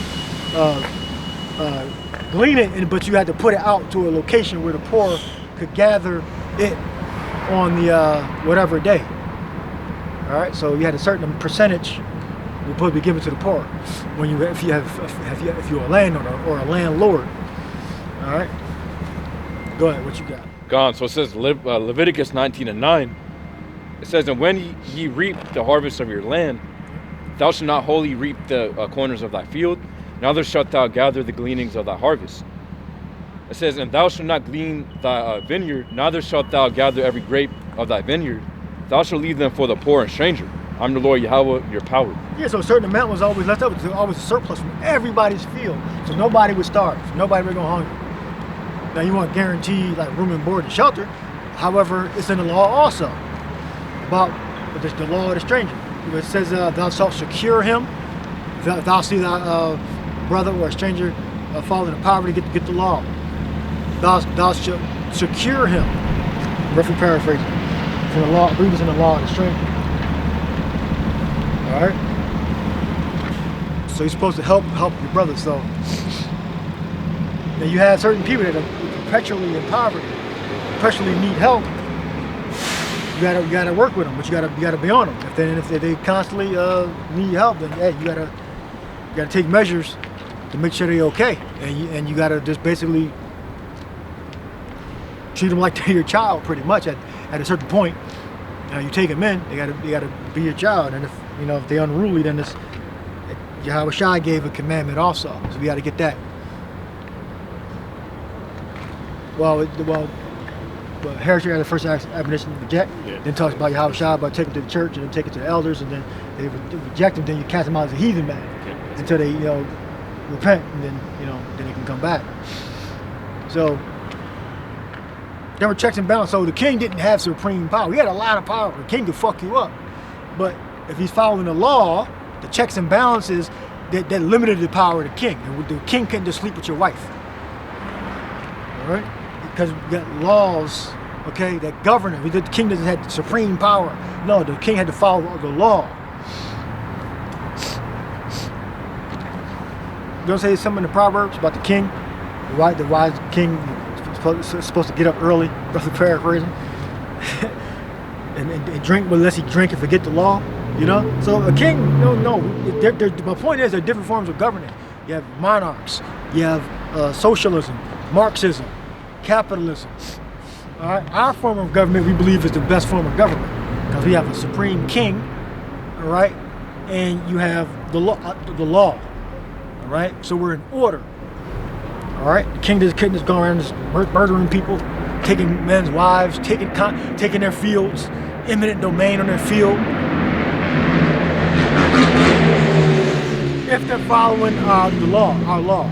glean it, but you had to put it out to a location where the poor could gather it on the whatever day. All right, so you had a certain percentage you're supposed to be given to the poor when if you're a landowner or a landlord. All right, go ahead. What you got? Gone. So it says Leviticus 19:9. It says, "And when ye reap the harvest of your land, thou shalt not wholly reap the corners of thy field, neither shalt thou gather the gleanings of thy harvest." It says, "And thou shalt not glean thy vineyard, neither shalt thou gather every grape of thy vineyard. Thou shalt leave them for the poor and stranger. I'm the Lord Yahweh, your power." Yeah, so a certain amount was always left over. There was always a surplus from everybody's field, so nobody would starve. Nobody would go hungry. Now you want guaranteed like room and board and shelter. However, it's in the law also about the law of the stranger. It says, "Thou shalt secure him. Thou see thy brother or a stranger fall into poverty, get the law. Thou shalt secure him." Roughly paraphrasing from the law. I believe it's in the law of the stranger. All right. So you're supposed to help your brother. So now you have certain people that are perpetually in poverty, perpetually need help. You gotta work with them, but you gotta be on them. If they constantly need help, then hey, you gotta take measures to make sure they're okay, and you gotta just basically treat them like they're your child, pretty much. At a certain point, you take them in. They gotta be your child, and if they're unruly, then it's Yahweh Shai gave a commandment also, so we gotta get that. But heresy had the first admonition to reject. Yeah. Then talks about Yahweh Shai, about taking to the church and then take it to the elders, and then they reject them. Then you cast them out as a heathen man until they repent, and then then they can come back. So there were checks and balances. So the king didn't have supreme power. He had a lot of power. The king could fuck you up, but if he's following the law, the checks and balances that limited the power of the king. And the king couldn't just sleep with your wife. All right. Because we got laws, okay, that govern it. The king doesn't have supreme power. No, the king had to follow the law. Don't say something in the Proverbs about the king, the wise king is supposed to get up early, roughly paraphrasing, and drink unless he drink and forget the law. So a king, no. My point is, there are different forms of governance. You have monarchs, you have socialism, Marxism, capitalism. All right, our form of government we believe is the best form of government because we have a supreme king, all right, and you have the law. All right, so we're in order. All right, the king couldn't just go around just murdering people, taking men's wives, taking their fields, eminent domain on their field. If they're following our law,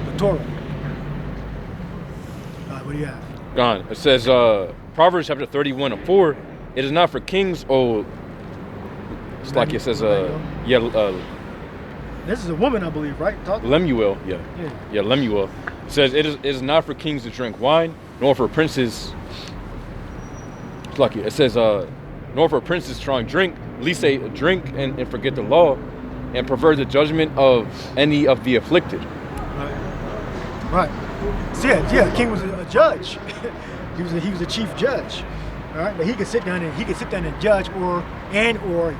the Torah. What do you have? Gone. It says, Proverbs chapter 31:4. It is not for kings, it's like it says, This is a woman, I believe, right? Lemuel, yeah, Lemuel. It says, it is not for kings to drink wine, nor for princes. It's lucky. It says, nor for princes strong drink, lest they drink and forget the law, and pervert the judgment of any of the afflicted. Right. So yeah, king was a judge. he was a chief judge. All right, but he could sit down and judge or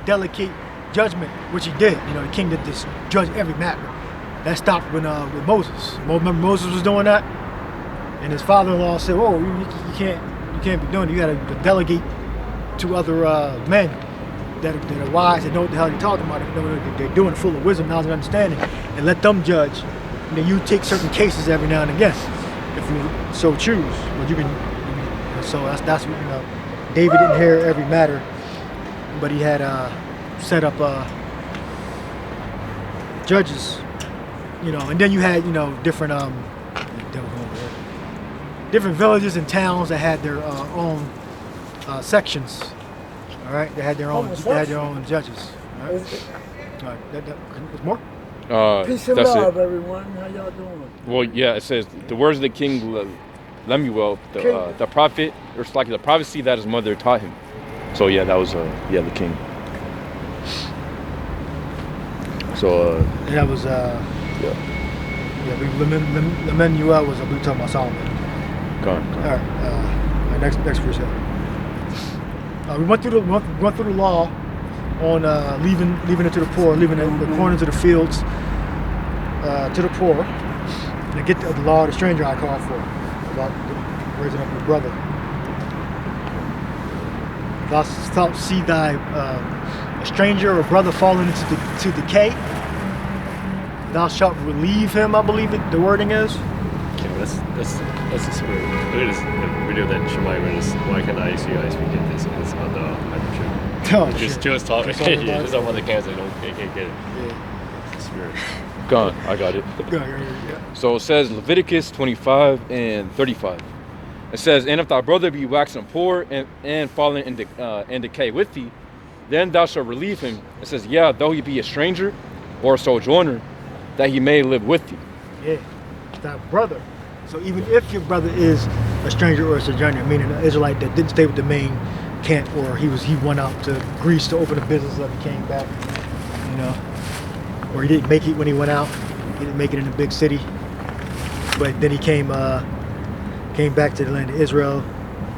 delegate judgment, which he did. You know, the king did this, judge every matter. That stopped with Moses. Remember Moses was doing that, and his father-in-law said, "Oh, you can't be doing it. You got to delegate to other men that are wise and know what the hell they're talking about. They know what they're doing, full of wisdom, knowledge, and understanding, and let them judge. And then you take certain cases every now and again, if you so choose. But you can. So that's what, you know. David didn't hear every matter, but he had set up judges, you know. And then you had, you know, different villages and towns that had their own sections. All right, they had their own judges. All right, there's more. Peace and love, everyone. How y'all doing? Well, yeah, it says the words of the king Lemuel, the prophet, or it's like the prophecy that his mother taught him. So yeah, that was the king. So and that was Lemuel was we talking about Solomon. Go on. All right, next verse. We went through the law on leaving it to the poor, leaving the corn into the fields to the poor, and get the law of the stranger I called for, about raising up your brother. Thou shalt see thy a stranger or brother falling into decay. Thou shalt relieve him, I believe the wording is. Okay, that's the spirit. Look at this video that Shemai read us. Why can't I see guys get this? It's about the hypertrip. Oh, just talking. Just talking about the cancer. They can't get it. Yeah. It's the spirit. Gone. I got it. Yeah. So it says Leviticus 25:35. It says, and if thy brother be waxen poor and fallen in decay with thee, then thou shalt relieve him. It says, yeah, though he be a stranger or a sojourner, that he may live with thee. Yeah, thy brother. So even if your brother is a stranger or a sojourner, meaning an Israelite that didn't stay with the main camp, or he went out to Greece to open a business and came back, you know, or he didn't make it when he went out. He didn't make it in a big city, but then he came back to the land of Israel,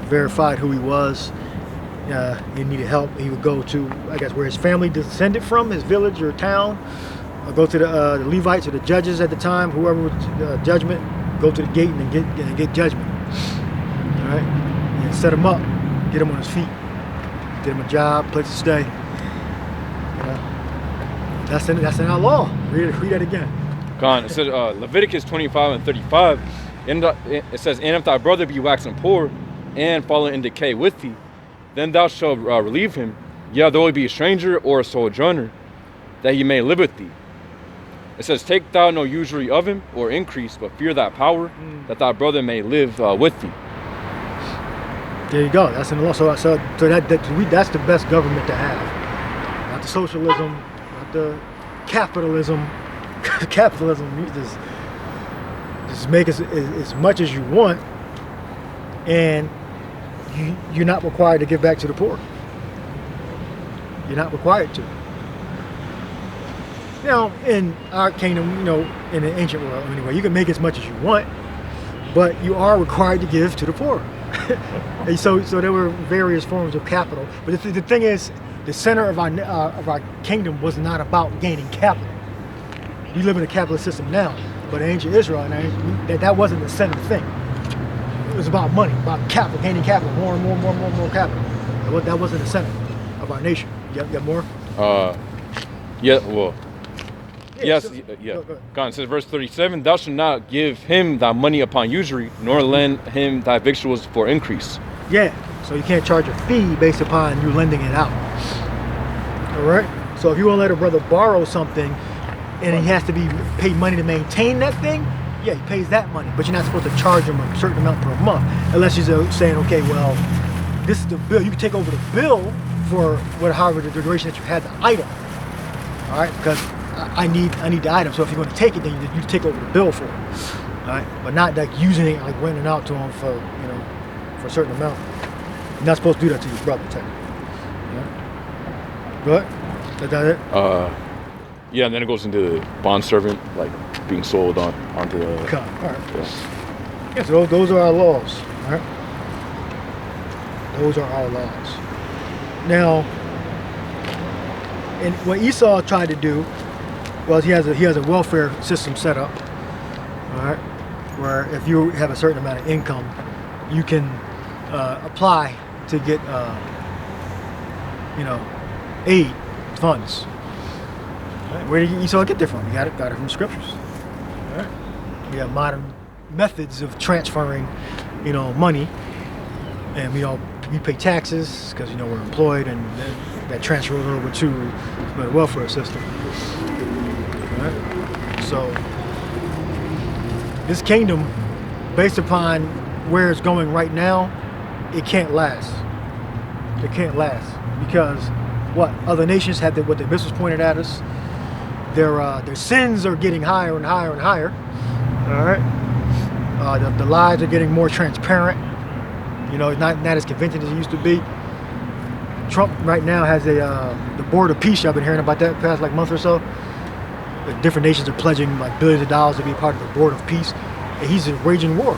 verified who he was. He needed help. He would go to, I guess, where his family descended from, his village or town. Go to the Levites or the judges at the time, whoever was judgment. Go to the gate and get judgment. All right, and set him up, get him on his feet, get him a job, place to stay. You know, that's in our law. Read that again. Gone. It says Leviticus 25:35. It says, and if thy brother be waxen poor and fallen in decay with thee, then thou shalt relieve him, yeah, though he be a stranger or a sojourner, that he may live with thee. It says, take thou no usury of him or increase, but fear thy power, that thy brother may live with thee. There you go. That's in the law. So that's the best government to have. Not the socialism, not the capitalism. Capitalism, you just make as much as you want, and you're not required to give back to the poor. You're not required to. Now, in our kingdom, you know, in the ancient world anyway, you can make as much as you want, but you are required to give to the poor. And so there were various forms of capital. But the thing is, the center of our kingdom was not about gaining capital. We live in a capitalist system now, but in ancient Israel, that wasn't the center thing. It was about money, about capital, gaining capital, more and more capital. That wasn't the center of our nation. You got more? Yeah, well. Yes, so, yeah. Go ahead. God, it says verse 37, thou shalt not give him thy money upon usury, nor lend him thy victuals for increase. Yeah, So you can't charge a fee based upon you lending it out. All right. So if you want to let a brother borrow something, and he has to be paid money to maintain that thing, yeah, he pays that money. But you're not supposed to charge him a certain amount per month, unless he's saying, okay, well, this is the bill. You can take over the bill for however the duration that you had the item. All right, because I need the item. So if you're going to take it, then you take over the bill for it. All right, but not like using it, like renting out to him for for a certain amount. You're not supposed to do that to your brother, technically. Yeah. Go ahead. Is that it? Yeah, and then it goes into the bond servant, like being sold onto the. Okay. All right. Yeah. So those are our laws. All right. Those are our laws. Now, and what Esau tried to do was he has a welfare system set up. All right, where if you have a certain amount of income, you can apply to get aid funds. Right? Where did Esau get that from? He got it from the scriptures. All right. We have modern methods of transferring, money, and we pay taxes because we're employed, and that transfers over to the welfare system. All right. So this kingdom, based upon where it's going right now, it can't last. It can't last because what other nations have what the missiles pointed at us. Their sins are getting higher and higher and higher. All right. The lies are getting more transparent. Not as convincing as it used to be. Trump right now has the Board of Peace. I've been hearing about that the past month or so. The different nations are pledging billions of dollars to be part of the Board of Peace, and he's waging war.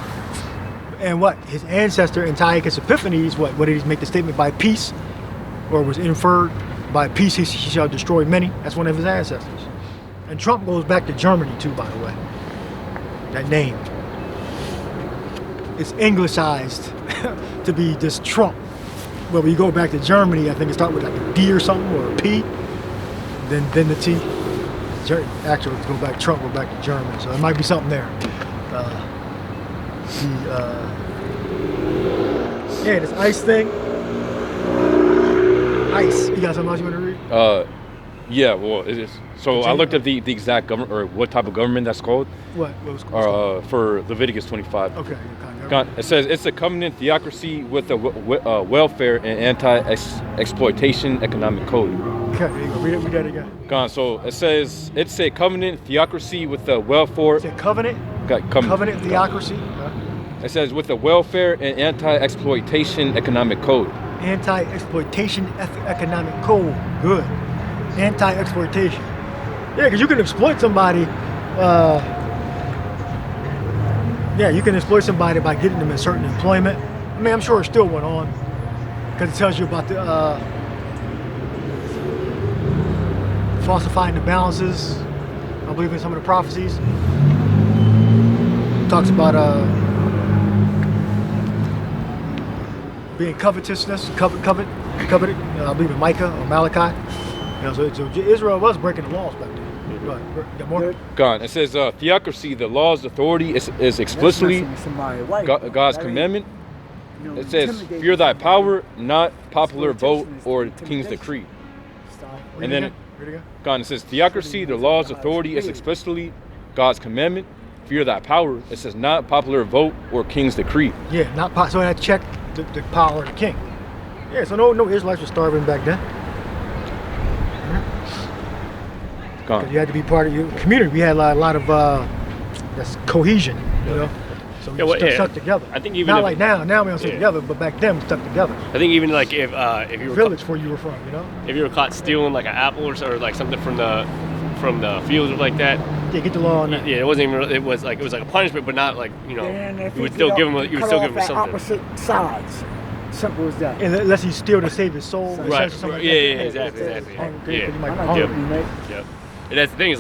And what his ancestor Antiochus Epiphanes, what did he make the statement by peace, or was inferred by peace he shall destroy many? That's one of his ancestors. And Trump goes back to Germany too, by the way. That name. It's anglicized to be just Trump. But when you go back to Germany, I think it starts with a D or something, or a P, then the T. Actually, to go back, Trump go back to German, so it might be something there. This ICE thing. ICE. You got something else you want to read? Yeah, well, it is. So I looked at the exact government, or what type of government that's called. What was called? For Leviticus 25. Okay. It says it's a covenant theocracy with a welfare and anti-exploitation economic code. Okay, there you go. Read that again. So it says it's a covenant theocracy with a welfare. It's a covenant. Covenant theocracy. It says with a welfare and anti-exploitation economic code. Anti-exploitation economic code. Good. Anti-exploitation. Yeah, because you can exploit somebody. You can exploit somebody by getting them in certain employment. I mean, I'm sure it still went on because it tells you about the falsifying the balances. I believe in some of the prophecies. It talks about being covetousness, coveted. I believe in Micah or Malachi. So Israel was breaking the laws back then. Go ahead. You got more? Gone. It says theocracy, the law's authority is explicitly God's commandment. It says fear thy power, not popular vote or king's decree. And then gone. It says theocracy, the law's authority is explicitly God's commandment. Fear thy power. It says not popular vote or king's decree. Yeah, not so that checked the power of the king. Yeah, so no Israelites were starving back then. Because you had to be part of your community. We had a lot of that's cohesion, So we stuck together. I think even not like now. Now we don't stick together, but back then we stuck together. I think even like if you were village where you were from, if you were caught stealing like an apple or something from the fields or like that. Yeah, get the law on that. Yeah, it wasn't even. It was like a punishment, but not like you would still give him. You would still give him something. Opposite sides. Simple as that. Unless he's still to save his soul. Right. Exactly. Yep. And that's the thing is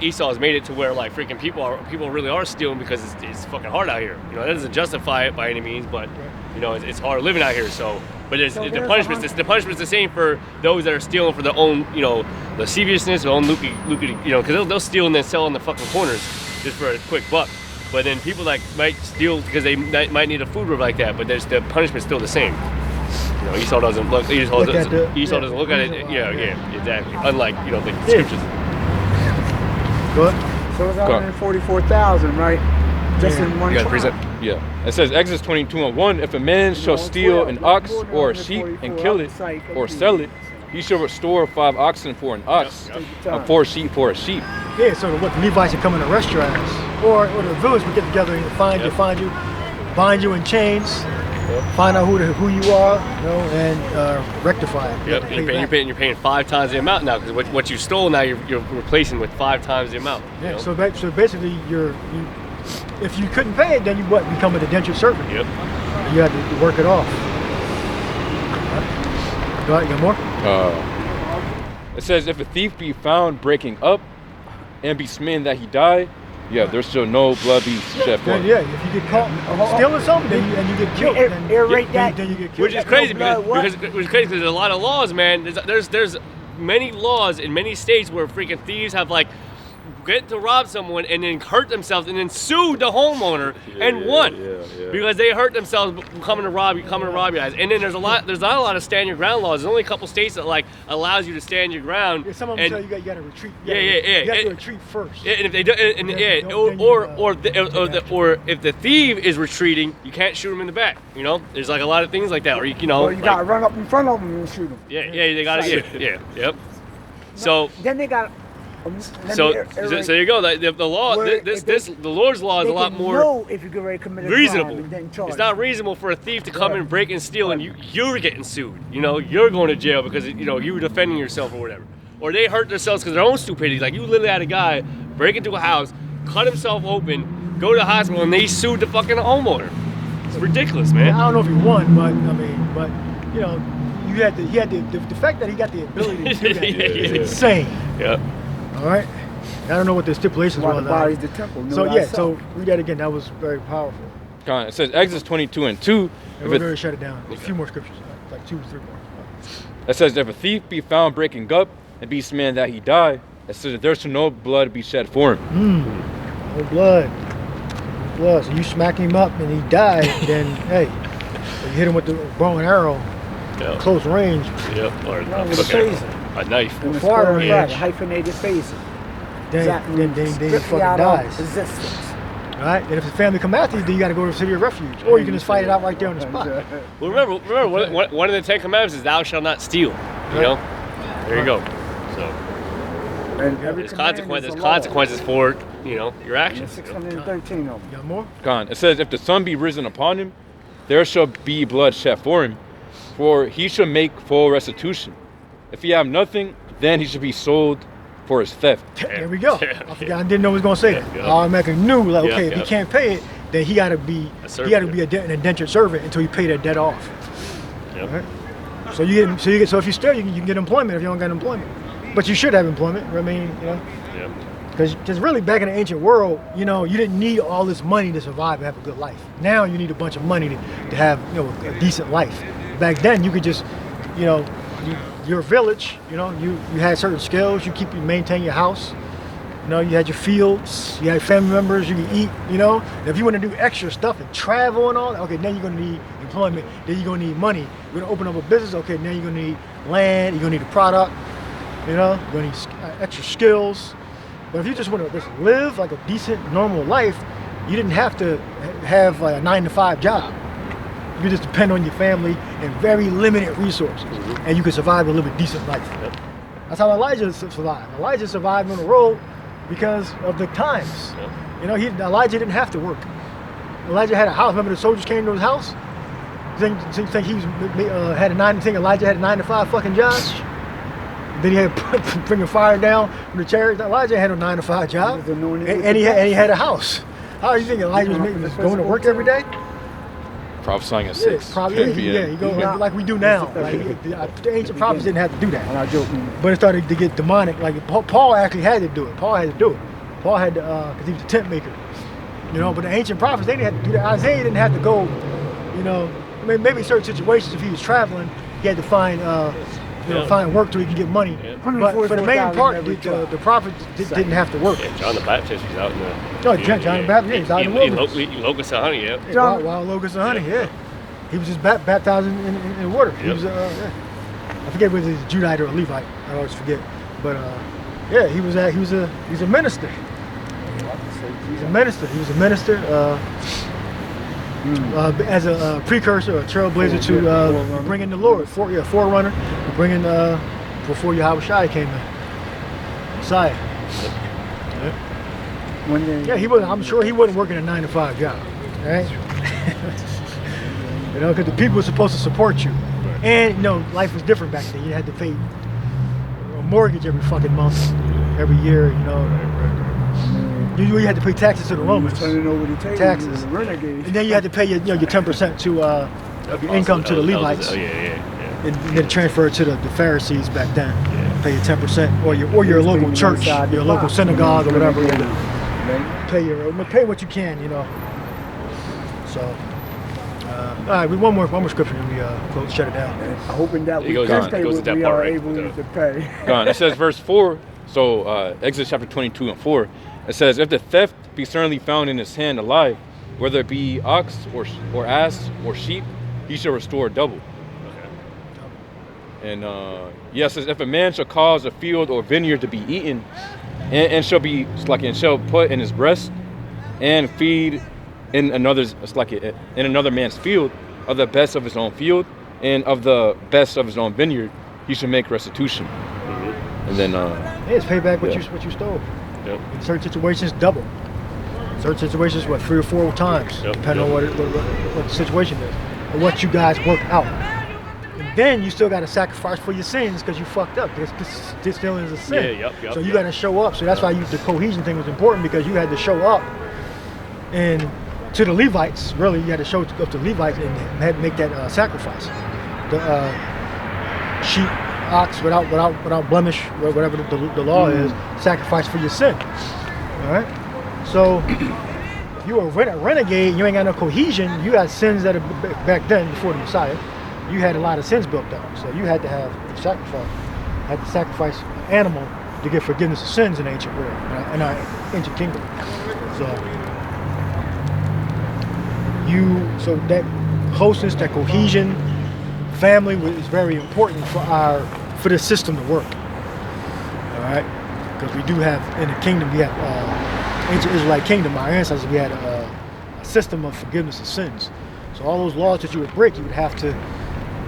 Esau has made it to where like freaking people really are stealing because it's fucking hard out here. That doesn't justify it by any means, but it's hard living out here. So, but the punishment's the same for those that are stealing for their own lasciviousness, their own lucrative, because they'll steal and then sell in the fucking corners just for a quick buck. But then people like might steal because they might need a food reward like that, but there's the punishment's still the same. You know, Esau doesn't look. Esau doesn't look at it. Yeah, exactly. Unlike the scriptures. Go ahead. So it's 144,000, right? Just in one You got a tribe. precept? Yeah. It says Exodus 22:1. If a man shall steal an ox or a sheep and kill it or sell it, he shall restore 5 oxen for an ox and 4 sheep for a sheep. Yeah, so what the Levites would come and arrest your ass. Or the village would get together and find you, bind you in chains, find out who you are, and rectify it. Yep. You're paying 5 times the amount now because what you stole now you're replacing with 5 times the amount. Yeah. So basically, if you couldn't pay it, then you become an indentured servant. Yep. You had to work it off. Go ahead, you got more? It says, if a thief be found breaking up and be smitten that he die, there shall no blood be shed for him. Yeah, if you get caught stealing something and you get killed, then you get killed. Which is crazy because there's a lot of laws, man. There's many laws in many states where freaking thieves have like get to rob someone and then hurt themselves and then sue the homeowner and won because they hurt themselves coming to rob you guys. And then there's not a lot of stand your ground laws. There's only a couple states that like allows you to stand your ground. Yeah, some of them tell you got to retreat. You got to retreat first. And if they do, or if the thief is retreating, you can't shoot him in the back. You know, there's like a lot of things like that. Or you got to run up in front of them and shoot them. Yeah, they got to. Yep. So then they got. So there you go. The law, the Lord's law is a lot more if you reasonable. It's not reasonable for a thief to come in and break and steal, and you're getting sued. You're going to jail because you were defending yourself or whatever. Or they hurt themselves because of their own stupidity. Like you literally had a guy break into a house, cut himself open, go to the hospital, and they sued the fucking homeowner. It's ridiculous, man. I don't know if he won, but he had the fact that he got the ability to do that is insane. Yeah. All right. I don't know what the stipulations were. The body's the temple. So read that again. That was very powerful. It says Exodus 22:2. And we're going to shut it down. A few more scriptures, like 2 or 3 more. It says, if a thief be found breaking up and be smitten that he die, it says that there shall no blood be shed for him. No blood. No blood. So you smack him up and he died, then hey, you hit him with the bow and arrow, close range. Yep. Or a knife. And far range. Hyphenated phasing. Then he fucking dies. Resistance. All right. And if the family come after you, then you got to go to the city of refuge, or you can just fight it out right there on the spot. Well, remember, one of the 10 Commandments is "Thou shalt not steal." You know, there you go. So, and there's consequences for your actions. 613 of them. You got more? It says, if the sun be risen upon him, there shall be blood shed for him, for he shall make full restitution. If he have nothing, then he should be sold for his theft. There we go. I forgot. I didn't know he was gonna say that. I automatically knew, if he can't pay it, then he got to be an indentured servant until you pay that debt off. Yep. Right? So if you steal, you can get employment if you don't got employment. But you should have employment. I mean, because really back in the ancient world, you didn't need all this money to survive and have a good life. Now you need a bunch of money to have a decent life. Back then you could just, your village, you had certain skills. You maintain your house. You had your fields. You had family members. You could eat. If you want to do extra stuff and travel and all that, okay, then you're gonna need employment. Then you're gonna need money. You're gonna open up a business. Okay, now you're gonna need land. You're gonna need a product. You're gonna need extra skills. But if you just want to just live like a decent, normal life, you didn't have to have like a 9-to-5 job. You just depend on your family and very limited resources, and you can survive and live a decent life. Yep. That's how Elijah survived. Elijah survived on the road because of the times. Yep. Elijah didn't have to work. Elijah had a house. Remember the soldiers came to his house? Think he had a 9-to-5 fucking job? Then he had bringing fire down from the chariots. Elijah had a 9-to-5 job, and he had a house. How do you think Elijah was going to work every day? Prophesying at 6. You go like we do now. The ancient prophets didn't have to do that. I'm not joking. But it started to get demonic. Like Paul actually had to do it. Paul had to because he was a tent maker. But the ancient prophets, they didn't have to do that. Isaiah didn't have to go. Maybe certain situations if he was traveling, he had to find find work so he can get money. Yeah. But for the main 144,000 part, every tribe. the prophet didn't have to work. Yeah, John the Baptist was out in the. Oh, John the Baptist, yeah, he's out in the wilderness. Locust and honey, yeah. Yeah, wild locusts and honey, yeah. He was just baptized in water. He Yep. was, I forget whether he's a Judite or a Levite. I always forget. But yeah, he's a minister. He's a minister. He was a minister as a precursor, a trailblazer to bringing the Lord, forerunner, bringing before Yahweh Shai came in, Messiah. Yeah, he wasn't. I'm sure he wasn't working a 9-to-5 job, right? You know, because the people were supposed to support you, and you know, life was different back then. You had to pay a mortgage every fucking month, every year. You know, you had to pay taxes to the Romans, Turning over the table. taxes, The renegade. and then you had to pay your 10% to of your income to the Levites, Oh, yeah. and then transfer it to the Pharisees back then. Pay your 10%, or your local church, your local synagogue, or whatever. You had to pay what you can, you know. So, all right, one more scripture, and we shut it down. Hoping that we It goes can on- pay it goes what to that we part, are right? able The- to pay. Gone. It says verse 4. So Exodus chapter 22 and 4. It says, if the theft be certainly found in his hand alive, whether it be ox or ass or sheep, he shall restore double. And yes, it says, if a man shall cause a field or vineyard to be eaten, and shall put in his breast, and feed in another man's field of the best of his own field, and of the best of his own vineyard, he should make restitution. And then It's pay back what you stole. Yep. In certain situations, double. In certain situations, 3 or 4 times, Yep. depending on what the situation is, or what you guys work out. And then you still got to sacrifice for your sins because you fucked up. This still is a sin. Yeah, yep, So you yep. got to show up. So that's why the cohesion thing was important, because you had to show up, and to the Levites, really, you had to show up to the Levites and had to make that sacrifice. The sheep, ox, without blemish, whatever the law is, sacrifice for your sin. All right. So if you were a renegade, you ain't got no cohesion. You had sins that are back then before the Messiah. You had a lot of sins built up, so you had to have sacrifice. Had to sacrifice an animal to get forgiveness of sins in the ancient world, in our ancient kingdom. So that closeness, that cohesion, family is very important for the system to work. All right, because we do have in the kingdom, we have ancient Israelite kingdom. Our ancestors, we had a system of forgiveness of sins. So all those laws that you would break, you would have to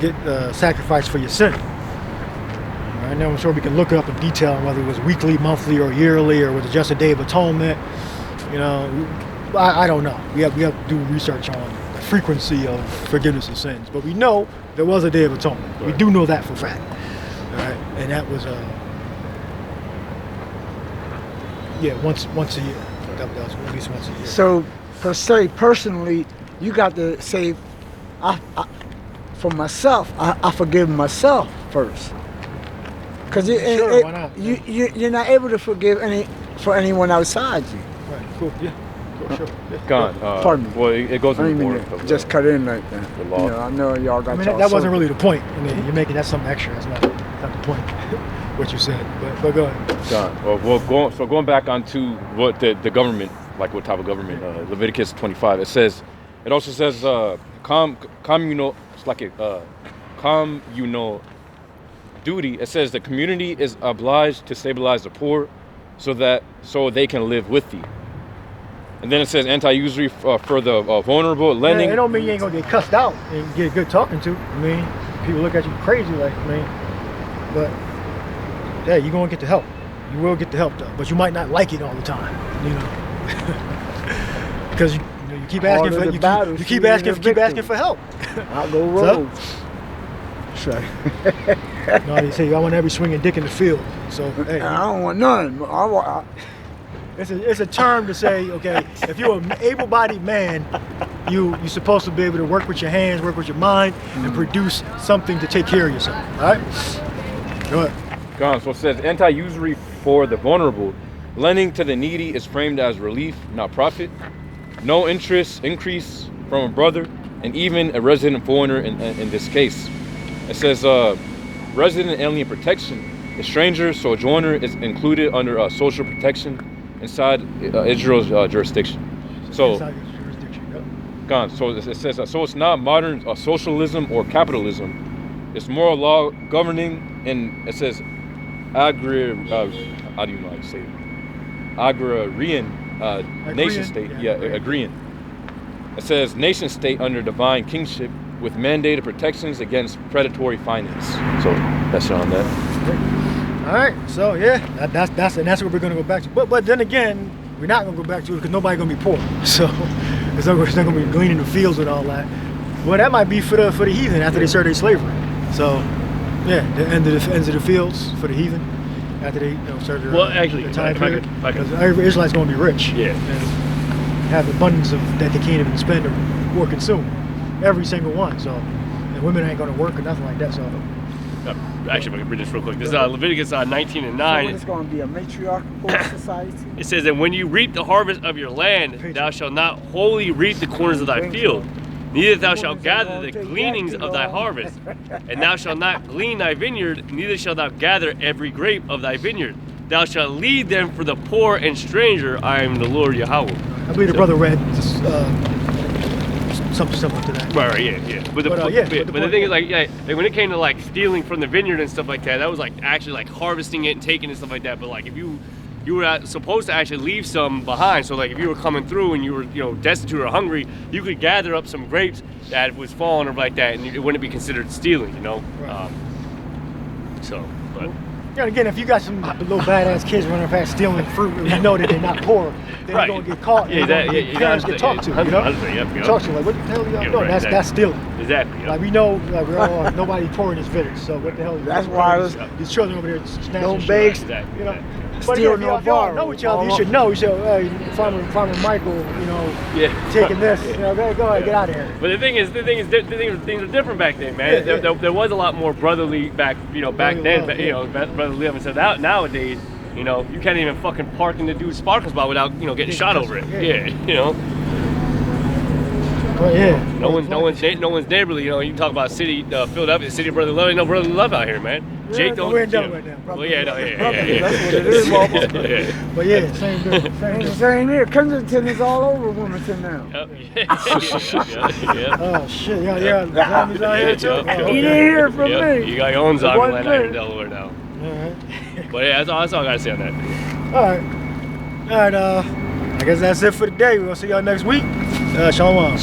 get sacrifice for your sin. All right, now I'm sure we can look it up in detail on whether it was weekly, monthly, or yearly, or was it just a Day of Atonement. You know, I don't know. We have to do research on the frequency of forgiveness of sins. But we know there was a Day of Atonement. Right. We do know that for a fact. All right, and that was once a year. That was at least once a year. So, per se, personally, you got to say, for myself, I forgive myself first. Because Sure, why not? you're not able to forgive anyone outside you. Right, cool, yeah. Cool, sure. Yeah. gone. Pardon me. Well, it goes I in didn't more mean of to just cut in like that. the law. You know, I know y'all got I mean, y'all that wasn't so- really the point. I mean, you're making that something extra. That's not the point. What you said, but go ahead. Gone. Well, going back onto what the government, like what type of government, Leviticus 25. It also says communal. It's like a communal duty. It says the community is obliged to stabilize the poor, so they can live with thee. And then it says anti-usury for the vulnerable, lending. It don't mean you ain't gonna get cussed out and get good talking to. I mean, people look at you crazy, like, I mean, but yeah, you're gonna get the help. You will get the help though, but you might not like it all the time, you know, because you keep asking for you keep asking for help. I'll go roll. So? No, they say I want every swinging dick in the field. So hey, I don't want none. it's a term to say, okay, if you're an able-bodied man, you're supposed to be able to work with your hands, work with your mind, and produce something to take care of yourself. All right? Go ahead. Gone. So it says anti-usury for the vulnerable, lending to the needy is framed as relief, not profit. No interest increase from a brother, and even a resident foreigner in this case. It says resident alien protection. The stranger sojourner is included under social protection inside Israel's jurisdiction. So, Inside his jurisdiction, yep. gone. So it says so it's not modern socialism or capitalism. It's moral law governing, and it says how do you know how to say it? Agrarian nation state. Yeah, agreeing. It says nation state under divine kingship with mandated protections against predatory finance. So that's it on that. All right, so yeah, that's what we're gonna go back to. But then again, we're not gonna go back to it because nobody's gonna be poor. So it's not gonna be gleaning the fields and all that. Well, that might be for the heathen after they started their slavery. So yeah, the ends of the fields for the heathen after they started their, their time period. Because every Israelite's gonna be rich. Yeah. And have abundance of that they can't even spend or consume. Every single one. So and women ain't gonna work or nothing like that. So. Actually, if I can read this real quick. This is Leviticus 19 and 9. So it's going to be a matriarchal society. It says that when you reap the harvest of your land, thou shalt not wholly reap the corners of thy field, neither thou shalt gather the gleanings of thy harvest. And thou shalt not glean thy vineyard, neither shalt thou gather every grape of thy vineyard. Thou shalt leave them for the poor and stranger. I am the Lord Yahweh. I believe the brother read something similar to that. Right, yeah. But the thing is, like when it came to like stealing from the vineyard and stuff like that, that was like actually like harvesting it and taking it and stuff like that. But like if you were supposed to actually leave some behind, so like if you were coming through and you were destitute or hungry, you could gather up some grapes that was fallen or like that, and it wouldn't be considered stealing, Right. But. Yeah, again, if you got some little badass kids running past stealing fruit, and you know that they're not poor, then they're gonna get caught. And parents get talked to. Talk to you like, what the hell are y'all doing? That's stealing. Exactly. Like we know, like we're all nobody poor in this village. So what the hell? That's why these children over there snatching. Don't beg. But steal if y'all know each other, you should know. You should, Farmer Michael, taking this. Go ahead, get out of here. But the thing is, things are different back then, man. There was a lot more brotherly back then. Brotherly living. So nowadays, you can't even fucking park in the dude's parking spot without, getting shot over it. But yeah. No one's neighborly. You talk about city, Philadelphia, city of brotherly love. Ain't no brotherly love out here, man. Jake don't. We're in Delaware now. Well, yeah. That's what it is, Bubba. But yeah, same thing. Same here. Kensington is all over Wilmington now. Yep. Oh shit, yeah. Zombies out here too. He didn't hear from me. You got your own zombie land out here in Delaware now. All right. But yeah, that's all I gotta say on that. All right. I guess that's it for today. We're gonna see y'all next week. Shalom.